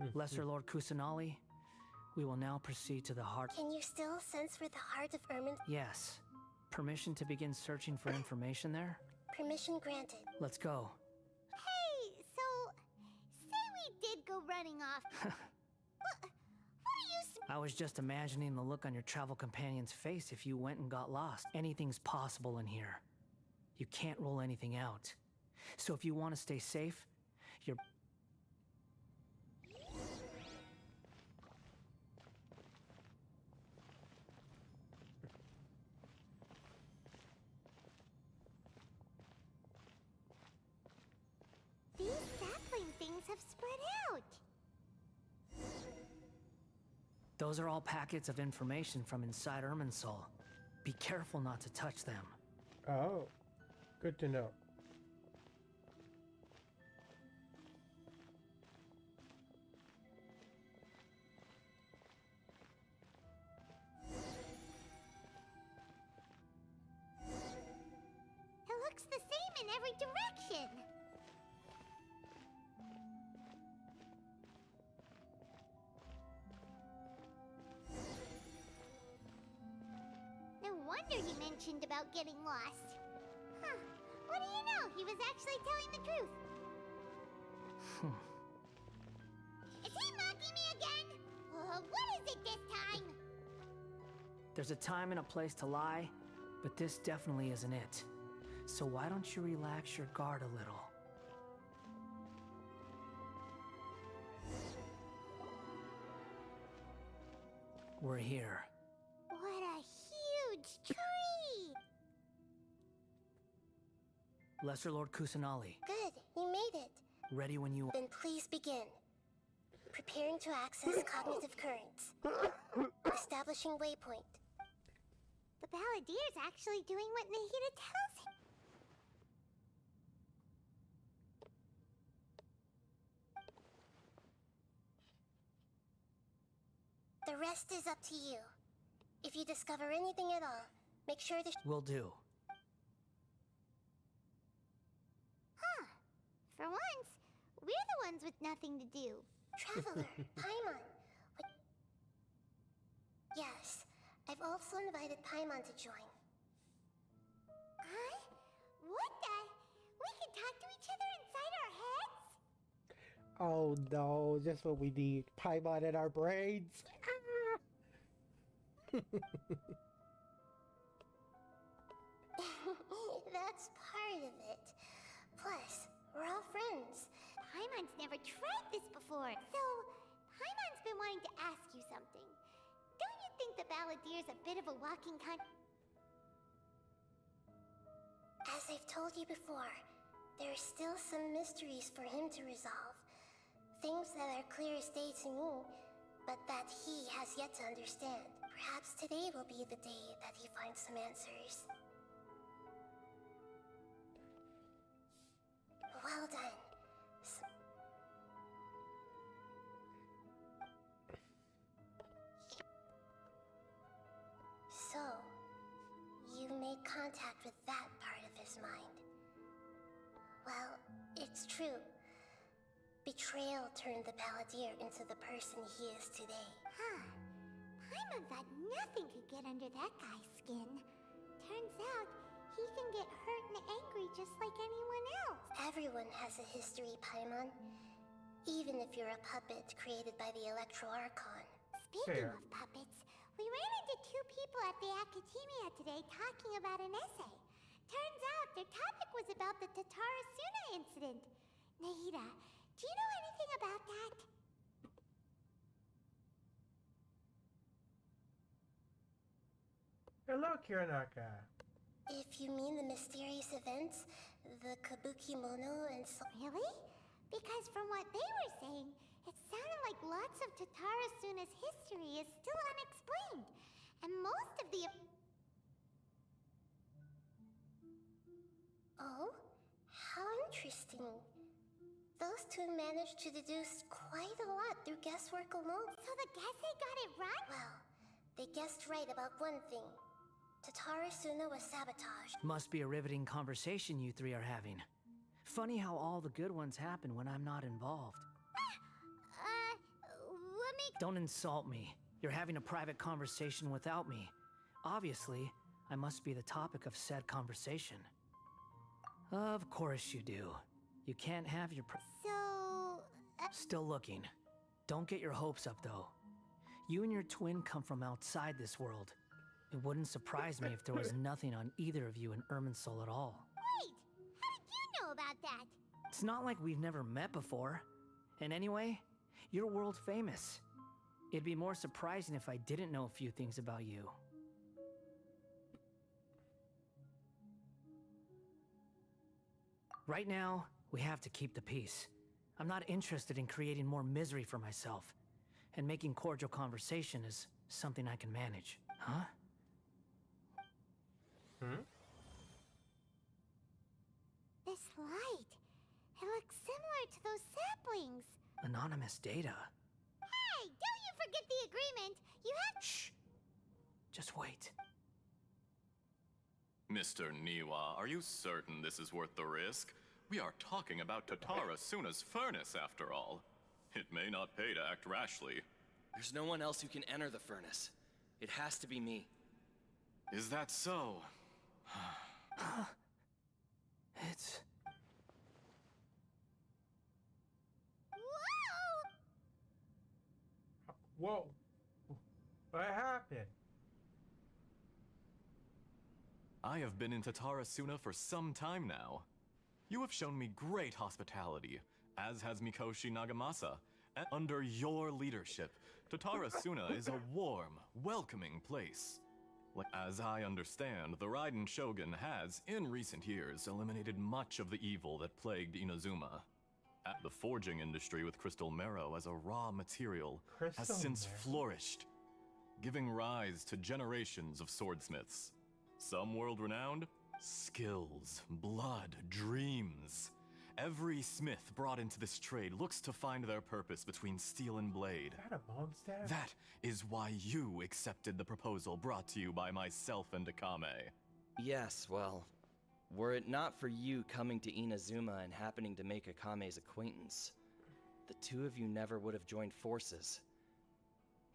of... Lesser Lord Kusanali, we will now proceed to the heart... Can you still sense where the heart of Irminsul... Yes. Permission to begin searching for information there? Permission granted. Let's go. Hey, so... Say we did go running off. What are you... I was just imagining the look on your travel companion's face if you went and got lost. Anything's possible in here. You can't rule anything out. So if you want to stay safe, you're... These sapling things have spread out. Those are all packets of information from inside Irminsul. Be careful not to touch them. Oh, good to know. It looks the same in every direction. wonder he mentioned about getting lost. Huh. What do you know? He was actually telling the truth. Is he mocking me again? What is it this time? There's a time and a place to lie, but this definitely isn't it. So why don't you relax your guard a little? We're here. What a huge tree! Lesser Lord Kusanali, Good, you made it. ready when you are. Then please begin. Preparing to access cognitive currents. Establishing waypoint. The Balladeer's actually doing what Nahida tells him. The rest is up to you. If you discover anything at all, make sure to... Will do. Huh. For once, we're the ones with nothing to do. Traveler, Paimon. Yes, I've also invited Paimon to join. Huh? What the? We can talk to each other inside our heads? Oh no, just what we need. Paimon in our brains. That's part of it. Plus, we're all friends. Paimon's never tried this before, so Paimon's been wanting to ask you something. Don't you think the Balladeer's a bit of a walking con... As I've told you before, there are still some mysteries for him to resolve. Things that are clear as day to me, but that he has yet to understand. Perhaps today will be the day that he finds some answers. Well done. So, you made contact with that part of his mind. Well, it's true. Betrayal turned the Balladeer into the person he is today. Huh. Paimon thought nothing could get under that guy's skin. Turns out, he can get hurt and angry just like anyone else. Everyone has a history, Paimon. Even if you're a puppet created by the Electro Archon. Speaking of puppets, we ran into two people at the Academia today talking about an essay. Turns out their topic was about the Tatarasuna incident. Nahida, do you know anything about that? Hello, Kiranaka. If you mean the mysterious events, the Kabuki Mono and so... Really? Because from what they were saying, it sounded like lots of Tatarasuna's history is still unexplained. And most of the... Oh? How interesting. Those two managed to deduce quite a lot through guesswork alone. So the Gesse got it right? Well, they guessed right about one thing. Tatarasuna was sabotaged. Must be a riveting conversation you three are having. Funny how all the good ones happen when I'm not involved. Let me... Don't insult me. You're having a private conversation without me. Obviously, I must be the topic of said conversation. Of course you do. You can't have your So... Still looking. Don't get your hopes up, though. You and your twin come from outside this world. It wouldn't surprise me if there was nothing on either of you in Irminsul at all. Wait! How did you know about that? It's not like we've never met before. And anyway, you're world famous. It'd be more surprising if I didn't know a few things about you. Right now, we have to keep the peace. I'm not interested in creating more misery for myself. And making cordial conversation is something I can manage. Huh? This light. It looks similar to those saplings. Anonymous data. Hey, don't you forget the agreement. You have... Shh. Just wait. Mr. Niwa, are you certain this is worth the risk? We are talking about Tatarasuna's furnace, after all. It may not pay to act rashly. There's no one else who can enter the furnace. It has to be me. Is that so? It's... Whoa! What happened? I have been in Tatarasuna for some time now. You have shown me great hospitality, as has Mikoshi Nagamasa. And under your leadership, Tatarasuna is a warm, welcoming place. As I understand, the Raiden Shogun has, in recent years, eliminated much of the evil that plagued Inazuma. The forging industry with crystal marrow as a raw material has since flourished, giving rise to generations of swordsmiths. Some world-renowned, skills, blood, dreams. Every smith brought into this trade looks to find their purpose between steel and blade. Is that a bone stab? That is why you accepted the proposal brought to you by myself and Akame. Yes, well, were it not for you coming to Inazuma and happening to make Akame's acquaintance, the two of you never would have joined forces.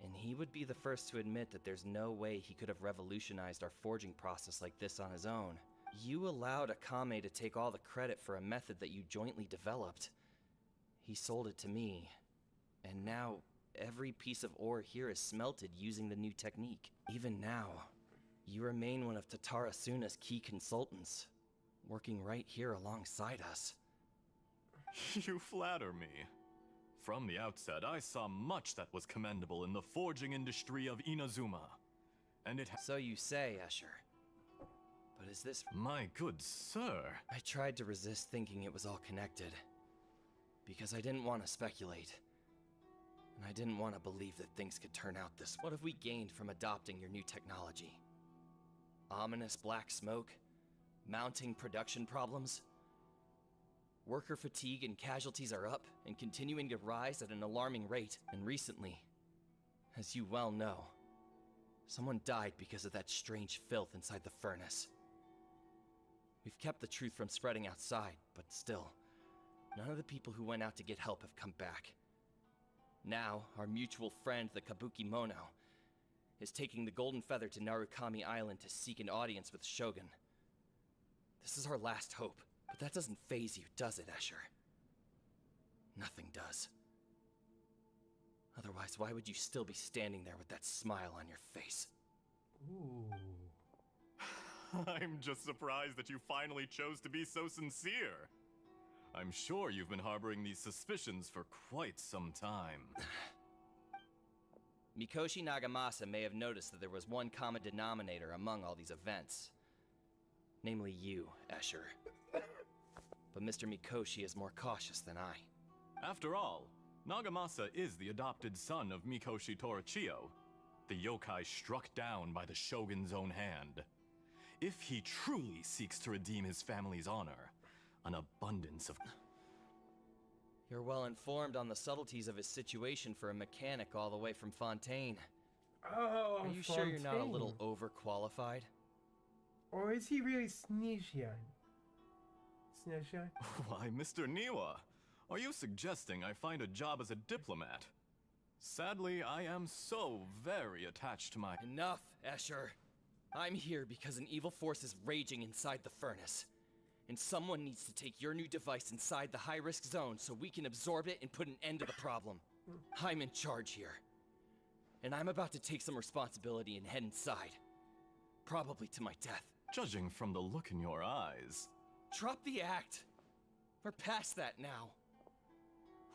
And he would be the first to admit that there's no way he could have revolutionized our forging process like this on his own. You allowed Akame to take all the credit for a method that you jointly developed. He sold it to me, and now every piece of ore here is smelted using the new technique. Even now, you remain one of Tatarasuna's key consultants, working right here alongside us. You flatter me. From the outset, I saw much that was commendable in the forging industry of Inazuma. And it So you say, Escher. But is this... My good sir. I tried to resist thinking it was all connected. Because I didn't want to speculate. And I didn't want to believe that things could turn out this way. What have we gained from adopting your new technology? Ominous black smoke? Mounting production problems? Worker fatigue and casualties are up and continuing to rise at an alarming rate. And recently, as you well know, someone died because of that strange filth inside the furnace. We've kept the truth from spreading outside, but still, none of the people who went out to get help have come back. Now, our mutual friend, the Kabuki Mono, is taking the Golden Feather to Narukami Island to seek an audience with Shogun. This is our last hope, but that doesn't faze you, does it, Escher? Nothing does. Otherwise, why would you still be standing there with that smile on your face? Ooh. I'm just surprised that you finally chose to be so sincere. I'm sure you've been harboring these suspicions for quite some time. Mikoshi Nagamasa may have noticed that there was one common denominator among all these events. Namely you, Escher. But Mr. Mikoshi is more cautious than I. After all, Nagamasa is the adopted son of Mikoshi Torichio, the yokai struck down by the Shogun's own hand. If he truly seeks to redeem his family's honor, an abundance of... You're well informed on the subtleties of his situation for a mechanic all the way from Fontaine. Oh, Are you sure you're not a little overqualified? Or is he really Sneezian? Sneezian? Why, Mr. Niwa, are you suggesting I find a job as a diplomat? Sadly, I am so very attached to my... Enough, Escher. I'm here because an evil force is raging inside the furnace. And someone needs to take your new device inside the high-risk zone so we can absorb it and put an end to the problem. I'm in charge here. And I'm about to take some responsibility and head inside. Probably to my death. Judging from the look in your eyes... Drop the act! We're past that now.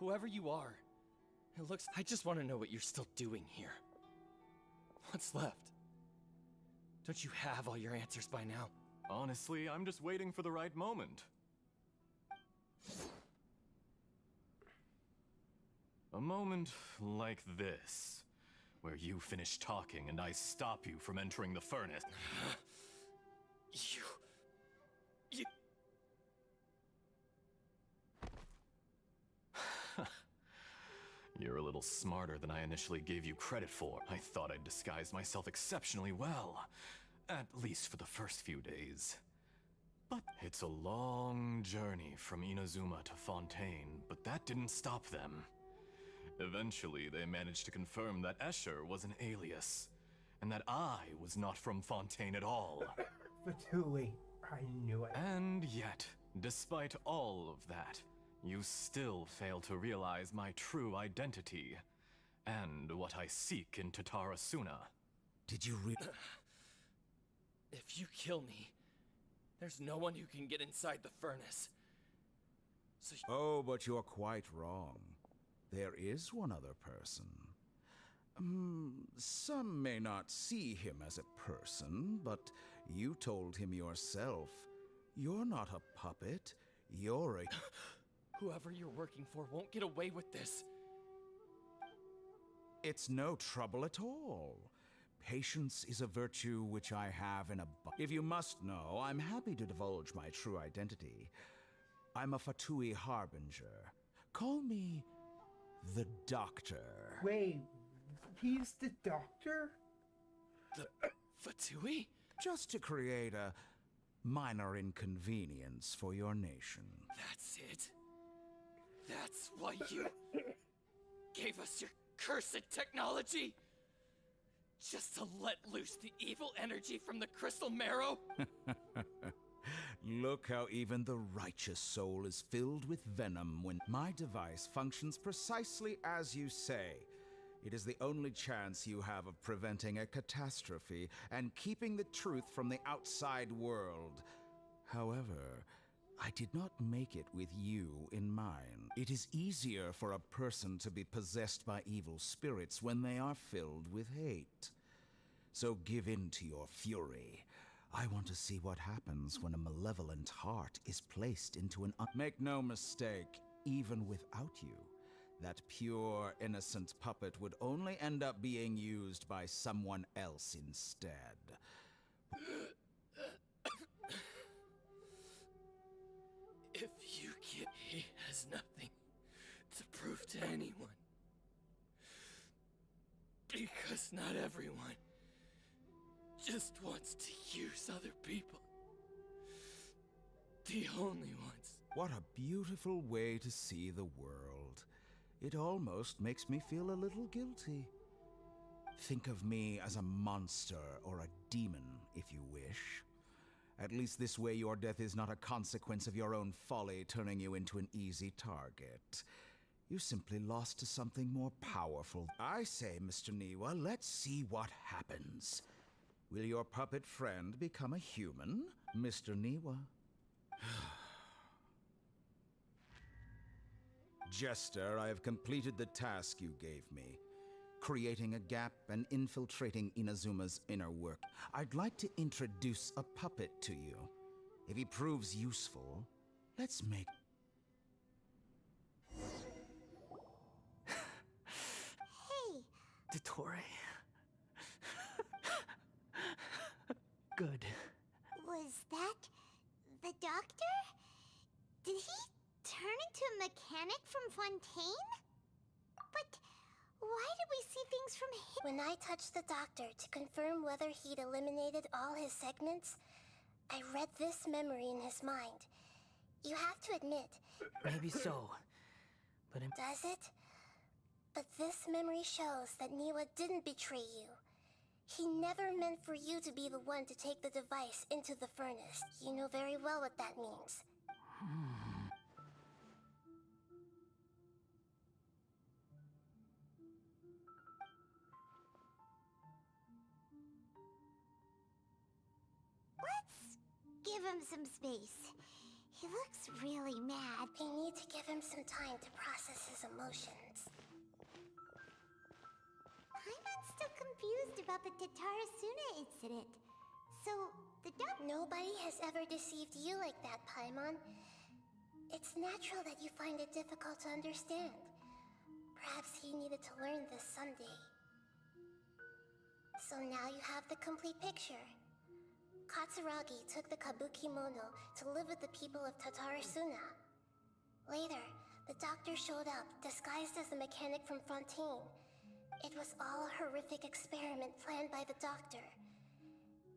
Whoever you are, it looks... I just want to know what you're still doing here. What's left? Don't you have all your answers by now? Honestly, I'm just waiting for the right moment. A moment like this, where you finish talking and I stop you from entering the furnace. You... You're a little smarter than I initially gave you credit for. I thought I'd disguised myself exceptionally well. At least for the first few days. But it's a long journey from Inazuma to Fontaine, but that didn't stop them. Eventually, they managed to confirm that Escher was an alias, and that I was not from Fontaine at all. Fatui, I knew it. And yet, despite all of that, you still fail to realize my true identity, and what I seek in Tatarasuna. Did you If you kill me, there's no one who can get inside the furnace. So Oh, but you're quite wrong. There is one other person. Some may not see him as a person, but you told him yourself. You're not a puppet. You're a... Whoever you're working for won't get away with this. It's no trouble at all. Patience is a virtue which I have in abundance. If you must know, I'm happy to divulge my true identity. I'm a Fatui harbinger. Call me the Doctor. Wait, he's the Doctor? The Fatui? Just to create a minor inconvenience for your nation. That's it. That's why you gave us your cursed technology? Just to let loose the evil energy from the crystal marrow? Look how even the righteous soul is filled with venom when my device functions precisely as you say. It is the only chance you have of preventing a catastrophe and keeping the truth from the outside world. However, I did not make it with you in mind. It is easier for a person to be possessed by evil spirits when they are filled with hate. So give in to your fury. I want to see what happens when a malevolent heart is placed into an... Make no mistake, even without you, that pure, innocent puppet would only end up being used by someone else instead. If you get... He has nothing to prove to anyone. Because not everyone just wants to use other people. The only ones. What a beautiful way to see the world. It almost makes me feel a little guilty. Think of me as a monster or a demon, if you wish. At least this way your death is not a consequence of your own folly turning you into an easy target. You simply lost to something more powerful. I say, Mr. Niwa, let's see what happens. Will your puppet friend become a human, Mr. Niwa? Jester, I have completed the task you gave me. Creating a gap and infiltrating Inazuma's inner work. I'd like to introduce a puppet to you. If he proves useful, let's make... Hey! Dottore. Good. Was that the Doctor? Did he turn into a mechanic from Fontaine? But why did we see things from him? When I touched the Doctor to confirm whether he'd eliminated all his segments, I read this memory in his mind. You have to admit... Maybe so, but... Does it? But this memory shows that Niwa didn't betray you. He never meant for you to be the one to take the device into the furnace. You know very well what that means. Let's give him some space. He looks really mad. We need to give him some time to process his emotions. Paimon's still confused about the Tatarasuna incident. So, Nobody has ever deceived you like that, Paimon. It's natural that you find it difficult to understand. Perhaps he needed to learn this someday. So now you have the complete picture. Katsuragi took the Kabuki Mono to live with the people of Tatarasuna. Later, the Doctor showed up, disguised as a mechanic from Fontaine. It was all a horrific experiment planned by the Doctor.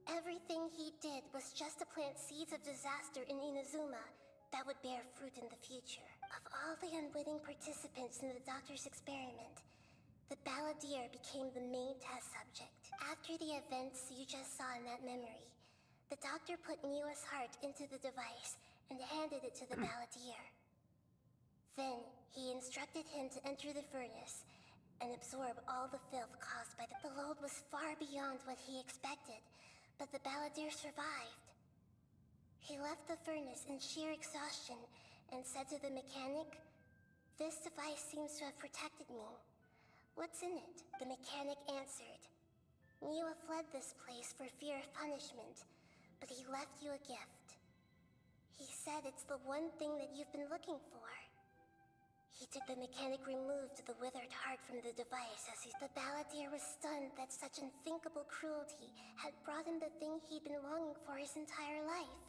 Everything he did was just to plant seeds of disaster in Inazuma that would bear fruit in the future. Of all the unwitting participants in the Doctor's experiment, the Balladeer became the main test subject. After the events you just saw in that memory, the doctor put Niwa's heart into the device and handed it to the balladeer. Then, he instructed him to enter the furnace and absorb all the filth caused by the load was far beyond what he expected, but the balladeer survived. He left the furnace in sheer exhaustion and said to the mechanic, "This device seems to have protected me. What's in it?" The mechanic answered, "Niwa fled this place for fear of punishment, but he left you a gift. He said it's the one thing that you've been looking for." The mechanic removed the withered heart from the device as the balladeer was stunned that such unthinkable cruelty had brought him the thing he'd been longing for his entire life.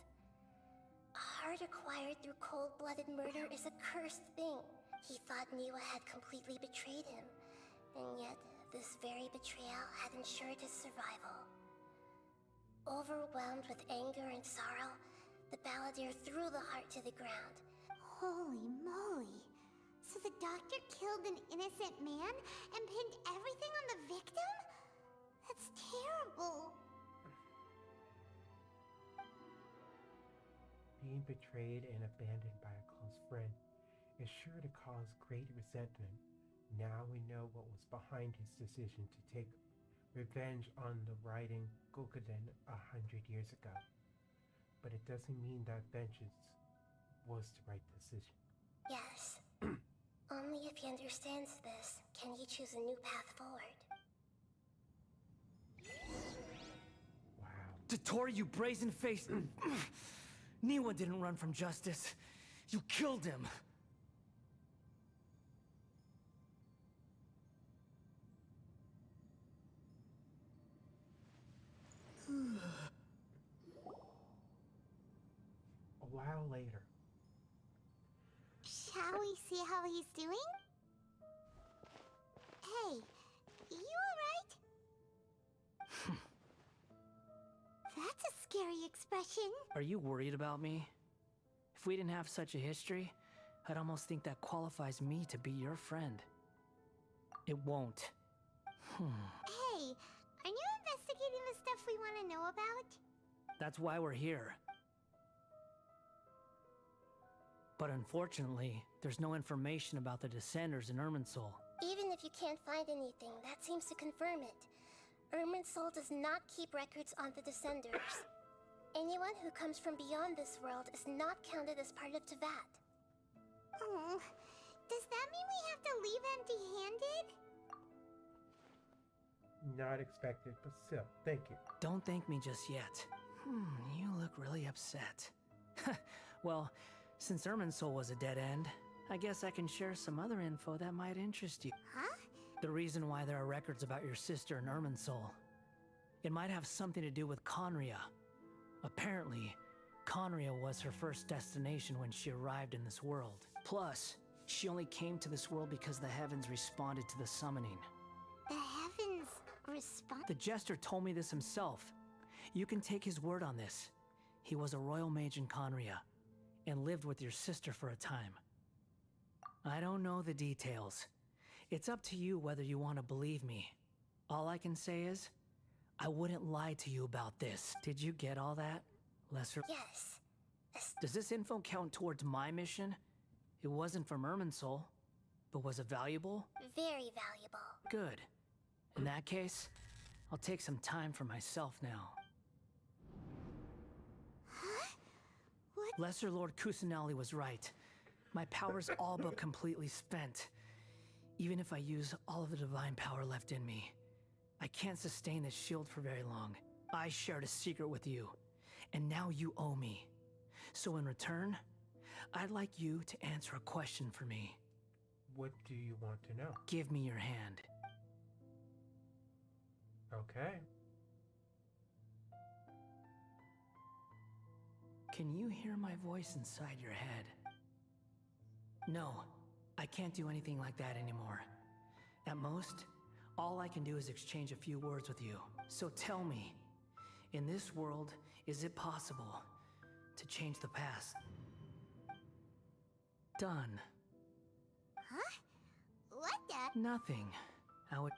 A heart acquired through cold-blooded murder is a cursed thing. He thought Niwa had completely betrayed him, and yet this very betrayal had ensured his survival. Overwhelmed with anger and sorrow, the balladeer threw the heart to the ground. Holy moly! So the doctor killed an innocent man and pinned everything on the victim? That's terrible. Being betrayed and abandoned by a close friend is sure to cause great resentment. Now we know what was behind his decision to take revenge on the writing Gokuden 100 years ago. But it doesn't mean that vengeance was the right decision. Yes. Only if he understands this can he choose a new path forward. Wow. Dotori, you brazen-faced... Niwa didn't run from justice. You killed him. A while later. Shall we see how he's doing? Hey, you alright? That's a scary expression. Are you worried about me? If we didn't have such a history, I'd almost think that qualifies me to be your friend. It won't. Hey, aren't you investigating the stuff we want to know about? That's why we're here. But unfortunately, there's no information about the Descenders in Irminsul. Even if you can't find anything, that seems to confirm it. Irminsul does not keep records on the Descenders. Anyone who comes from beyond this world is not counted as part of Tevat. Oh, does that mean we have to leave empty-handed? Not expected, but still, thank you. Don't thank me just yet. You look really upset. Well, since Irminsul was a dead end, I guess I can share some other info that might interest you. Huh? The reason why there are records about your sister in Irminsul. It might have something to do with Conria. Apparently, Conria was her first destination when she arrived in this world. Plus, she only came to this world because the heavens responded to the summoning. The heavens respond? The Jester told me this himself. You can take his word on this. He was a royal mage in Conria, and lived with your sister for a time. I don't know the details. It's up to you whether you want to believe me. All I can say is, I wouldn't lie to you about this. Did you get all that, Lesser? Yes. Does this info count towards my mission? It wasn't from Irminsul, but was it valuable? Very valuable. Good. In that case, I'll take some time for myself now. Huh? What? Lesser Lord Kusanali was right. My power's all but completely spent. Even if I use all of the divine power left in me, I can't sustain this shield for very long. I shared a secret with you, and now you owe me. So in return, I'd like you to answer a question for me. What do you want to know? Give me your hand. Okay. Can you hear my voice inside your head? No, I can't do anything like that anymore. At most, all I can do is exchange a few words with you. So tell me, in this world, is it possible to change the past? Done. Huh? What the? Nothing. I would...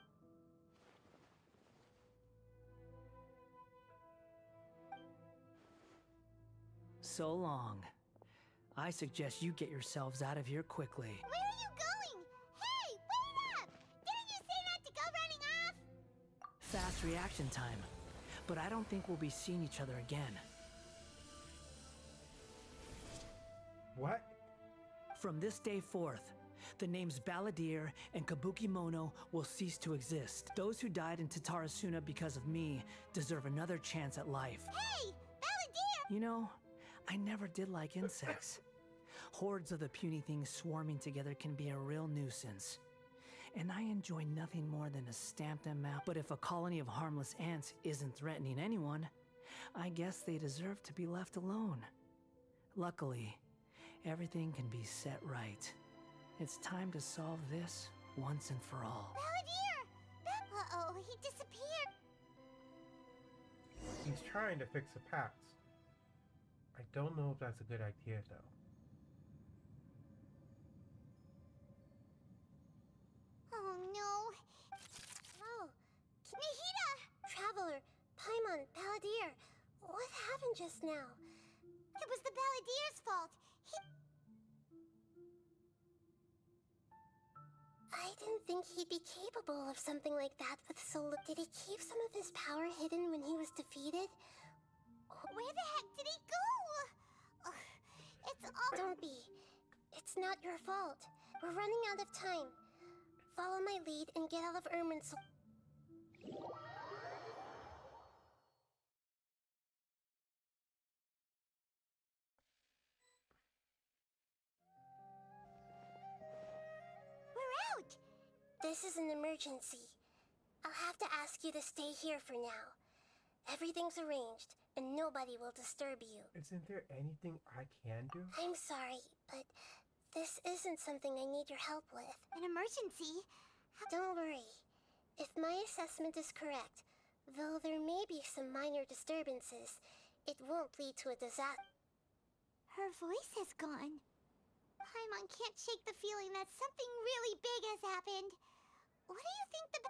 so long. I suggest you get yourselves out of here quickly. Where are you going? Hey, wait up! Didn't you say not to go running off? Fast reaction time. But I don't think we'll be seeing each other again. What? From this day forth, the names Balladeer and Kabukimono will cease to exist. Those who died in Tatarasuna because of me deserve another chance at life. Hey, Balladeer! You know, I never did like insects. Hordes of the puny things swarming together can be a real nuisance. And I enjoy nothing more than to stamp them out. But if a colony of harmless ants isn't threatening anyone, I guess they deserve to be left alone. Luckily, everything can be set right. It's time to solve this once and for all. Balladeer! Uh-oh, he disappeared. He's trying to fix the past. I don't know if that's a good idea, though. Oh, no. Oh, Nahida! Traveler, Paimon, Balladeer, what happened just now? It was the Balladeer's fault. I didn't think he'd be capable of something like that with so little. Did he keep some of his power hidden when he was defeated? Where the heck did he go? It's all... Don't be. It's not your fault. We're running out of time. Follow my lead and get out of Irminsul. This is an emergency. I'll have to ask you to stay here for now. Everything's arranged, and nobody will disturb you. Isn't there anything I can do? I'm sorry, but this isn't something I need your help with. An emergency? Don't worry. If my assessment is correct, though there may be some minor disturbances, it won't lead to a disaster. Her voice has gone. Paimon can't shake the feeling that something really big has happened. What do you think the...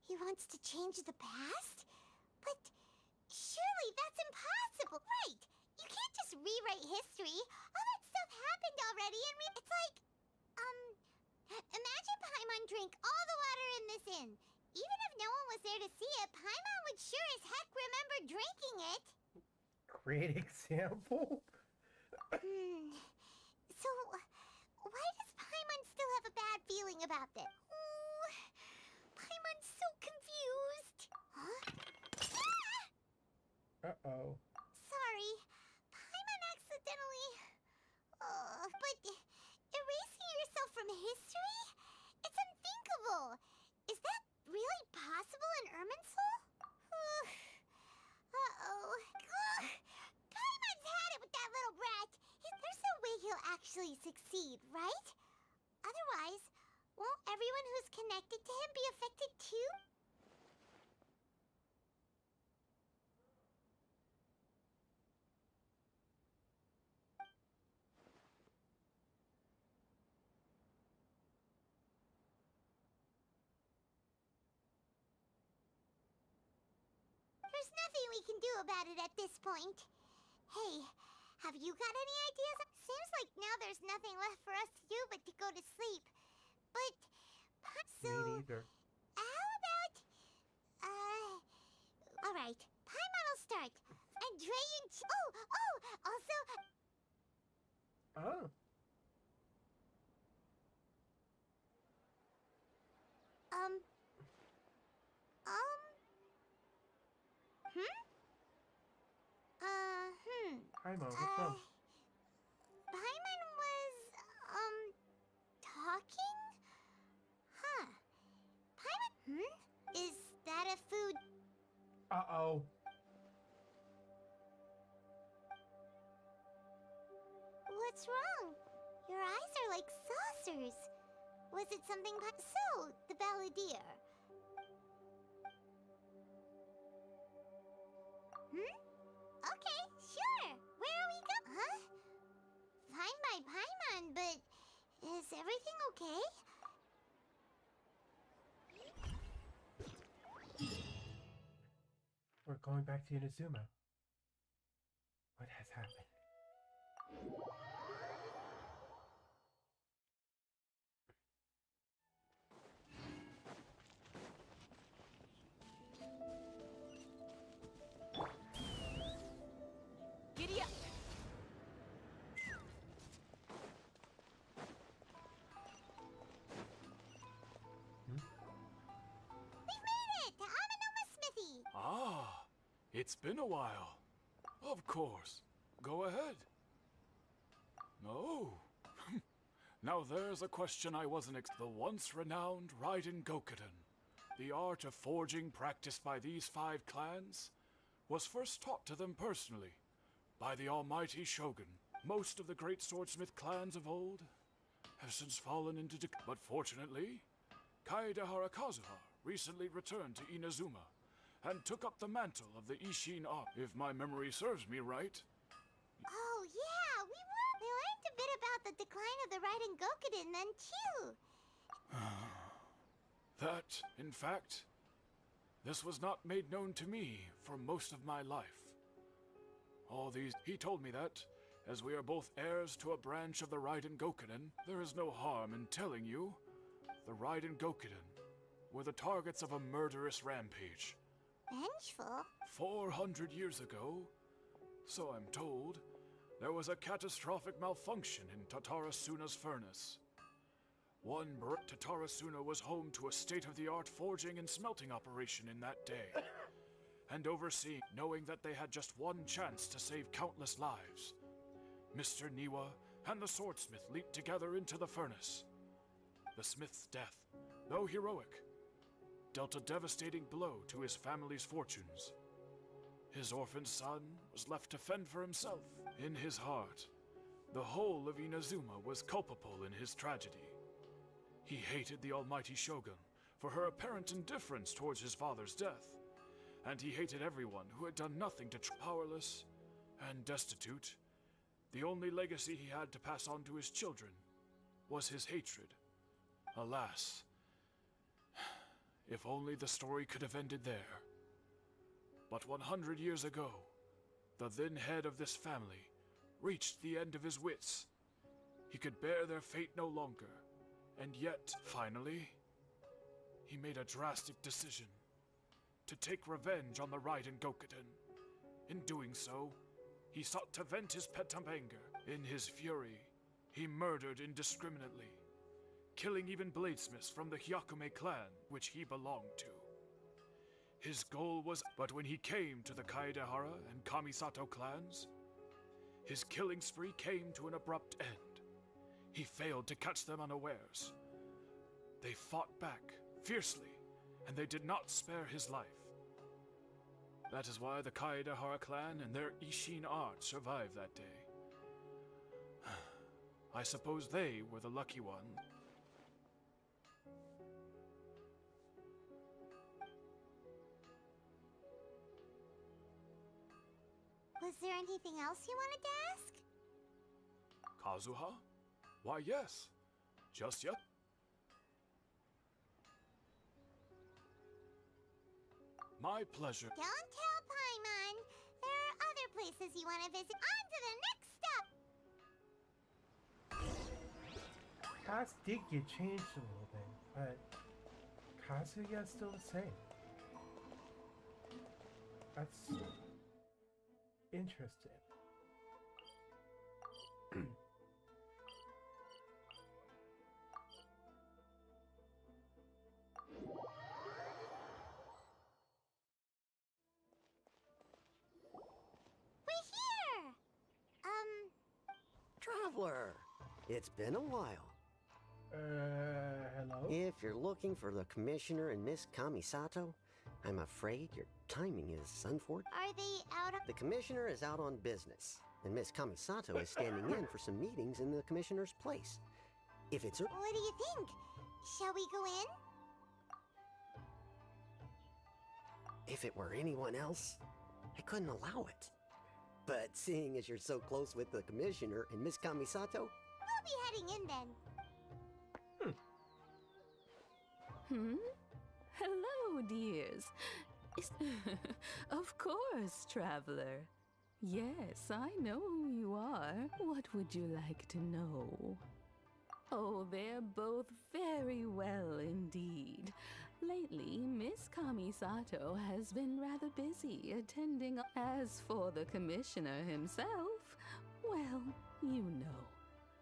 He wants to change the past? But surely that's impossible. Right! You can't just rewrite history. All that stuff happened already and it's like... Imagine Paimon drank all the water in this inn. Even if no one was there to see it, Paimon would sure as heck remember drinking it. Great example. So, why does Paimon still have a bad feeling about this? Oh, Paimon's so confused. Huh? Uh-oh. Sorry, Paimon accidentally... but erasing yourself from history? It's unthinkable. Is that really possible in Irminsul? Uh-oh. Paimon's had it with that little brat. There's no way he'll actually succeed, right? Otherwise, won't everyone who's connected to him be affected too? There's nothing we can do about it at this point. Hey, have you got any ideas? Seems like now there's nothing left for us to do but to go to sleep. But, so... Me neither. How about... Alright, Paimon will start. And Drayun... Also... Oh. Paimon, what's wrong? Paimon was, talking? Huh. Paimon, Is that a food? Uh-oh. What's wrong? Your eyes are like saucers. Was it something... So, the Balladeer. Okay, sure. Where are we going? Huh? Find my Paimon? Is everything okay? We're going back to Inazuma. What has happened? Giddy up! We've made it to Amanoma Smithy! Ah, it's been a while. Of course. Go ahead. No. Now there's a question I wasn't the once renowned Raiden Gokuden. The art of forging practiced by these 5 clans was first taught to them personally by the almighty Shogun. Most of the great swordsmith clans of old have since fallen into decay. But fortunately, Kaedehara Kazuha recently returned to Inazuma and took up the mantle of the Ishin art. If my memory serves me right, Oh yeah, we learned a bit about the decline of the Raiden Gokuden then too. that, in fact, this was not made known to me for most of my life. He told me that, as we are both heirs to a branch of the Raiden Gokuden, there is no harm in telling you the Raiden Gokuden were the targets of a murderous rampage. Vengeful? 400 years ago, so I'm told, there was a catastrophic malfunction in Tatarasuna's furnace. Tatarasuna was home to a state-of-the-art forging and smelting operation in that day. And overseeing, knowing that they had just one chance to save countless lives, Mr. Niwa and the swordsmith leaped together into the furnace. The smith's death, though heroic, dealt a devastating blow to his family's fortunes. His orphaned son was left to fend for himself. In his heart, the whole of Inazuma was culpable in his tragedy. He hated the almighty Shogun for her apparent indifference towards his father's death, and he hated everyone who had done nothing to powerless and destitute. The only legacy he had to pass on to his children was his hatred. Alas, if only the story could have ended there. But 100 years ago, the then head of this family reached the end of his wits. He could bear their fate no longer, and yet, finally, he made a drastic decision to take revenge on the Raiden Gokuden. In doing so, he sought to vent his pent-up anger. In his fury, he murdered indiscriminately, killing even bladesmiths from the Hyakume clan, which he belonged to. His goal was, but when he came to the Kaedehara and Kamisato clans, his killing spree came to an abrupt end. He failed to catch them unawares. They fought back fiercely, and they did not spare his life. That is why the Kaedehara clan and their Ishin art survived that day. I suppose they were the lucky ones. Was there anything else you wanted to ask? Kazuha? Why, yes. Just yet. My pleasure. Don't tell Paimon. There are other places you want to visit. On to the next stop! Kaz did get changed a little bit, but Kazuya's still the same. That's interesting. We're here! Traveler, it's been a while. Hello? If you're looking for the Commissioner and Miss Kamisato, I'm afraid your timing is unfortunate. Are they out of... The Commissioner is out on business, and Miss Kamisato is standing in for some meetings in the Commissioner's place. If it's her... What do you think? Shall we go in? If it were anyone else, I couldn't allow it. But seeing as you're so close with the Commissioner and Miss Kamisato... We'll be heading in then. Hmm? Hello, dears. Of course, traveler. Yes, I know who you are. What would you like to know? Oh, they're both very well indeed. Lately, Miss Kamisato has been rather busy attending. As for the commissioner himself, well, you know,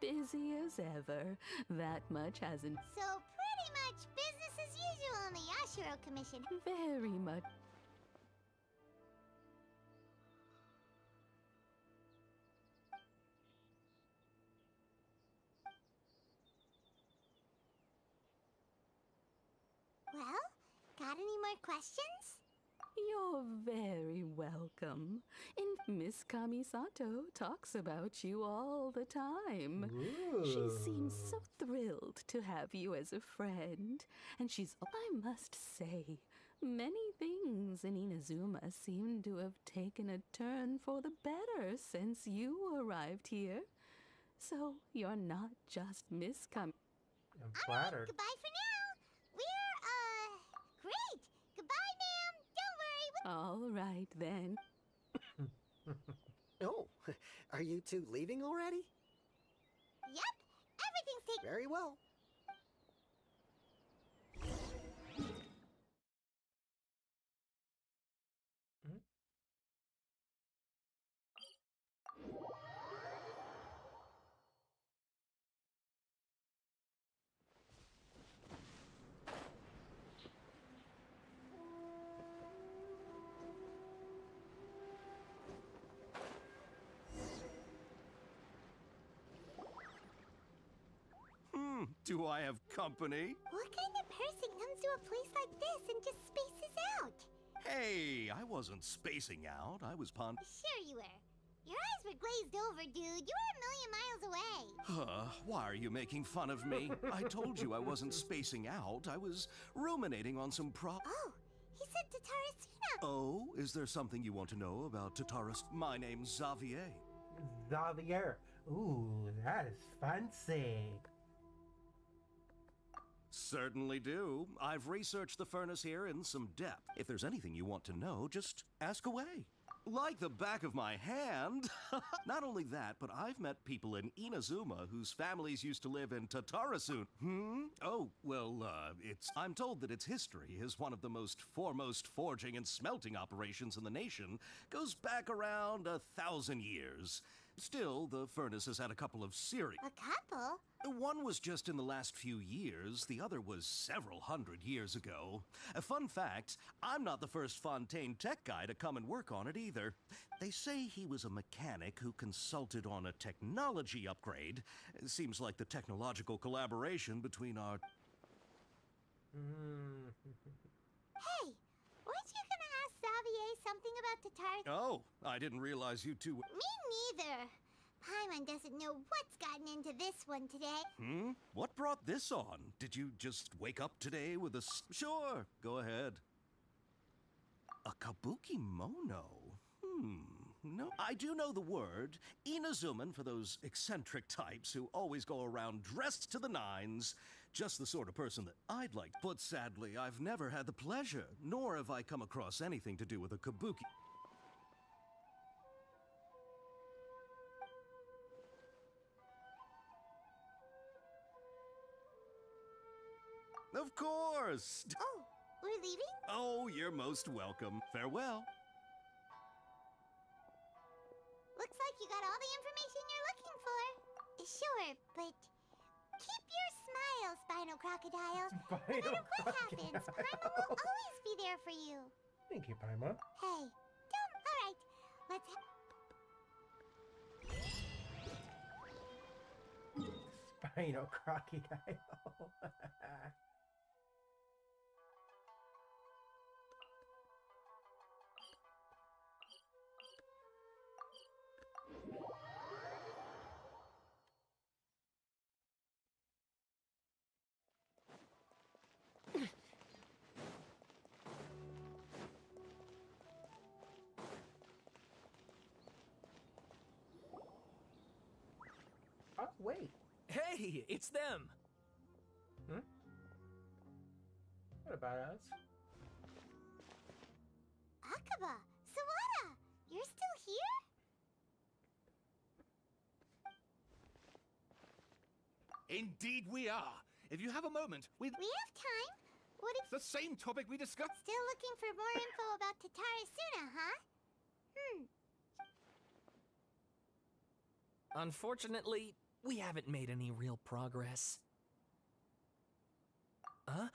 busy as ever. That much hasn't. So pretty much business as usual on the Yashiro Commission. Very much. Well, got any more questions? You're very welcome. And Miss Kamisato talks about you all the time. She seems so thrilled to have you as a friend. And I must say, many things in Inazuma seem to have taken a turn for the better since you arrived here. So you're not just Miss I'm flattered. Goodbye for now. We're, great. Goodbye, ma'am. Don't worry. All right, then. Oh, are you two leaving already? Yep. Everything's taken. Very well. Do I have company? What kind of person comes to a place like this and just spaces out? Hey, I wasn't spacing out. I was Sure you were. Your eyes were glazed over, dude. You were a million miles away. Why are you making fun of me? I told you I wasn't spacing out. I was ruminating on some Oh, he said Tatarasuna. Oh, is there something you want to know about Tataras? My name's Xavier. Xavier. Ooh, that is fancy. Certainly do. I've researched the furnace here in some depth. If there's anything you want to know, just ask away. Like the back of my hand. Not only that, but I've met people in Inazuma whose families used to live in Tatarasun. Oh, well, I'm told that its history is one of the most foremost forging and smelting operations in the nation. Goes back around 1,000 years. Still, the furnace has had a couple of serious... A couple? One was just in the last few years, the other was several hundred years ago. A fun fact, I'm not the first Fontaine tech guy to come and work on it either. They say he was a mechanic who consulted on a technology upgrade. It seems like the technological collaboration between our... Hey, weren't you gonna ask Xavier something about Tatar? Oh, I didn't realize you two... Me neither. Paimon doesn't know what's gotten into this one today. What brought this on? Did you just wake up today with a... Sure, go ahead. A kabuki mono? No. I do know the word. Inazuman for those eccentric types who always go around dressed to the nines. Just the sort of person that I'd like. But sadly, I've never had the pleasure, nor have I come across anything to do with a kabuki. Of course! Oh, we're leaving? Oh, you're most welcome. Farewell. Looks like you got all the information you're looking for. Sure, but keep your smile, Spinal Crocodile. No matter what happens, Paimon will always be there for you. Thank you, Paimon. Hey, don't. All right, let's... Spinal Crocodile. Oh, wait. Hey, it's them! about us. Akaba, Sawada, you're still here? Indeed we are. If you have a moment, We have time. What if... the same topic we discussed. Still looking for more info about Tatarasuna, huh? Unfortunately, we haven't made any real progress. Huh?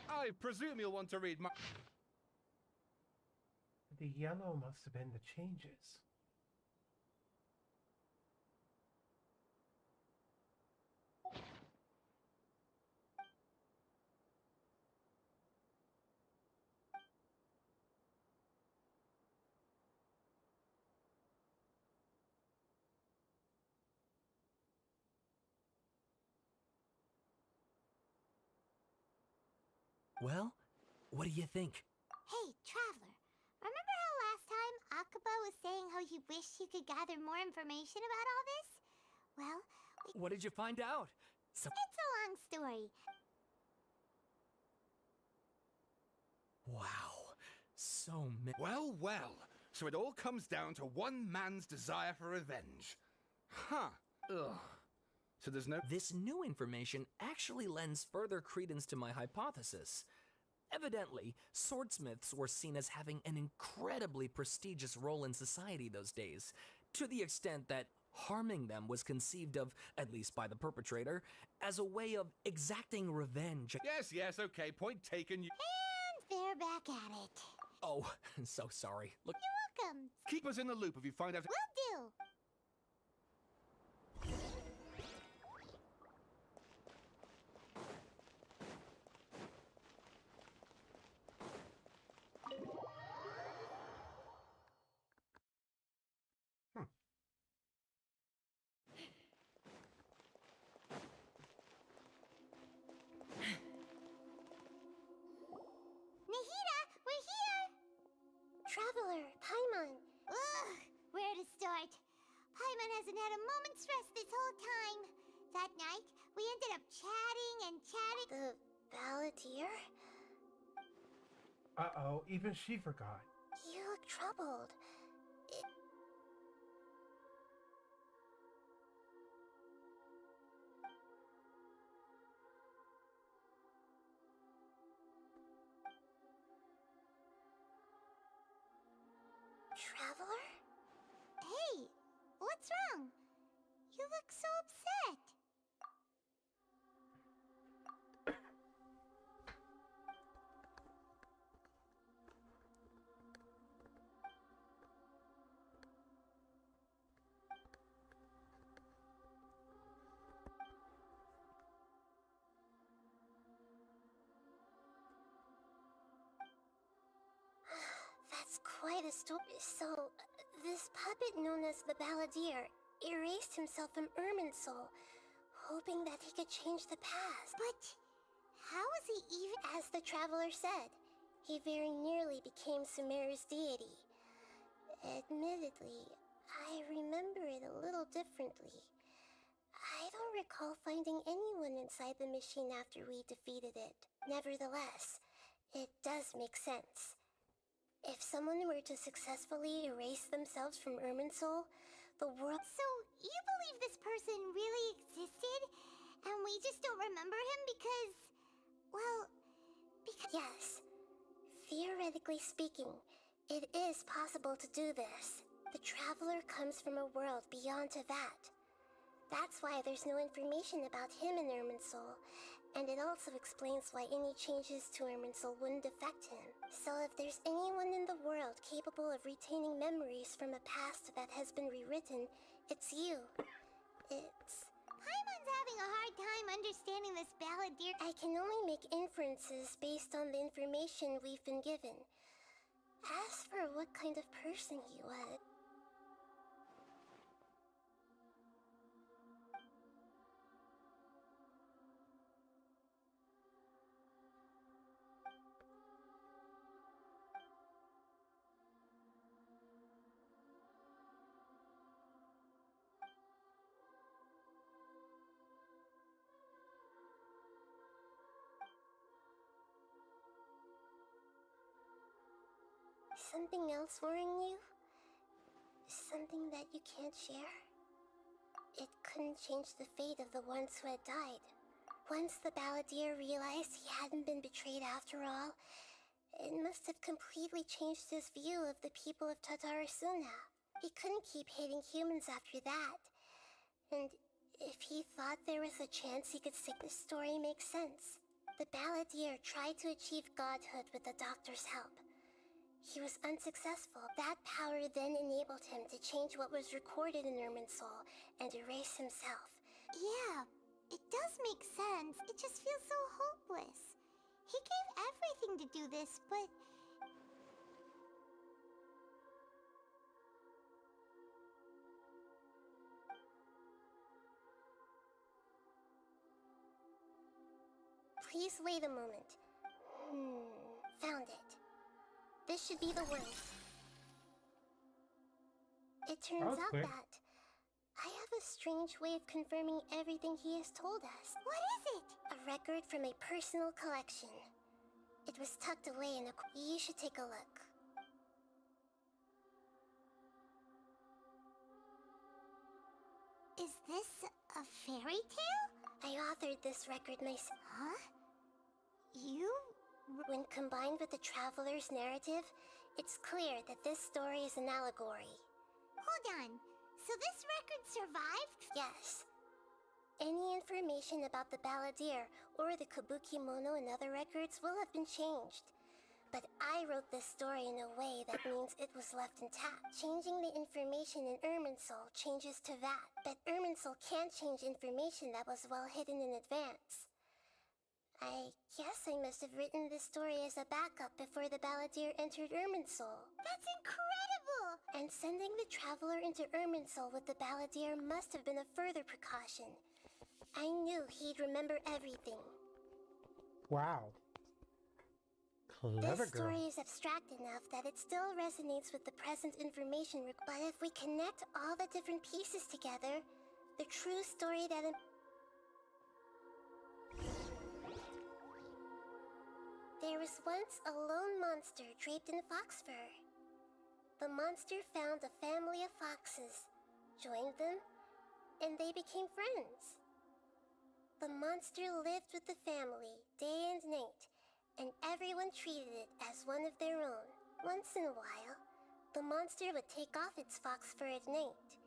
I presume you'll want to read my... The yellow must have been the changes. Well, what do you think? Hey, Traveler. Remember how last time Akaba was saying how he wished he could gather more information about all this? Well, What did you find out? it's a long story. Wow. So many. Well, well. So it all comes down to one man's desire for revenge. Huh. Ugh. So there's no... This new information actually lends further credence to my hypothesis. Evidently, swordsmiths were seen as having an incredibly prestigious role in society those days, to the extent that harming them was conceived of, at least by the perpetrator, as a way of exacting revenge. Yes, okay, point taken. And they're back at it. Oh, so sorry. Look, You're welcome. Keep us in the loop if you find out... Will do. Nahida, we're here! Traveler, Paimon. Ugh, where to start? Paimon hasn't had a moment's rest this whole time. That night, we ended up chatting and chatting. The balladeer? Uh-oh, even she forgot. You look troubled. Traveler? Hey, what's wrong? You look so upset. That's quite a story. So, this puppet known as the balladeer erased himself from Irminsul, hoping that he could change the past. But how was he even... As the Traveler said, he very nearly became Sumeru's deity. Admittedly, I remember it a little differently. I don't recall finding anyone inside the machine after we defeated it. Nevertheless, it does make sense. If someone were to successfully erase themselves from Irminsul, the world... So, you believe this person really existed? And we just don't remember him because... well... because... Yes. Theoretically speaking, it is possible to do this. The Traveler comes from a world beyond Tevat. That's why there's no information about him in Irminsul, and it also explains why any changes to Irminsul wouldn't affect him. So if there's anyone in the world capable of retaining memories from a past that has been rewritten, it's you. It's... Paimon's having a hard time understanding this balladeer. I can only make inferences based on the information we've been given. As for what kind of person he was... Something else worrying you? Something that you can't share? It couldn't change the fate of the ones who had died. Once the balladeer realized he hadn't been betrayed after all, it must have completely changed his view of the people of Tatarasuna. He couldn't keep hating humans after that. And if he thought there was a chance he could save, the story makes sense. The balladeer tried to achieve godhood with the doctor's help. He was unsuccessful. That power then enabled him to change what was recorded in Irminsul and erase himself. Yeah, it does make sense. It just feels so hopeless. He gave everything to do this, but... Please wait a moment. Found it. This should be the one. It turns out quick. that I have a strange way of confirming everything he has told us. What is it? A record from a personal collection. It was tucked away in a... You should take a look. Is this a fairy tale? I authored this record myself. Huh? You? When combined with the Traveler's narrative, it's clear that this story is an allegory. Hold on. So this record survived? Yes. Any information about the balladeer or the Kabuki Mono and other records will have been changed. But I wrote this story in a way that means it was left intact. Changing the information in Irminsul changes to that. But Irminsul can't change information that was well hidden in advance. I guess I must have written this story as a backup before the balladeer entered Irminsul. That's incredible! And sending the Traveler into Irminsul with the balladeer must have been a further precaution. I knew he'd remember everything. Wow. Clever This girl. story is abstract enough that it still resonates with the present information. But if we connect all the different pieces together, the true story that... There was once a lone monster draped in fox fur. The monster found a family of foxes, joined them, and they became friends. The monster lived with the family day and night, and everyone treated it as one of their own. Once in a while, the monster would take off its fox fur at night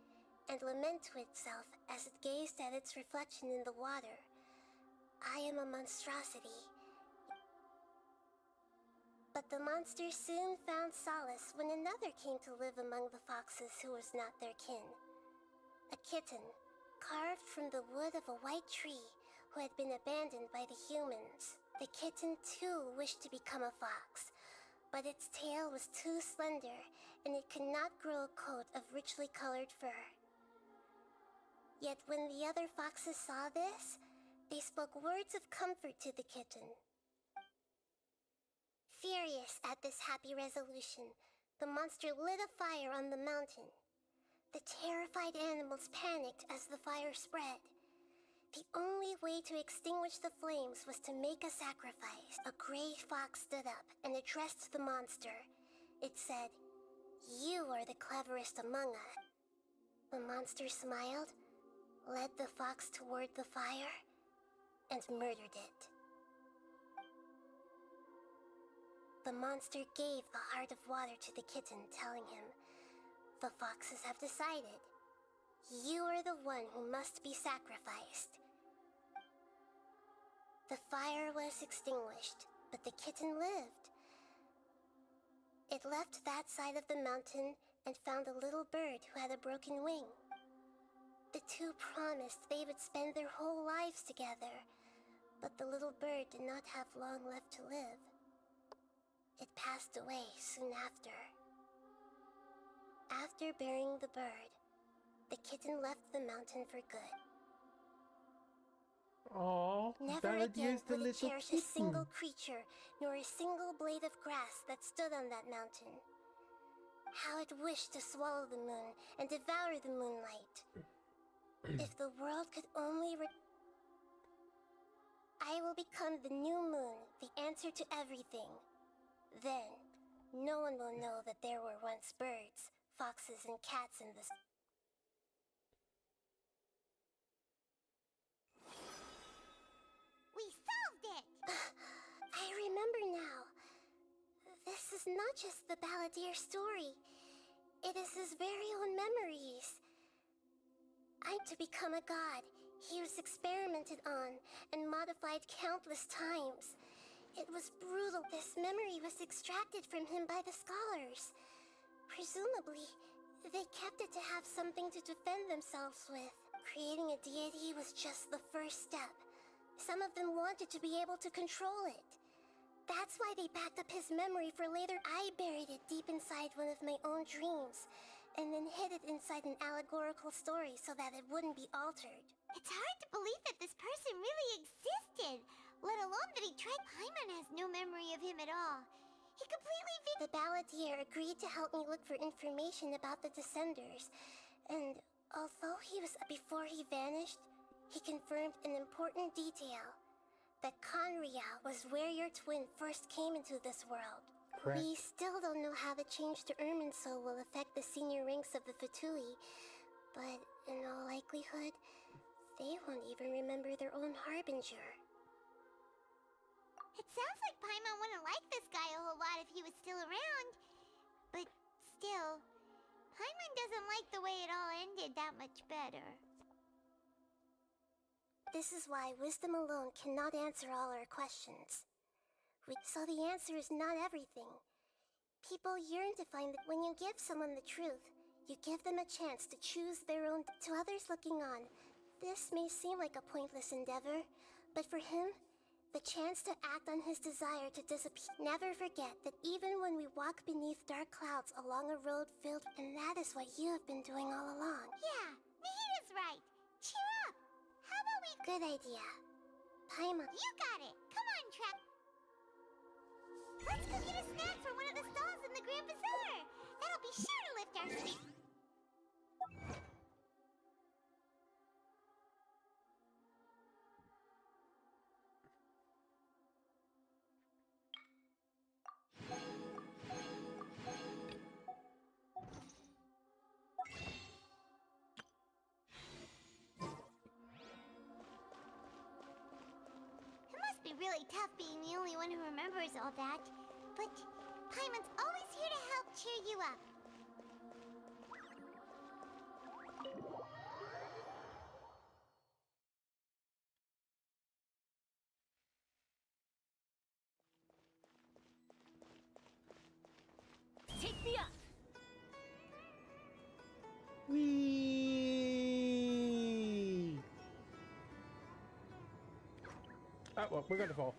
and lament to itself as it gazed at its reflection in the water. I am a monstrosity. But the monster soon found solace when another came to live among the foxes who was not their kin. A kitten, carved from the wood of a white tree, who had been abandoned by the humans. The kitten too wished to become a fox, but its tail was too slender, and it could not grow a coat of richly colored fur. Yet when the other foxes saw this, they spoke words of comfort to the kitten. Furious at this happy resolution, the monster lit a fire on the mountain. The terrified animals panicked as the fire spread. The only way to extinguish the flames was to make a sacrifice. A gray fox stood up and addressed the monster. It said, "You are the cleverest among us." The monster smiled, led the fox toward the fire, and murdered it. The monster gave the heart of water to the kitten, telling him, "The foxes have decided. You are the one who must be sacrificed." The fire was extinguished, but the kitten lived. It left that side of the mountain and found a little bird who had a broken wing. The two promised they would spend their whole lives together, but the little bird did not have long left to live. It passed away soon after. After burying the bird, the kitten left the mountain for good. Oh, Never again would it cherish a single creature, nor a single blade of grass that stood on that mountain. How it wished to swallow the moon and devour the moonlight. If the world could only I will become the new moon, the answer to everything. Then, no one will know that there were once birds, foxes, and cats in this. We solved it! I remember now. This is not just the balladeer story. It is his very own memories. I'm to become a god. He was experimented on and modified countless times. It was brutal. This memory was extracted from him by the scholars. Presumably, they kept it to have something to defend themselves with. Creating a deity was just the first step. Some of them wanted to be able to control it. That's why they backed up his memory for later. I buried it deep inside one of my own dreams, and then hid it inside an allegorical story so that it wouldn't be altered. It's hard to believe that this person really existed, let alone that he tried. Paimon has no memory of him at all. He completely The balladeer agreed to help me look for information about the Descenders, and although before he vanished, he confirmed an important detail. That Conria was where your twin first came into this world. Correct. We still don't know how the change to Irminsul will affect the senior ranks of the Fatui, but in all likelihood, they won't even remember their own Harbinger. It sounds like Paimon wouldn't like this guy a whole lot if he was still around. But still, Paimon doesn't like the way it all ended that much better. This is why wisdom alone cannot answer all our questions. So the answer is not everything. People yearn to find that when you give someone the truth, you give them a chance to choose their own. To others looking on, this may seem like a pointless endeavor, but for him, the chance to act on his desire to disappear. Never forget that even when we walk beneath dark clouds along a road filled, and that is what you have been doing all along. Yeah, Nahita's right. Cheer up. How about we... Good idea. Paimon. You got it. Come on, Trap. Let's go get a snack from one of the stalls in the Grand Bazaar. That'll be sure to lift our spirits. Be really tough being the only one who remembers all that. But Paimon's always here to help cheer you up. Take me up! Whee! Oh, well, we're gonna fall.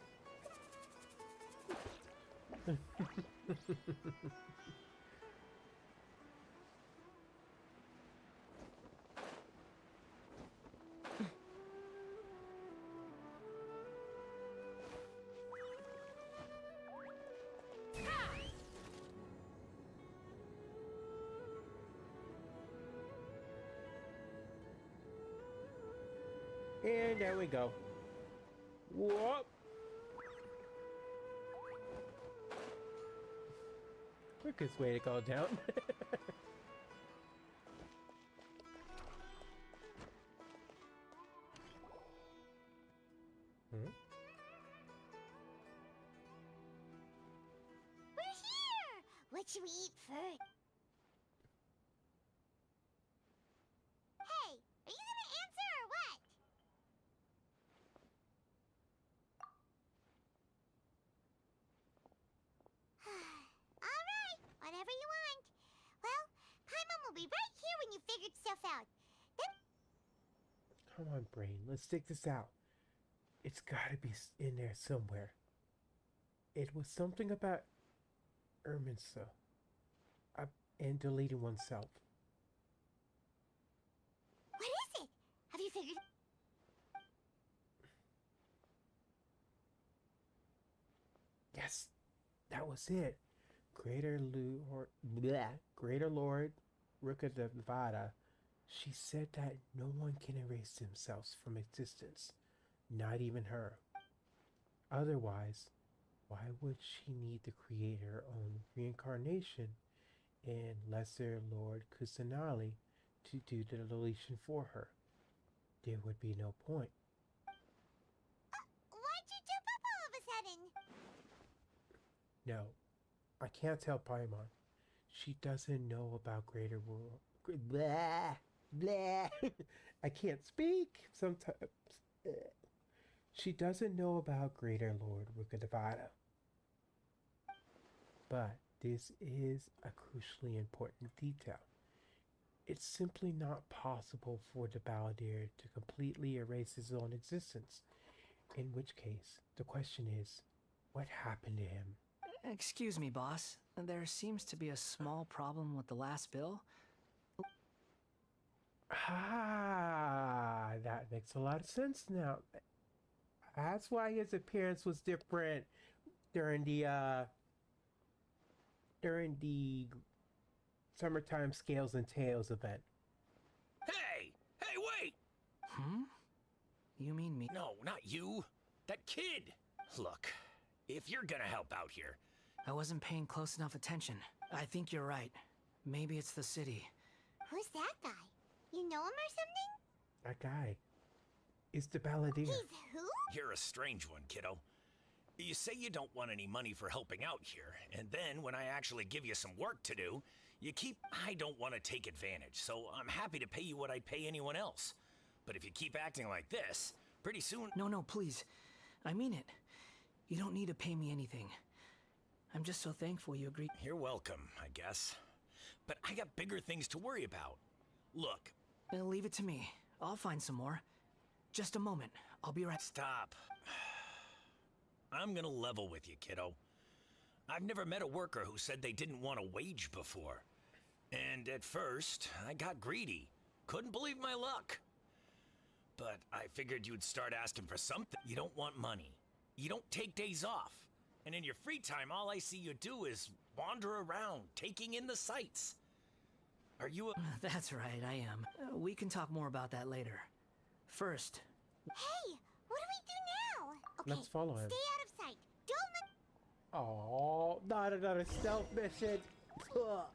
And there we go. Whoop! Quickest way to go down. Hmm? We're here! What should we eat first? Hey, are you gonna answer or what? Alright, whatever you want. Well, Paimon will be right here when you figured stuff out. Then Come on, brain. Let's stick this out. It's gotta be in there somewhere. It was something about Erminsa. And deleting oneself. what is it? Have you figured? Yes, that was it. Greater Lord Rukkhadevata. She said that no one can erase themselves from existence, not even her. Otherwise, why would she need to create her own reincarnation in Lesser Lord Kusanali to do the deletion for her? There would be no point. Why'd you jump up all of a sudden? No, I can't tell Paimon. She doesn't know about Greater World. Blah, blah. I can't speak sometimes. She doesn't know about Greater Lord Rukkhadevata. But this is a crucially important detail. It's simply not possible for the Balladeer to completely erase his own existence. In which case, the question is, what happened to him? Excuse me, boss. There seems to be a small problem with the last bill. Ah, that makes a lot of sense now. That's why his appearance was different during the Summertime Scales and Tails event. Hey! Hey, wait! Hmm? You mean me? No, not you. That kid! Look, if you're gonna help out here... I wasn't paying close enough attention. I think you're right. Maybe it's the city. Who's that guy? You know him or something? That guy. It's the Balladeer. He's who? You're a strange one, kiddo. You say you don't want any money for helping out here, and then when I actually give you some work to do, you keep... I don't want to take advantage, so I'm happy to pay you what I'd pay anyone else. But if you keep acting like this, pretty soon... No, please. I mean it. You don't need to pay me anything. I'm just so thankful you agreed. You're welcome, I guess. But I got bigger things to worry about. Look. Leave it to me. I'll find some more. Just a moment. I'll be right... Stop. I'm gonna level with you, kiddo. I've never met a worker who said they didn't want a wage before. And at first, I got greedy. Couldn't believe my luck. But I figured you'd start asking for something. You don't want money. You don't take days off. And in your free time, all I see you do is wander around, taking in the sights. Are you a... That's right, I am. We can talk more about that later. First... Hey, what do we do now? Okay, let's follow him. Stay out of sight. Don't... Oh, not another stealth mission. Ugh.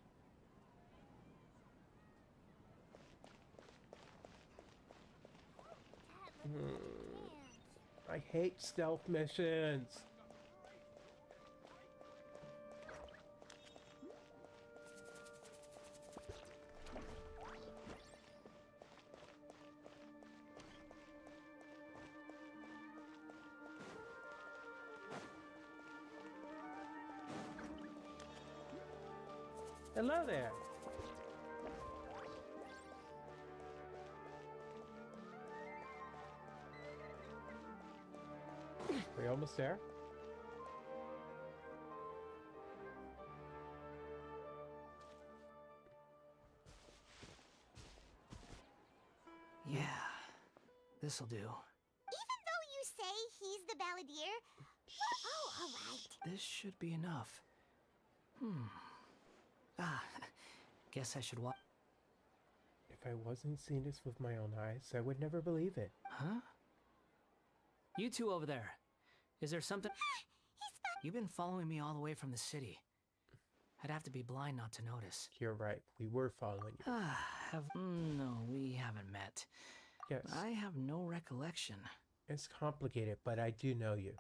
I hate stealth missions. Hello there. We're almost there. Yeah, this'll do. Even though you say he's the Balladeer... Oh, all right. This should be enough. Guess I should If I wasn't seeing this with my own eyes, I would never believe it. Huh? You two over there. Is there something? You've been following me all the way from the city. I'd have to be blind not to notice. You're right. We were following you. No, we haven't met. Yes. I have no recollection. It's complicated, but I do know you.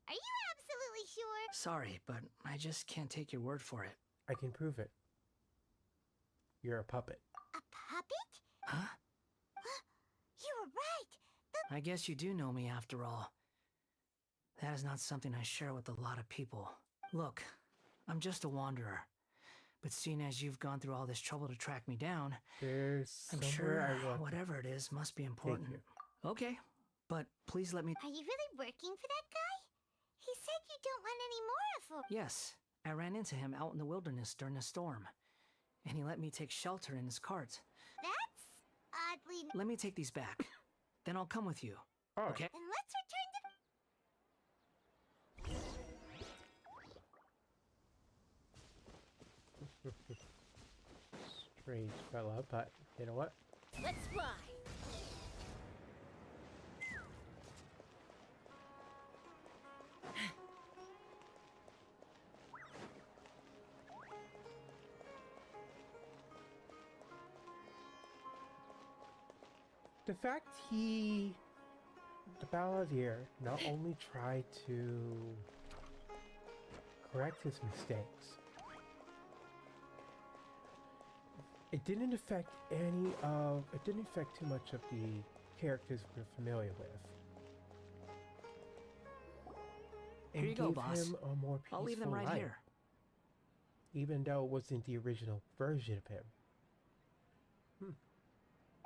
Are you absolutely sure? Sorry, but I just can't take your word for it. I can prove it. You're a puppet. A puppet? Huh? You were right. I guess you do know me after all. That is not something I share with a lot of people. Look, I'm just a wanderer. But seeing as you've gone through all this trouble to track me down, I'm sure whatever it is must be important. Okay, but please let me... Are you really working for that guy? He said you don't want any more of him. Yes, I ran into him out in the wilderness during a storm. And he let me take shelter in his cart. That's oddly... Let me take these back. Then I'll come with you. Okay? Then let's return to... Strange fella, but you know what? Let's fly. The fact the Balladeer not only tried to correct his mistakes, it didn't affect too much of the characters we're familiar with. And Here you go, gave boss. him a more peaceful I'll leave them right life, here. even though it wasn't the original version of him.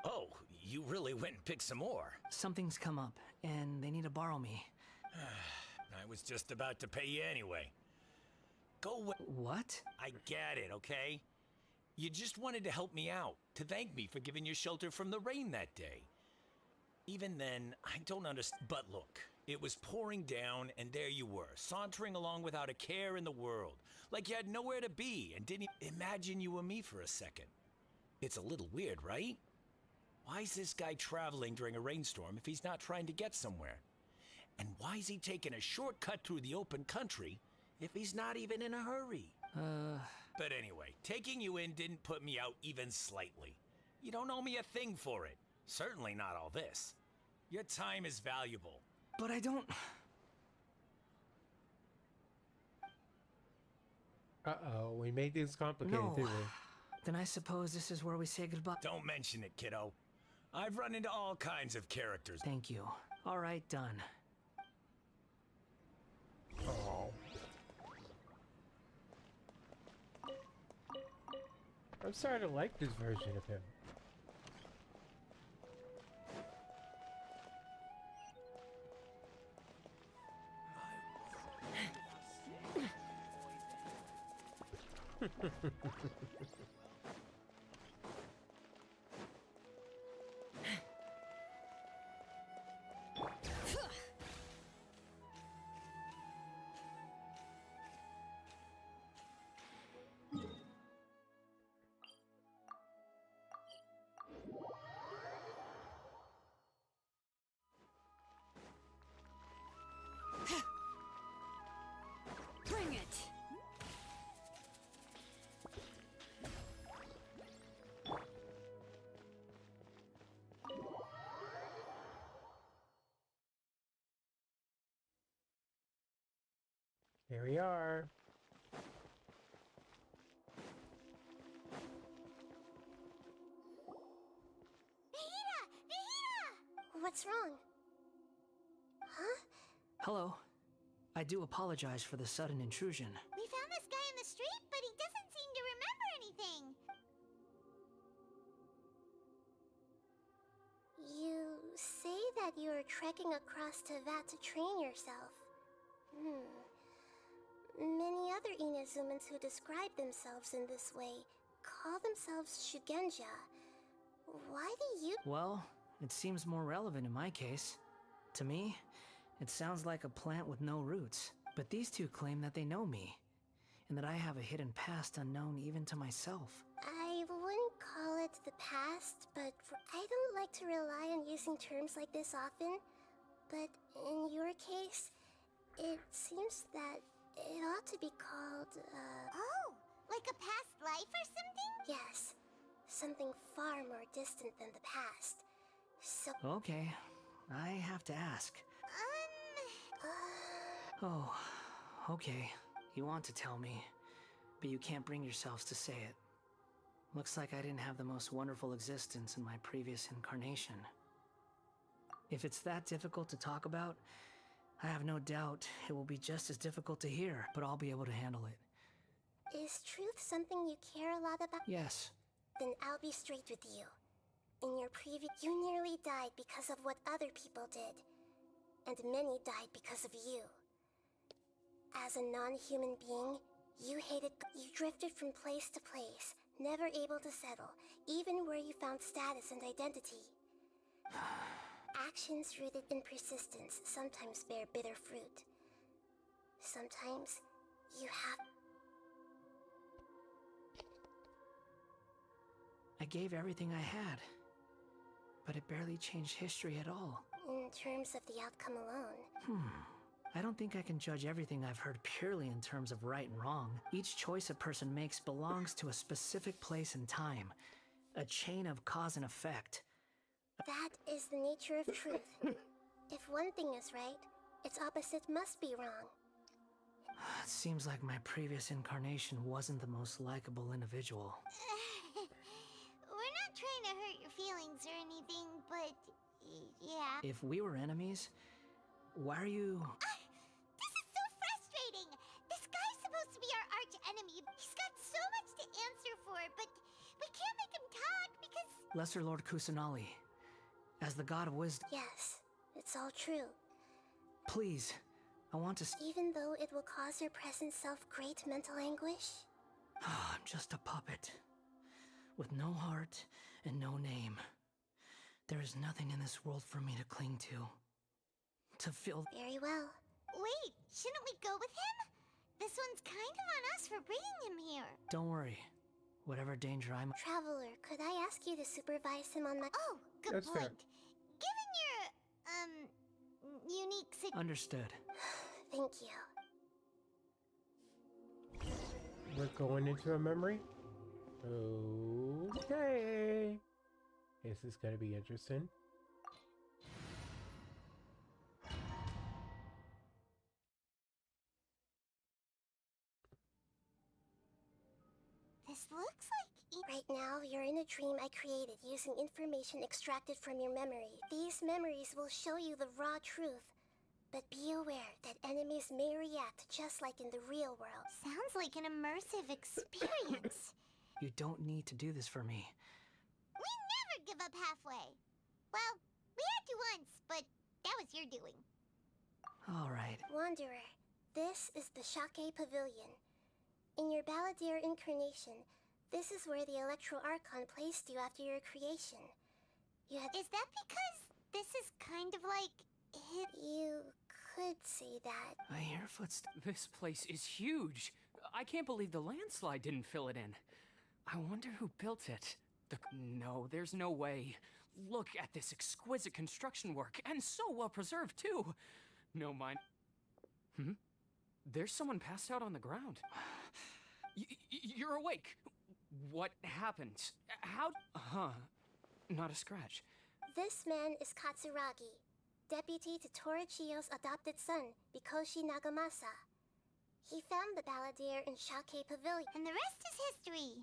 Oh, you really went and picked some more. Something's come up, and they need to borrow me. I was just about to pay you anyway. Go away. What? I get it, okay? You just wanted to help me out, to thank me for giving you shelter from the rain that day. Even then, I don't understand. But look, it was pouring down, and there you were, sauntering along without a care in the world, like you had nowhere to be and didn't imagine you were me for a second. It's a little weird, right? Why is this guy traveling during a rainstorm if he's not trying to get somewhere? And why is he taking a shortcut through the open country if he's not even in a hurry? But anyway, taking you in didn't put me out even slightly. You don't owe me a thing for it. Certainly not all this. Your time is valuable. But I don't... Uh-oh, we made this complicated, No. didn't we? Then I suppose this is where we say goodbye. Don't mention it, kiddo. I've run into all kinds of characters. Thank you. All right, done. Oh. I'm starting to like this version of him. Bring it. Here we are. What's wrong? Huh? Hello. I do apologize for the sudden intrusion. We found this guy in the street, but he doesn't seem to remember anything. You say that you are trekking across to Vat to train yourself. Many other Inazumans who describe themselves in this way call themselves Shugenja. Why do you... Well, it seems more relevant in my case. To me, it sounds like a plant with no roots. But these two claim that they know me, and that I have a hidden past unknown even to myself. I wouldn't call it the past, but I don't like to rely on using terms like this often. But in your case, it seems that it ought to be called, Oh, like a past life or something? Yes. Something far more distant than the past. So... Okay, I have to ask. Oh, okay. You want to tell me, but you can't bring yourselves to say it. Looks like I didn't have the most wonderful existence in my previous incarnation. If it's that difficult to talk about, I have no doubt it will be just as difficult to hear, but I'll be able to handle it. Is truth something you care a lot about? Yes. Then I'll be straight with you. In your previous... You nearly died because of what other people did. And many died because of you. As a non-human being, you hated... You drifted from place to place, never able to settle, even where you found status and identity. Actions rooted in persistence sometimes bear bitter fruit. Sometimes, you have... I gave everything I had, but it barely changed history at all. In terms of the outcome alone. I don't think I can judge everything I've heard purely in terms of right and wrong. Each choice a person makes belongs to a specific place and time. A chain of cause and effect. That is the nature of truth. If one thing is right, its opposite must be wrong. It seems like my previous incarnation wasn't the most likable individual. We're not trying to hurt your feelings or anything, but... yeah. If we were enemies, why are you... This is so frustrating! This guy's supposed to be our arch enemy. He's got so much to answer for, but we can't make him talk because... Lesser Lord Kusanali, as the god of wisdom... Yes, it's all true. Please, I want to... Even though it will cause your present self great mental anguish? I'm just a puppet, with no heart and no name. There is nothing in this world for me to cling to feel... Very well. Wait, shouldn't we go with him? This one's kind of on us for bringing him here. Don't worry. Whatever danger I'm... Traveler, could I ask you to supervise him on my... Oh, good That's point. fair. Given your, unique Understood. Thank you. We're going into a memory? Okay. This is gonna be interesting. This looks like... Right now, you're in a dream I created using information extracted from your memory. These memories will show you the raw truth. But be aware that enemies may react just like in the real world. Sounds like an immersive experience. You don't need to do this for me. We never give up halfway. Well, we had to once, but that was your doing. All right. Wanderer, this is the Shake Pavilion. In your Balladeer incarnation, this is where the Electro Archon placed you after your creation. Is that because this is kind of like... You could say that. I hear footsteps. This place is huge. I can't believe the landslide didn't fill it in. I wonder who built it. No, there's no way. Look at this exquisite construction work, and so well preserved, too. No mind. There's someone passed out on the ground. You're awake. What happened? How... Not a scratch. This man is Katsuragi, deputy to Torichio's adopted son, Mikoshi Nagamasa. He found the Balladeer in Shake Pavilion. And the rest is history.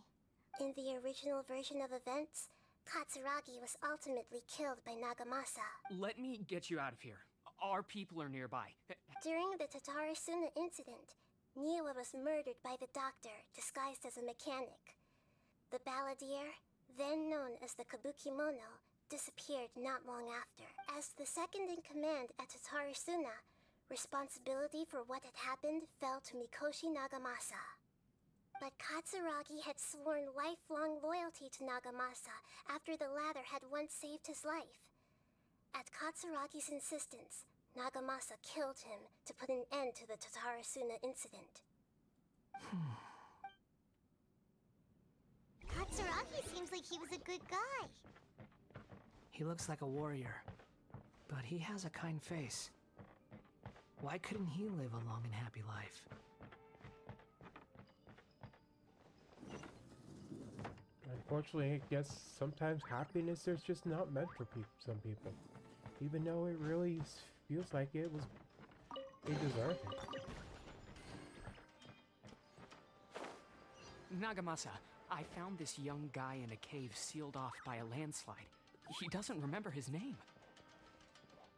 In the original version of events, Katsuragi was ultimately killed by Nagamasa. Let me get you out of here. Our people are nearby. During the Tatarasuna incident, Niwa was murdered by the doctor, disguised as a mechanic. The Balladeer, then known as the Kabukimono, disappeared not long after. As the second in command at Tatarasuna, responsibility for what had happened fell to Mikoshi Nagamasa. But Katsuragi had sworn lifelong loyalty to Nagamasa after the latter had once saved his life. At Katsuragi's insistence, Nagamasa killed him to put an end to the Tatarasuna incident. Katsuragi seems like he was a good guy. He looks like a warrior. But he has a kind face. Why couldn't he live a long and happy life? Unfortunately, I guess sometimes happiness is just not meant for some people. Even though it really feels like they deserve it. Nagamasa, I found this young guy in a cave sealed off by a landslide. He doesn't remember his name.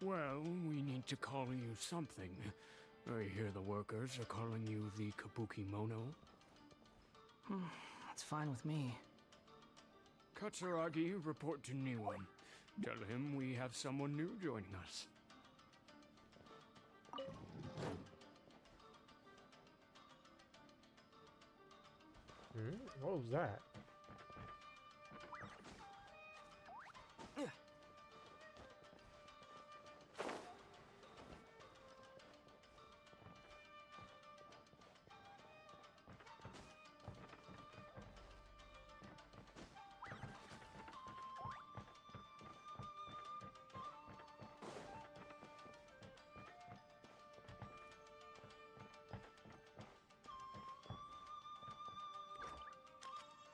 Well, we need to call you something. I hear the workers are calling you the Kabuki Mono. That's fine with me. Katsuragi, report to Niwan. Tell him we have someone new joining us. What was that?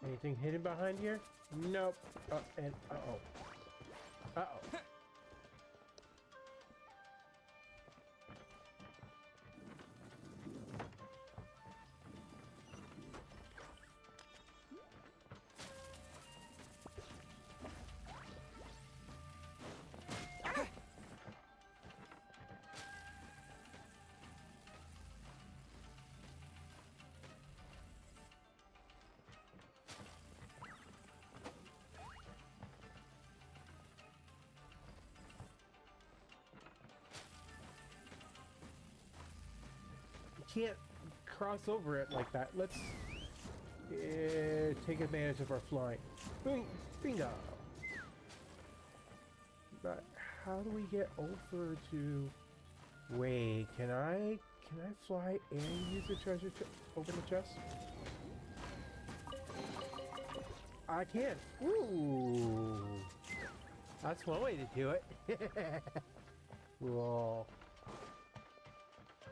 Anything hidden behind here? Nope. And uh-oh. Uh-oh. Can't cross over it like that. Let's take advantage of our flying. Bingo. But how do we get over to? Wait, can I fly and use the treasure to open the chest? I can. Ooh, that's one way to do it. We'll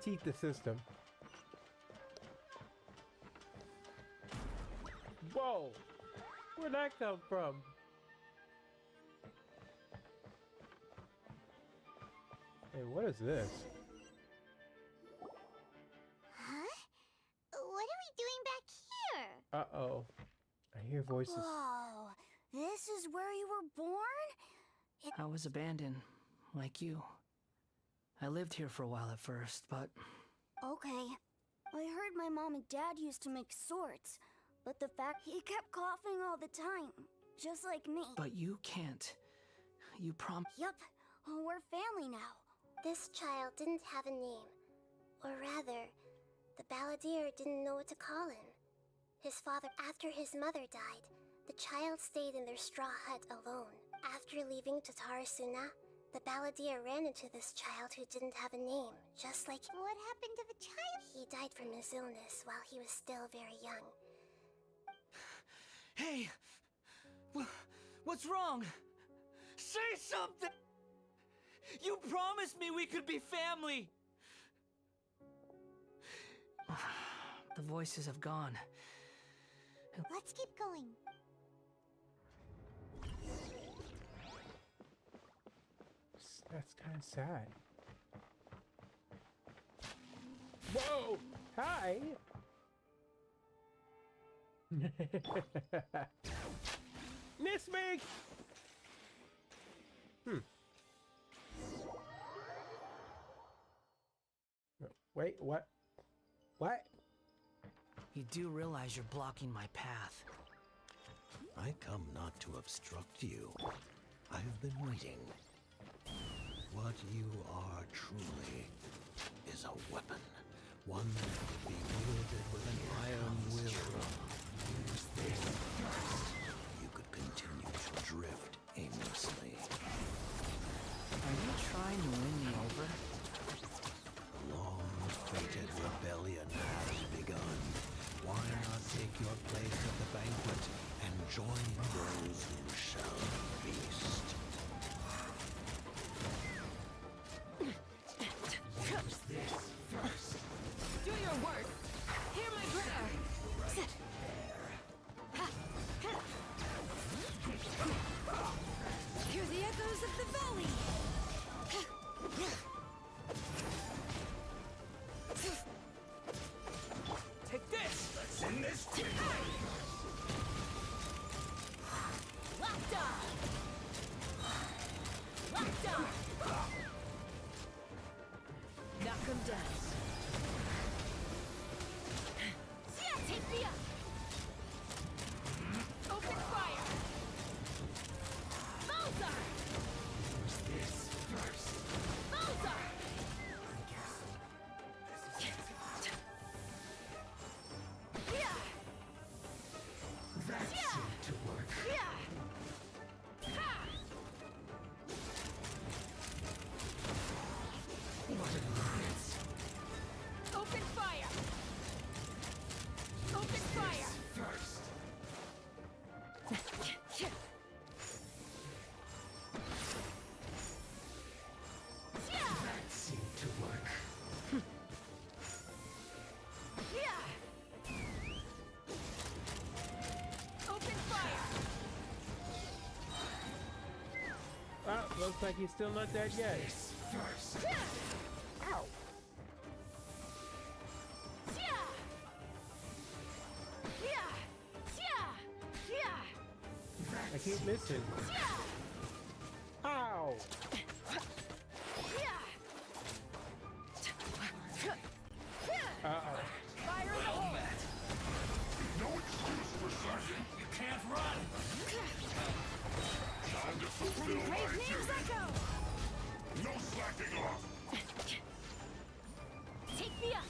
cheat the system. Whoa! Where'd that come from? Hey, what is this? Huh? What are we doing back here? Uh-oh. I hear voices. Whoa, this is where you were born? I was abandoned, like you. I lived here for a while at first, but... Okay. I heard my mom and dad used to make swords, but the fact he kept coughing all the time, just like me. But you can't. You Yup, we're family now. This child didn't have a name. Or rather, the balladeer didn't know what to call him. His father, after his mother died, the child stayed in their straw hut alone. After leaving Tatarasuna, the balladeer ran into this child who didn't have a name, just like... What happened to the child? He died from his illness while he was still very young. Hey! What's wrong? Say something! You promised me we could be family! The voices have gone. Let's keep going. That's kind of sad. Whoa! Hi! Miss me! Wait, what? What? You do realize you're blocking my path. I come not to obstruct you. I've been waiting. What you are truly is a weapon. One that could be wielded with an iron will. Use this first. You could continue to drift aimlessly. Are you trying to win me over? The long-fated rebellion has begun. Why not take your place at the banquet and join those who shall feast? of the valley! Take this! Let's end this quickly! Locked on! Locked on! Knock him down. Yeah, take me up! Open fire! Bullseye! This first. Bullseye! Yeah! That seemed to work. Yeah! Ha! What a rinse. Open fire! Open fire! First. That seemed to work. Yeah! Open fire! Ah, looks like he's still not dead yet. First. Ow! Yeah! Yeah! Yeah! Yeah! I keep missing. Yeah! Ow! Uh-oh. Fire in the hole! No excuse for slacking. You can't run. Time to fulfill my Brave names duty. echo! No slacking off. Take me up!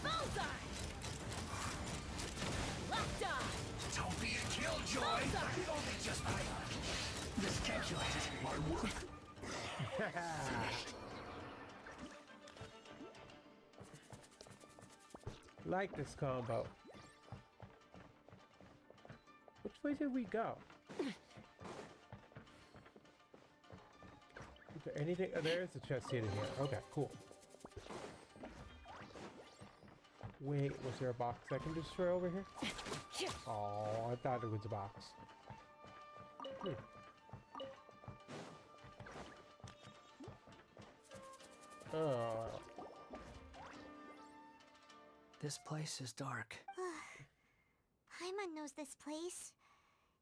Bullseye! Locked on! Don't be a killjoy. Bullseye! Only just miscalculated my work. Like this combo. Which way did we go? Is there anything? Oh, there is a chest hidden here. Okay, cool. Wait, was there a box I can destroy over here? Oh, I thought it was a box. Oh. This place is dark. Paimon knows this place.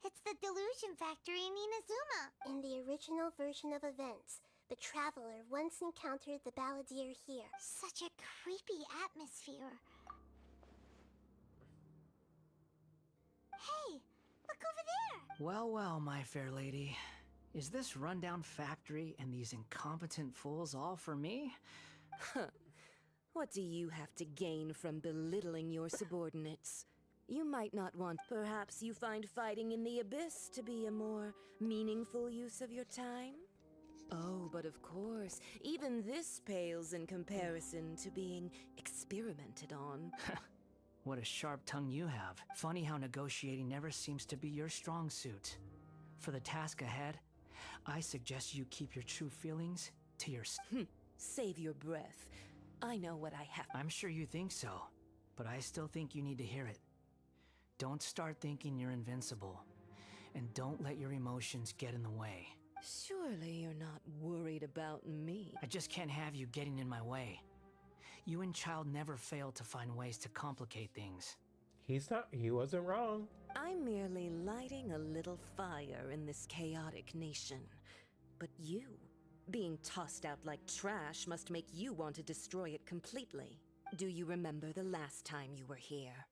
It's the Delusion Factory in Inazuma. In the original version of events, the Traveler once encountered the Balladeer here. Such a creepy atmosphere. Hey, look over there! Well, well, my fair lady. Is this rundown factory and these incompetent fools all for me? What do you have to gain from belittling your subordinates? You might not want. Perhaps you find fighting in the abyss to be a more meaningful use of your time? Oh, but of course, even this pales in comparison to being experimented on. What a sharp tongue you have. Funny how negotiating never seems to be your strong suit. For the task ahead, I suggest you keep your true feelings to yourself. Save your breath. I know what I have. I'm sure you think so, but I still think you need to hear it. Don't start thinking you're invincible, and don't let your emotions get in the way. Surely you're not worried about me. I just can't have you getting in my way. You and Child never fail to find ways to complicate things. He wasn't wrong. I'm merely lighting a little fire in this chaotic nation. But you, being tossed out like trash, must make you want to destroy it completely. Do you remember the last time you were here?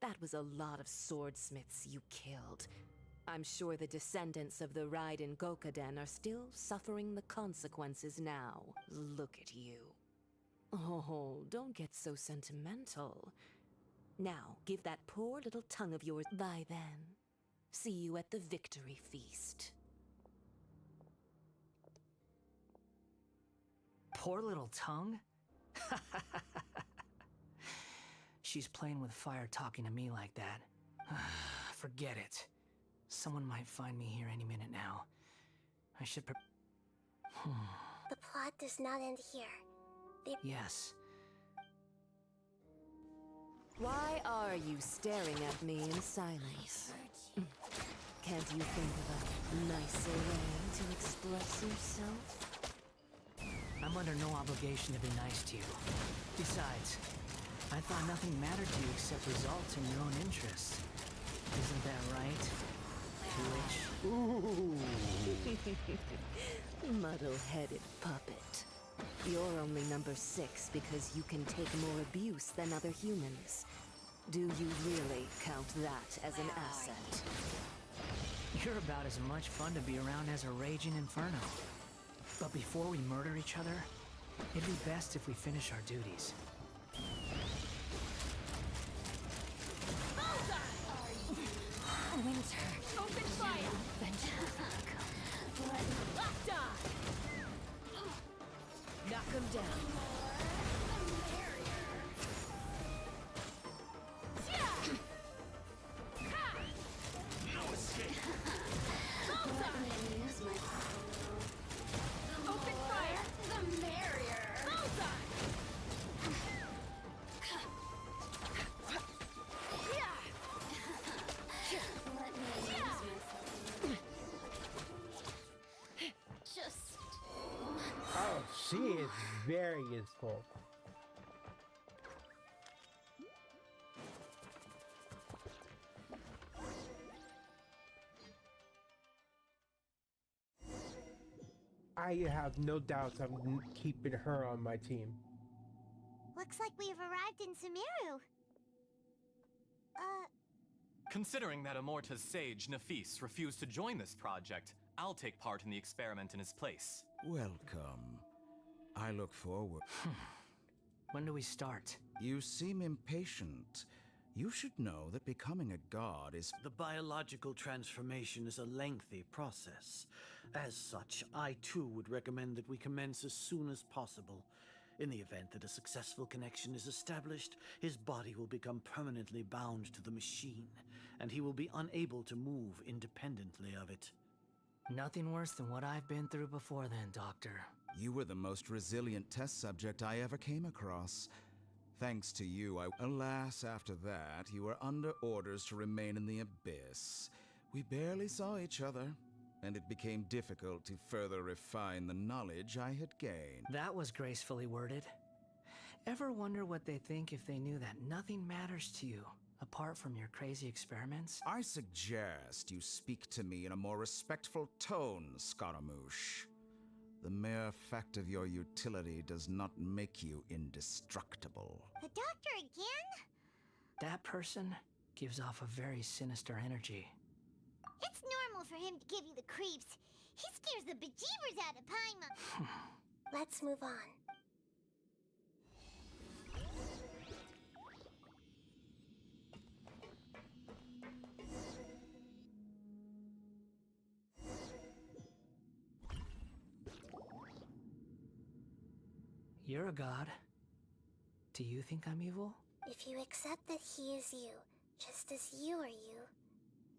That was a lot of swordsmiths you killed. I'm sure the descendants of the Raiden Gokaden are still suffering the consequences now. Look at you. Oh, don't get so sentimental. Now, give that poor little tongue of yours. Bye then. See you at the victory feast. Poor little tongue? She's playing with fire talking to me like that. Forget it. Someone might find me here any minute now. I should The plot does not end here. Yes. Why are you staring at me in silence? Can't you think of a nicer way to express yourself? I'm under no obligation to be nice to you. Besides, I thought nothing mattered to you except results and your own interests. Isn't that right? Witch? Ooh. Muddle-headed puppet. You're only number 6 because you can take more abuse than other humans. Do you really count that as an asset? You're about as much fun to be around as a raging inferno. But before we murder each other, it'd be best if we finish our duties. Winter. Open fire. Locked on. Knock him down. No escape. Open fire. The merrier. Bullseye. Oh, she is very useful. I have no doubts I'm keeping her on my team. Looks like we've arrived in Sumeru. Considering that Amorta's sage, Nafis, refused to join this project, I'll take part in the experiment in his place. Welcome. I look forward. When do we start? You seem impatient. You should know that becoming a god is... The biological transformation is a lengthy process. As such, I too would recommend that we commence as soon as possible. In the event that a successful connection is established, his body will become permanently bound to the machine, and he will be unable to move independently of it. Nothing worse than what I've been through before then, Doctor. You were the most resilient test subject I ever came across. Thanks to you, alas, after that, you were under orders to remain in the abyss. We barely saw each other, and it became difficult to further refine the knowledge I had gained. That was gracefully worded. Ever wonder what they think if they knew that nothing matters to you, apart from your crazy experiments? I suggest you speak to me in a more respectful tone, Scaramouche. The mere fact of your utility does not make you indestructible. The doctor again? That person gives off a very sinister energy. It's normal for him to give you the creeps. He scares the bejeebers out of Paimon. Let's move on. You're a god. Do you think I'm evil? If you accept that he is you, just as you are you,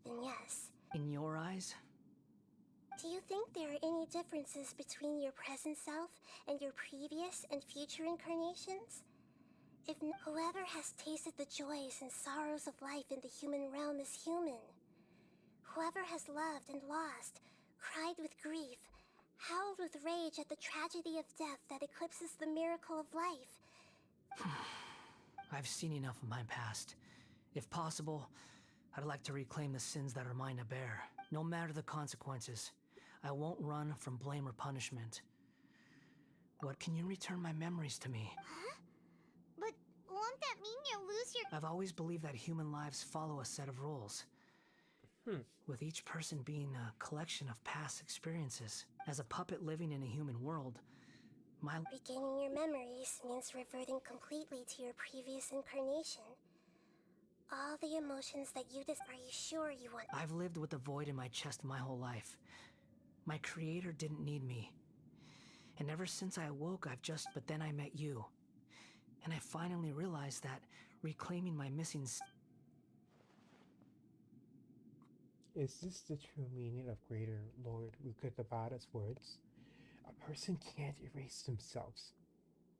then yes. In your eyes? Do you think there are any differences between your present self and your previous and future incarnations? If whoever has tasted the joys and sorrows of life in the human realm is human. Whoever has loved and lost, cried with grief, howled with rage at the tragedy of death that eclipses the miracle of life. I've seen enough of my past. If possible, I'd like to reclaim the sins that are mine to bear, no matter the consequences. I won't run from blame or punishment. What can you return my memories to me? Huh? But won't that mean you'll lose your... I've always believed that human lives follow a set of rules. With each person being a collection of past experiences. As a puppet living in a human world, my... Regaining your memories means reverting completely to your previous incarnation. All the emotions that you are you sure you want? I've lived with a void in my chest my whole life. My creator didn't need me. And ever since I awoke, but then I met you. And I finally realized that reclaiming my missing... Is this the true meaning of Greater Lord Rukkhadevada's words? A person can't erase themselves.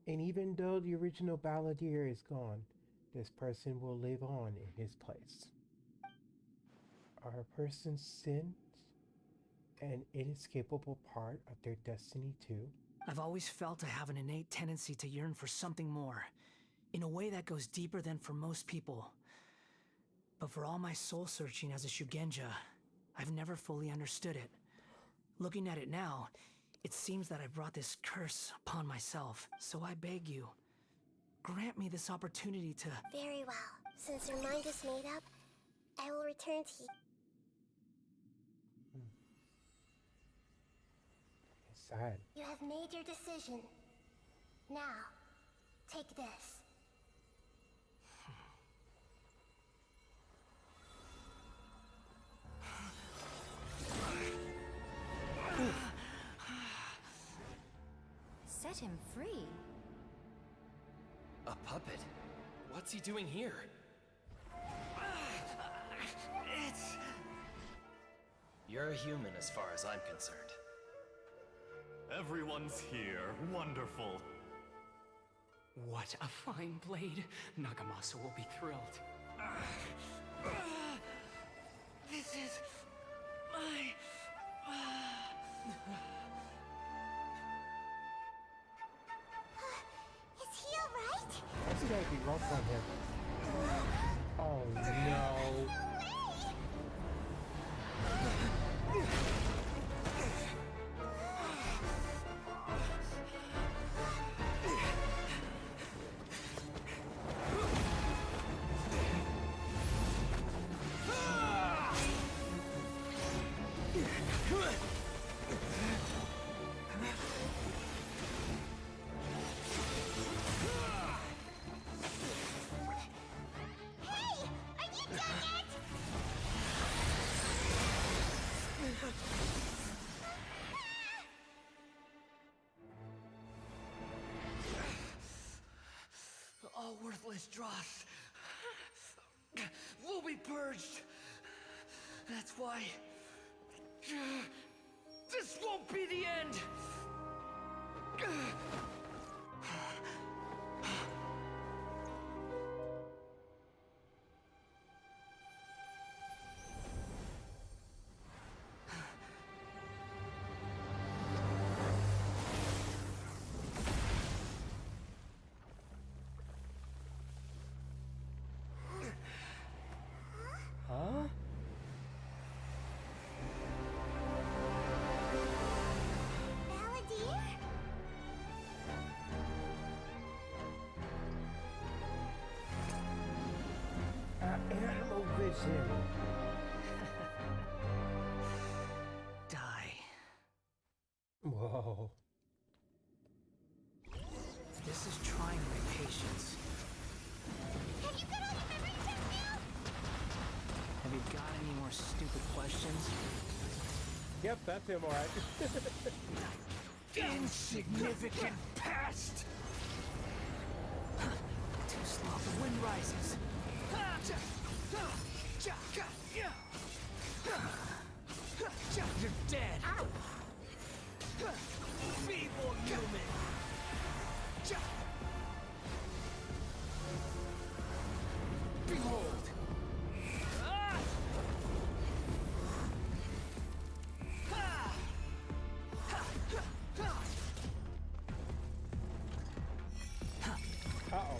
And even though the original balladeer is gone, this person will live on in his place. Are a person's sins an inescapable part of their destiny too? I've always felt I have an innate tendency to yearn for something more, in a way that goes deeper than for most people. But for all my soul searching as a Shugenja, I've never fully understood it. Looking at it now, it seems that I brought this curse upon myself. So I beg you, grant me this opportunity to... Very well. Since your mind is made up, I will return to you. It's sad. You have made your decision. Now, take this. Set him free. A puppet? What's he doing here? You're a human as far as I'm concerned. Everyone's here. Wonderful. What a fine blade. Nagamasa will be thrilled. This is my... Is he alright? That's gotta be rough on him. Oh no. All worthless dross will be purged. That's why this won't be the end. Huh? Balladeer? Animal vision. Die. Whoa. This is trying my patience. Have you got all your memories back now? Have you got any more stupid questions? Yep, that's him, alright. Insignificant past! Too slow, the wind rises. You're dead! Feeble human! Behold! Uh-oh.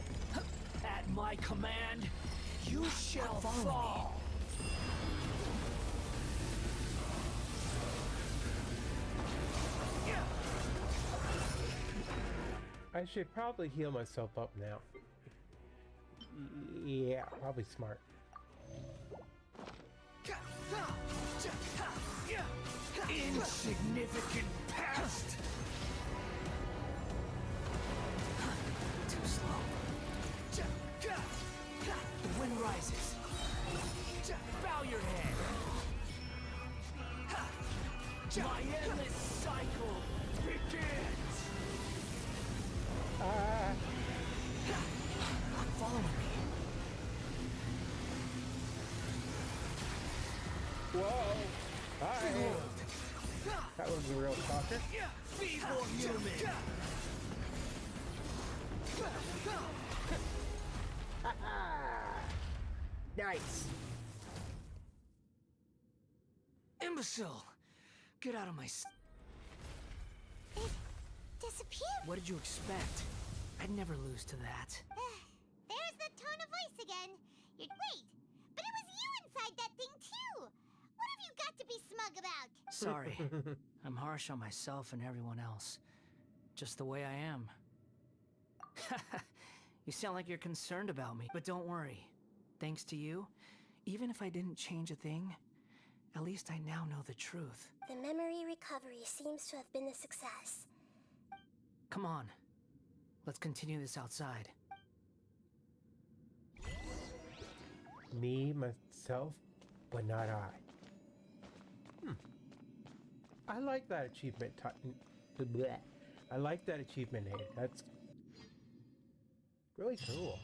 At my command, you shall fall! I should probably heal myself up now. Yeah, probably smart. Insignificant past! Too slow. The wind rises. Bow your head! My endless cycle begins! Follow me. Whoa! Hi! That was a real talker. Feeble human! Nice! Imbecile! Get out of my... It disappeared. What did you expect? I'd never lose to that. There's the tone of voice again. Wait, but it was you inside that thing too. What have you got to be smug about? Sorry. I'm harsh on myself and everyone else. Just the way I am. You sound like you're concerned about me, but don't worry. Thanks to you, even if I didn't change a thing, at least I now know the truth. The memory recovery seems to have been a success. Come on. Let's continue this outside. Me, myself, but not I. I like that achievement. I like that achievement name. That's really cool.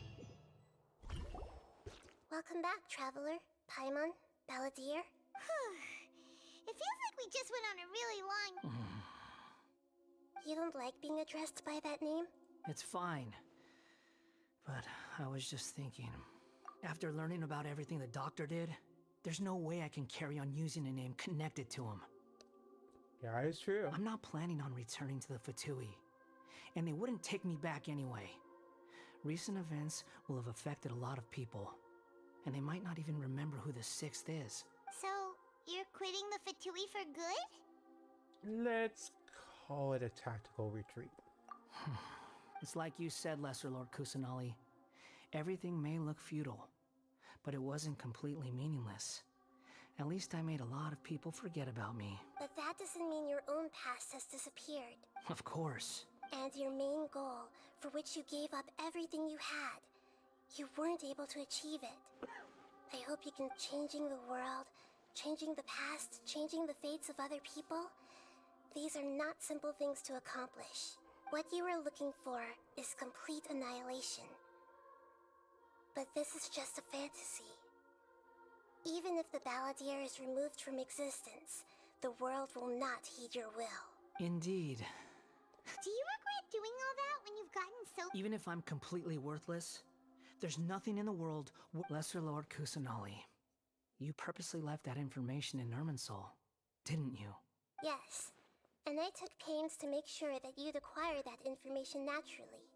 Welcome back, Traveler, Paimon, Balladeer. It feels like we just went on a really long... You don't like being addressed by that name? It's fine. But I was just thinking, after learning about everything the doctor did, there's no way I can carry on using a name connected to him. Yeah, it's true. I'm not planning on returning to the Fatui, and they wouldn't take me back anyway. Recent events will have affected a lot of people, and they might not even remember who the 6th is. So, you're quitting the Fatui for good? Let's call it a tactical retreat. It's like you said, Lesser Lord Kusanali. Everything may look futile, but it wasn't completely meaningless. At least I made a lot of people forget about me. But that doesn't mean your own past has disappeared. Of course. And your main goal, for which you gave up everything you had, you weren't able to achieve it. I hope you can changing the world, changing the past, changing the fates of other people. These are not simple things to accomplish. What you are looking for is complete annihilation. But this is just a fantasy. Even if the Balladeer is removed from existence, the world will not heed your will. Indeed. Do you regret doing all that when you've gotten so... Even if I'm completely worthless, there's nothing in the world... Lesser Lord Kusanali, you purposely left that information in Irminsul, didn't you? Yes, and I took pains to make sure that you'd acquire that information naturally.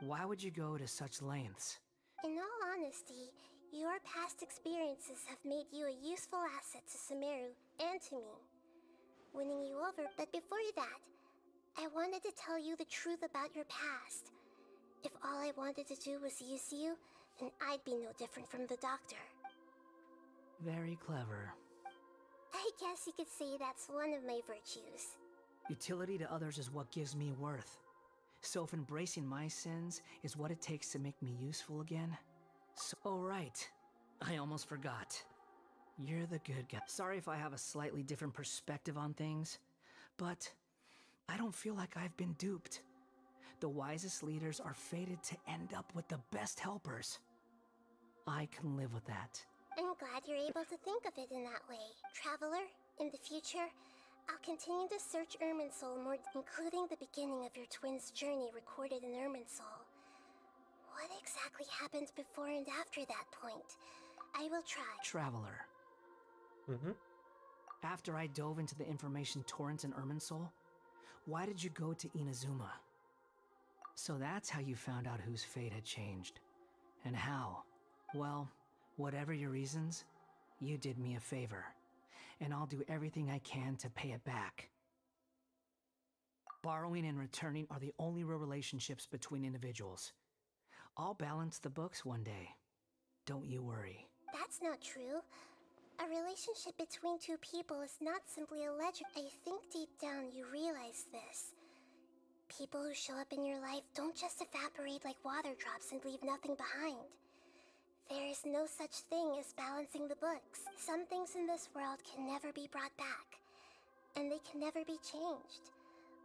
Why would you go to such lengths? In all honesty, your past experiences have made you a useful asset to Sumeru and to me. Winning you over, but before that, I wanted to tell you the truth about your past. If all I wanted to do was use you, then I'd be no different from the doctor. Very clever. I guess you could say that's one of my virtues. Utility to others is what gives me worth. So if embracing my sins is what it takes to make me useful again... Oh right, I almost forgot. You're the good guy. Sorry if I have a slightly different perspective on things, but I don't feel like I've been duped. The wisest leaders are fated to end up with the best helpers. I can live with that. I'm glad you're able to think of it in that way. Traveler, in the future, I'll continue to search Irminsul more, including the beginning of your twins' journey recorded in Irminsul. What exactly happened before and after that point? I will try. Traveler. After I dove into the information torrents in Irminsul, why did you go to Inazuma? So that's how you found out whose fate had changed. And how? Well, whatever your reasons, you did me a favor. And I'll do everything I can to pay it back. Borrowing and returning are the only real relationships between individuals. I'll balance the books one day. Don't you worry. That's not true. A relationship between two people is not simply a legend. I think deep down you realize this. People who show up in your life don't just evaporate like water drops and leave nothing behind. There is no such thing as balancing the books. Some things in this world can never be brought back, and they can never be changed.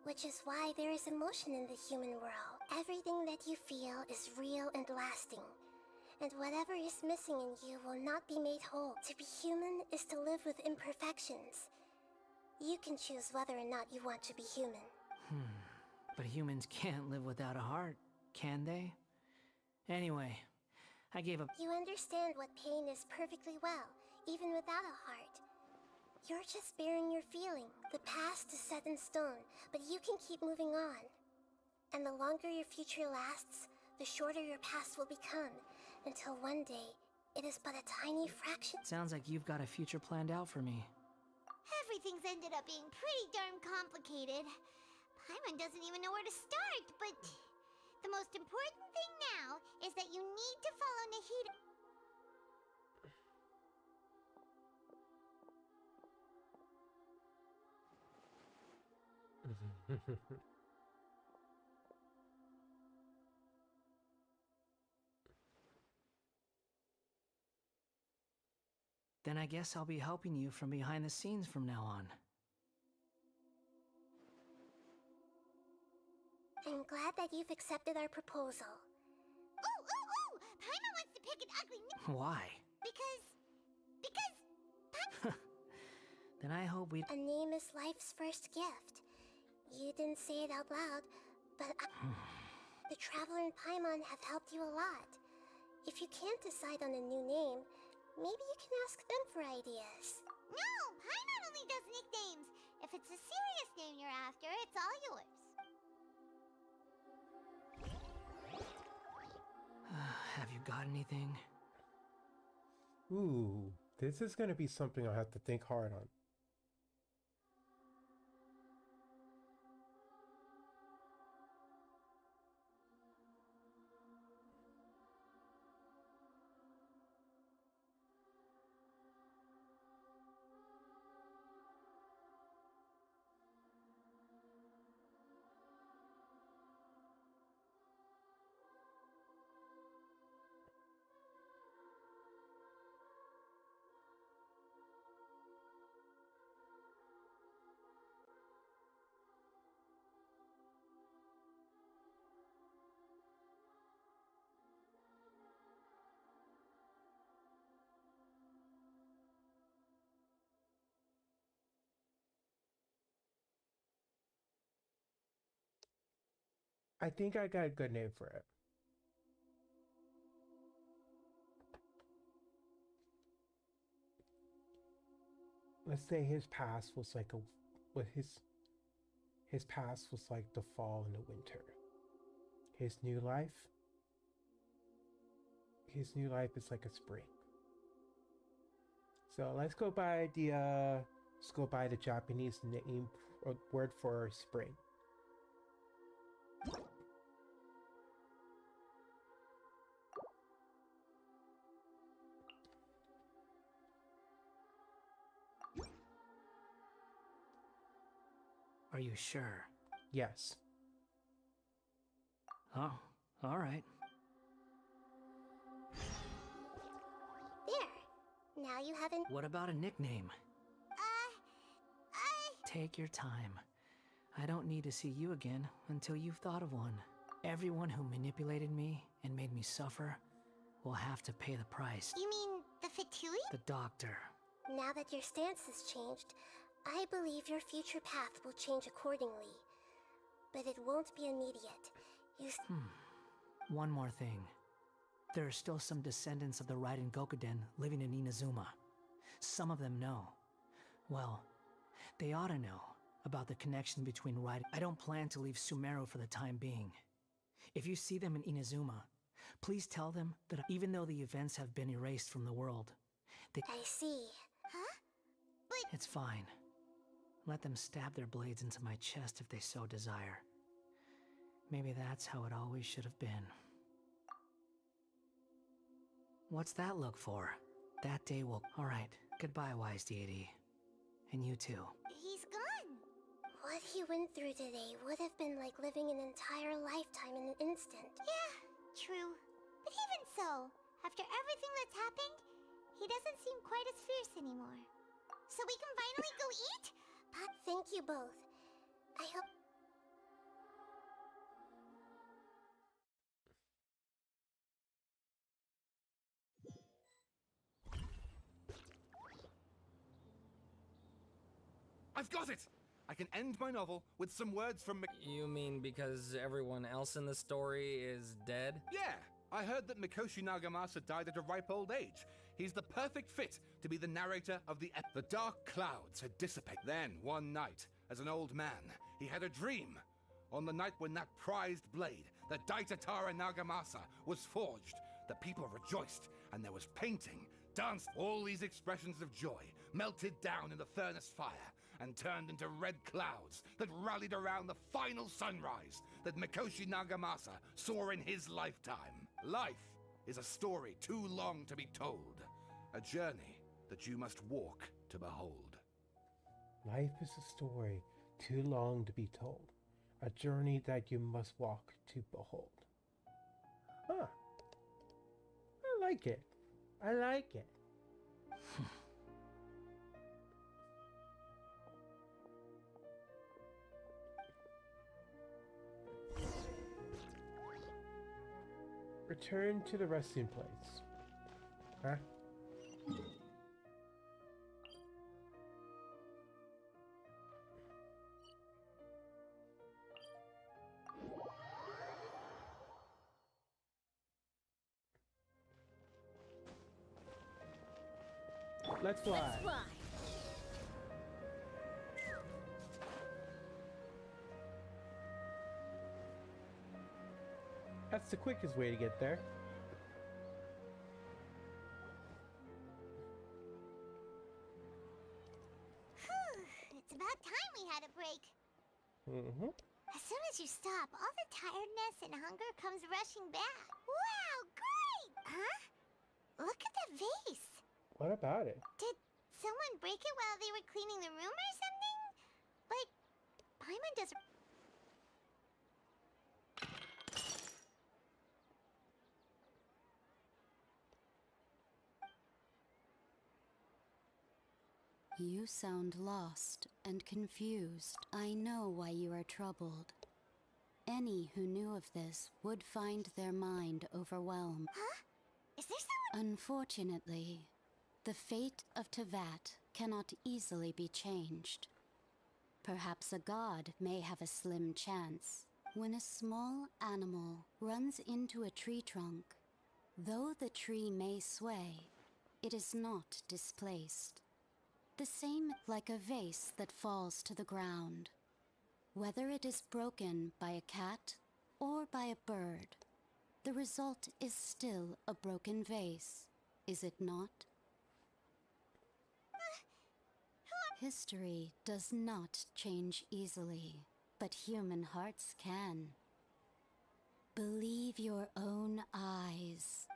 Which is why there is emotion in the human world. Everything that you feel is real and lasting. And whatever is missing in you will not be made whole. To be human is to live with imperfections. You can choose whether or not you want to be human. But humans can't live without a heart, can they? Anyway, I gave up. You understand what pain is perfectly well, even without a heart. You're just bearing your feeling. The past is set in stone, but you can keep moving on. And the longer your future lasts, the shorter your past will become, until one day, it is but a tiny fraction. Sounds like you've got a future planned out for me. Everything's ended up being pretty darn complicated. Paimon doesn't even know where to start, but the most important thing now is that you need to follow Nahida. Then I guess I'll be helping you from behind the scenes from now on. I'm glad that you've accepted our proposal. Ooh! Paimon wants to pick an ugly name. Why? Because... Then I hope we... A name is life's first gift. You didn't say it out loud, but the Traveler and Paimon have helped you a lot. If you can't decide on a new name, maybe you can ask them for ideas. No! Paimon only does nicknames. If it's a serious name you're after, it's all yours. Have you got anything? Ooh, this is gonna be something I'll have to think hard on. I think I got a good name for it. Let's say his past was like his past was like the fall and the winter. His new life is like a spring. So let's go by the Japanese name or word for spring. Are you sure? Yes. Oh, all right. There. Now you haven't... What about a nickname? Take your time. I don't need to see you again until you've thought of one. Everyone who manipulated me and made me suffer will have to pay the price. You mean the Fatui? The doctor. Now that your stance has changed, I believe your future path will change accordingly. But it won't be immediate. One more thing. There are still some descendants of the Raiden Gokuden living in Inazuma. Some of them know. Well, they ought to know about the connection between Raiden. I don't plan to leave Sumeru for the time being. If you see them in Inazuma, please tell them that even though the events have been erased from the world, I see. Huh? But... It's fine. Let them stab their blades into my chest if they so desire. Maybe that's how it always should have been. What's that look for? That day will... Alright, goodbye, wise deity. And you too. He's gone. What he went through today would have been like living an entire lifetime in an instant. Yeah, true. But even so, after everything that's happened, he doesn't seem quite as fierce anymore. So we can finally go eat? Thank you both. I hope... I've got it! I can end my novel with some words from You mean because everyone else in the story is dead? Yeah! I heard that Mikoshi Nagamasa died at a ripe old age. He's the perfect fit to be the narrator of the dark clouds had dissipated. Then, one night, as an old man, he had a dream. On the night when that prized blade, the Daitatara Nagamasa, was forged, the people rejoiced, and there was painting, dance. All these expressions of joy melted down in the furnace fire and turned into red clouds that rallied around the final sunrise that Mikoshi Nagamasa saw in his lifetime. Life is a story too long to be told, a journey that you must walk to behold. Life is a story too long to be told, a journey that you must walk to behold. Huh. I like it. I like it. Return to the resting place. Huh? Let's fly. Let's fly. That's the quickest way to get there. It's about time we had a break. Mm-hmm. As soon as you stop, all the tiredness and hunger comes rushing back. Wow, great! Huh? Look at the vase. What about it? Did someone break it while they were cleaning the room or something? But Paimon doesn't... You sound lost and confused. I know why you are troubled. Any who knew of this would find their mind overwhelmed. Huh? Is there someone... Unfortunately, the fate of Tevat cannot easily be changed. Perhaps a god may have a slim chance. When a small animal runs into a tree trunk, though the tree may sway, it is not displaced. The same like a vase that falls to the ground. Whether it is broken by a cat or by a bird, the result is still a broken vase, is it not? History does not change easily, but human hearts can. Believe your own eyes.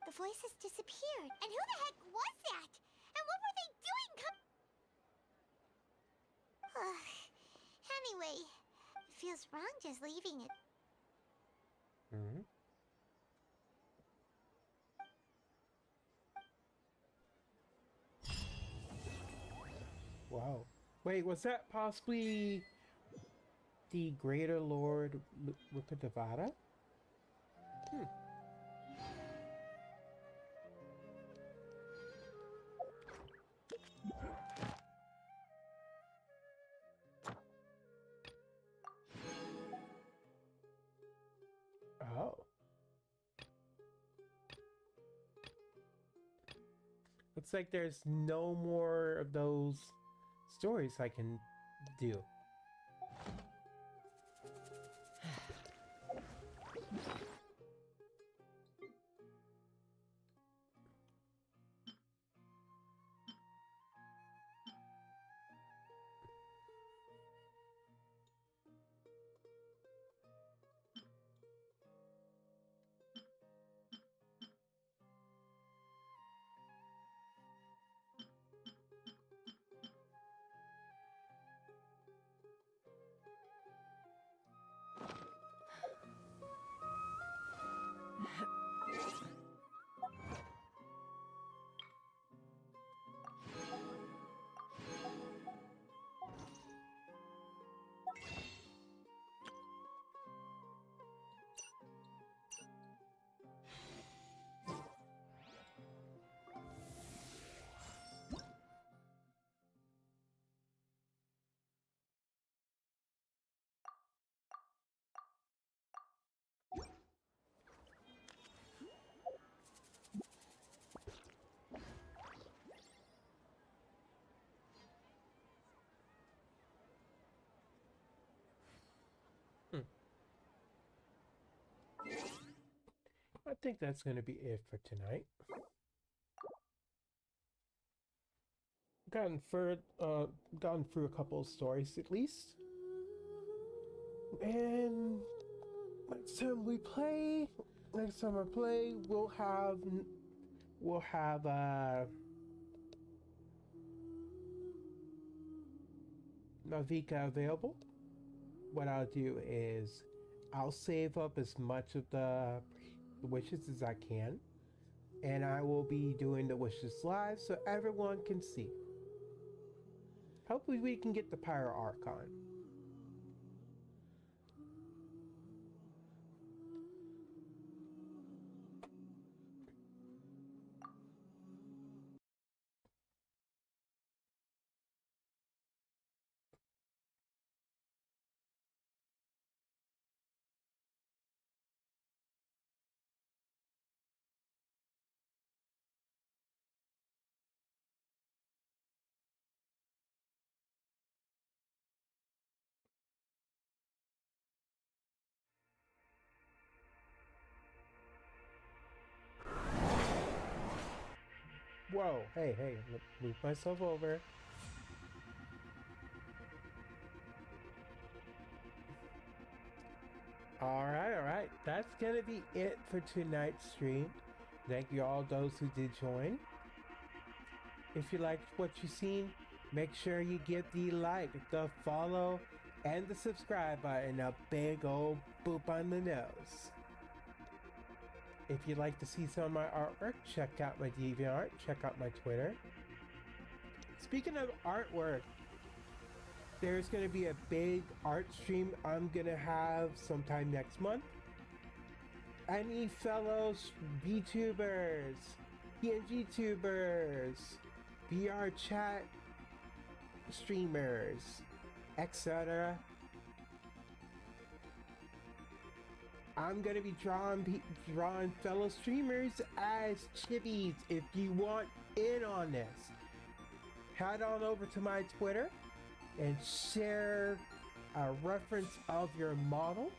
The voices disappeared. And who the heck was that? And what were they doing? Anyway, it feels wrong just leaving it. Mm-hmm. Wow. Wait, was that possibly the Greater Lord Rukadevata? Hmm. Oh. Looks like there's no more of those stories I can do. think that's going to be it for tonight. Gotten through a couple of stories at least. And next time I play, we'll have Navika available. What I'll do is I'll save up as much of the wishes as I can, and I will be doing the wishes live so everyone can see. Hopefully we can get the Pyro Arc on. Whoa, hey, move myself over. Alright. That's gonna be it for tonight's stream. Thank you all those who did join. If you liked what you've seen, make sure you give the like, the follow, and the subscribe button a big old boop on the nose. If you'd like to see some of my artwork, check out my DeviantArt, check out my Twitter. Speaking of artwork, there's going to be a big art stream I'm going to have sometime next month. Any fellow VTubers, PNG tubers, VR chat streamers, etc. I'm going to be drawing fellow streamers as chibis. If you want in on this, head on over to my Twitter and share a reference of your model,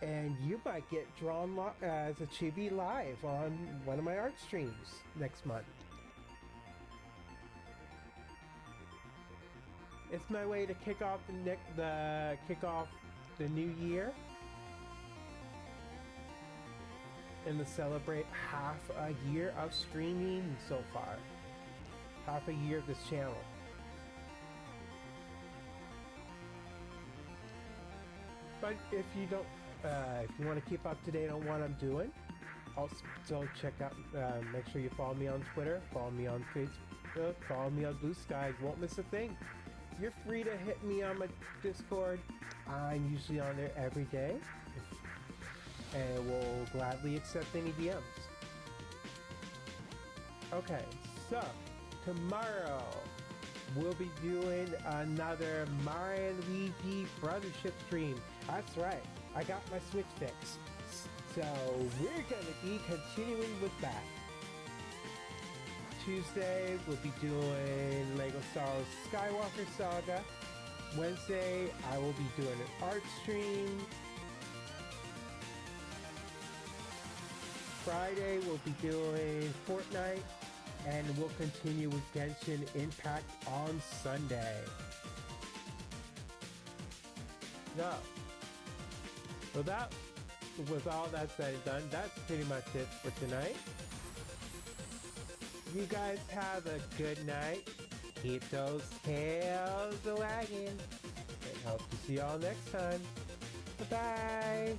and you might get drawn as a chibi live on one of my art streams next month. It's my way to kick off the new year and to celebrate half a year of streaming so far. Half a year of this channel. But if you don't, if you want to keep up to date on what I'm doing, also check out, make sure you follow me on Twitter, follow me on Facebook, follow me on Blue Sky. You won't miss a thing. You're free to hit me on my Discord. I'm usually on there every day, and will gladly accept any DMs. Okay, so tomorrow we'll be doing another Mario and Luigi Brothership stream. That's right, I got my Switch fix. So we're gonna be continuing with that. Tuesday we'll be doing Lego Star Wars Skywalker Saga. Wednesday I will be doing an art stream. Friday we'll be doing Fortnite, and we'll continue with Genshin Impact on Sunday. So, with all that said and done, that's pretty much it for tonight. You guys have a good night. Keep those tails a wagging. And hope to see y'all next time. Bye-bye.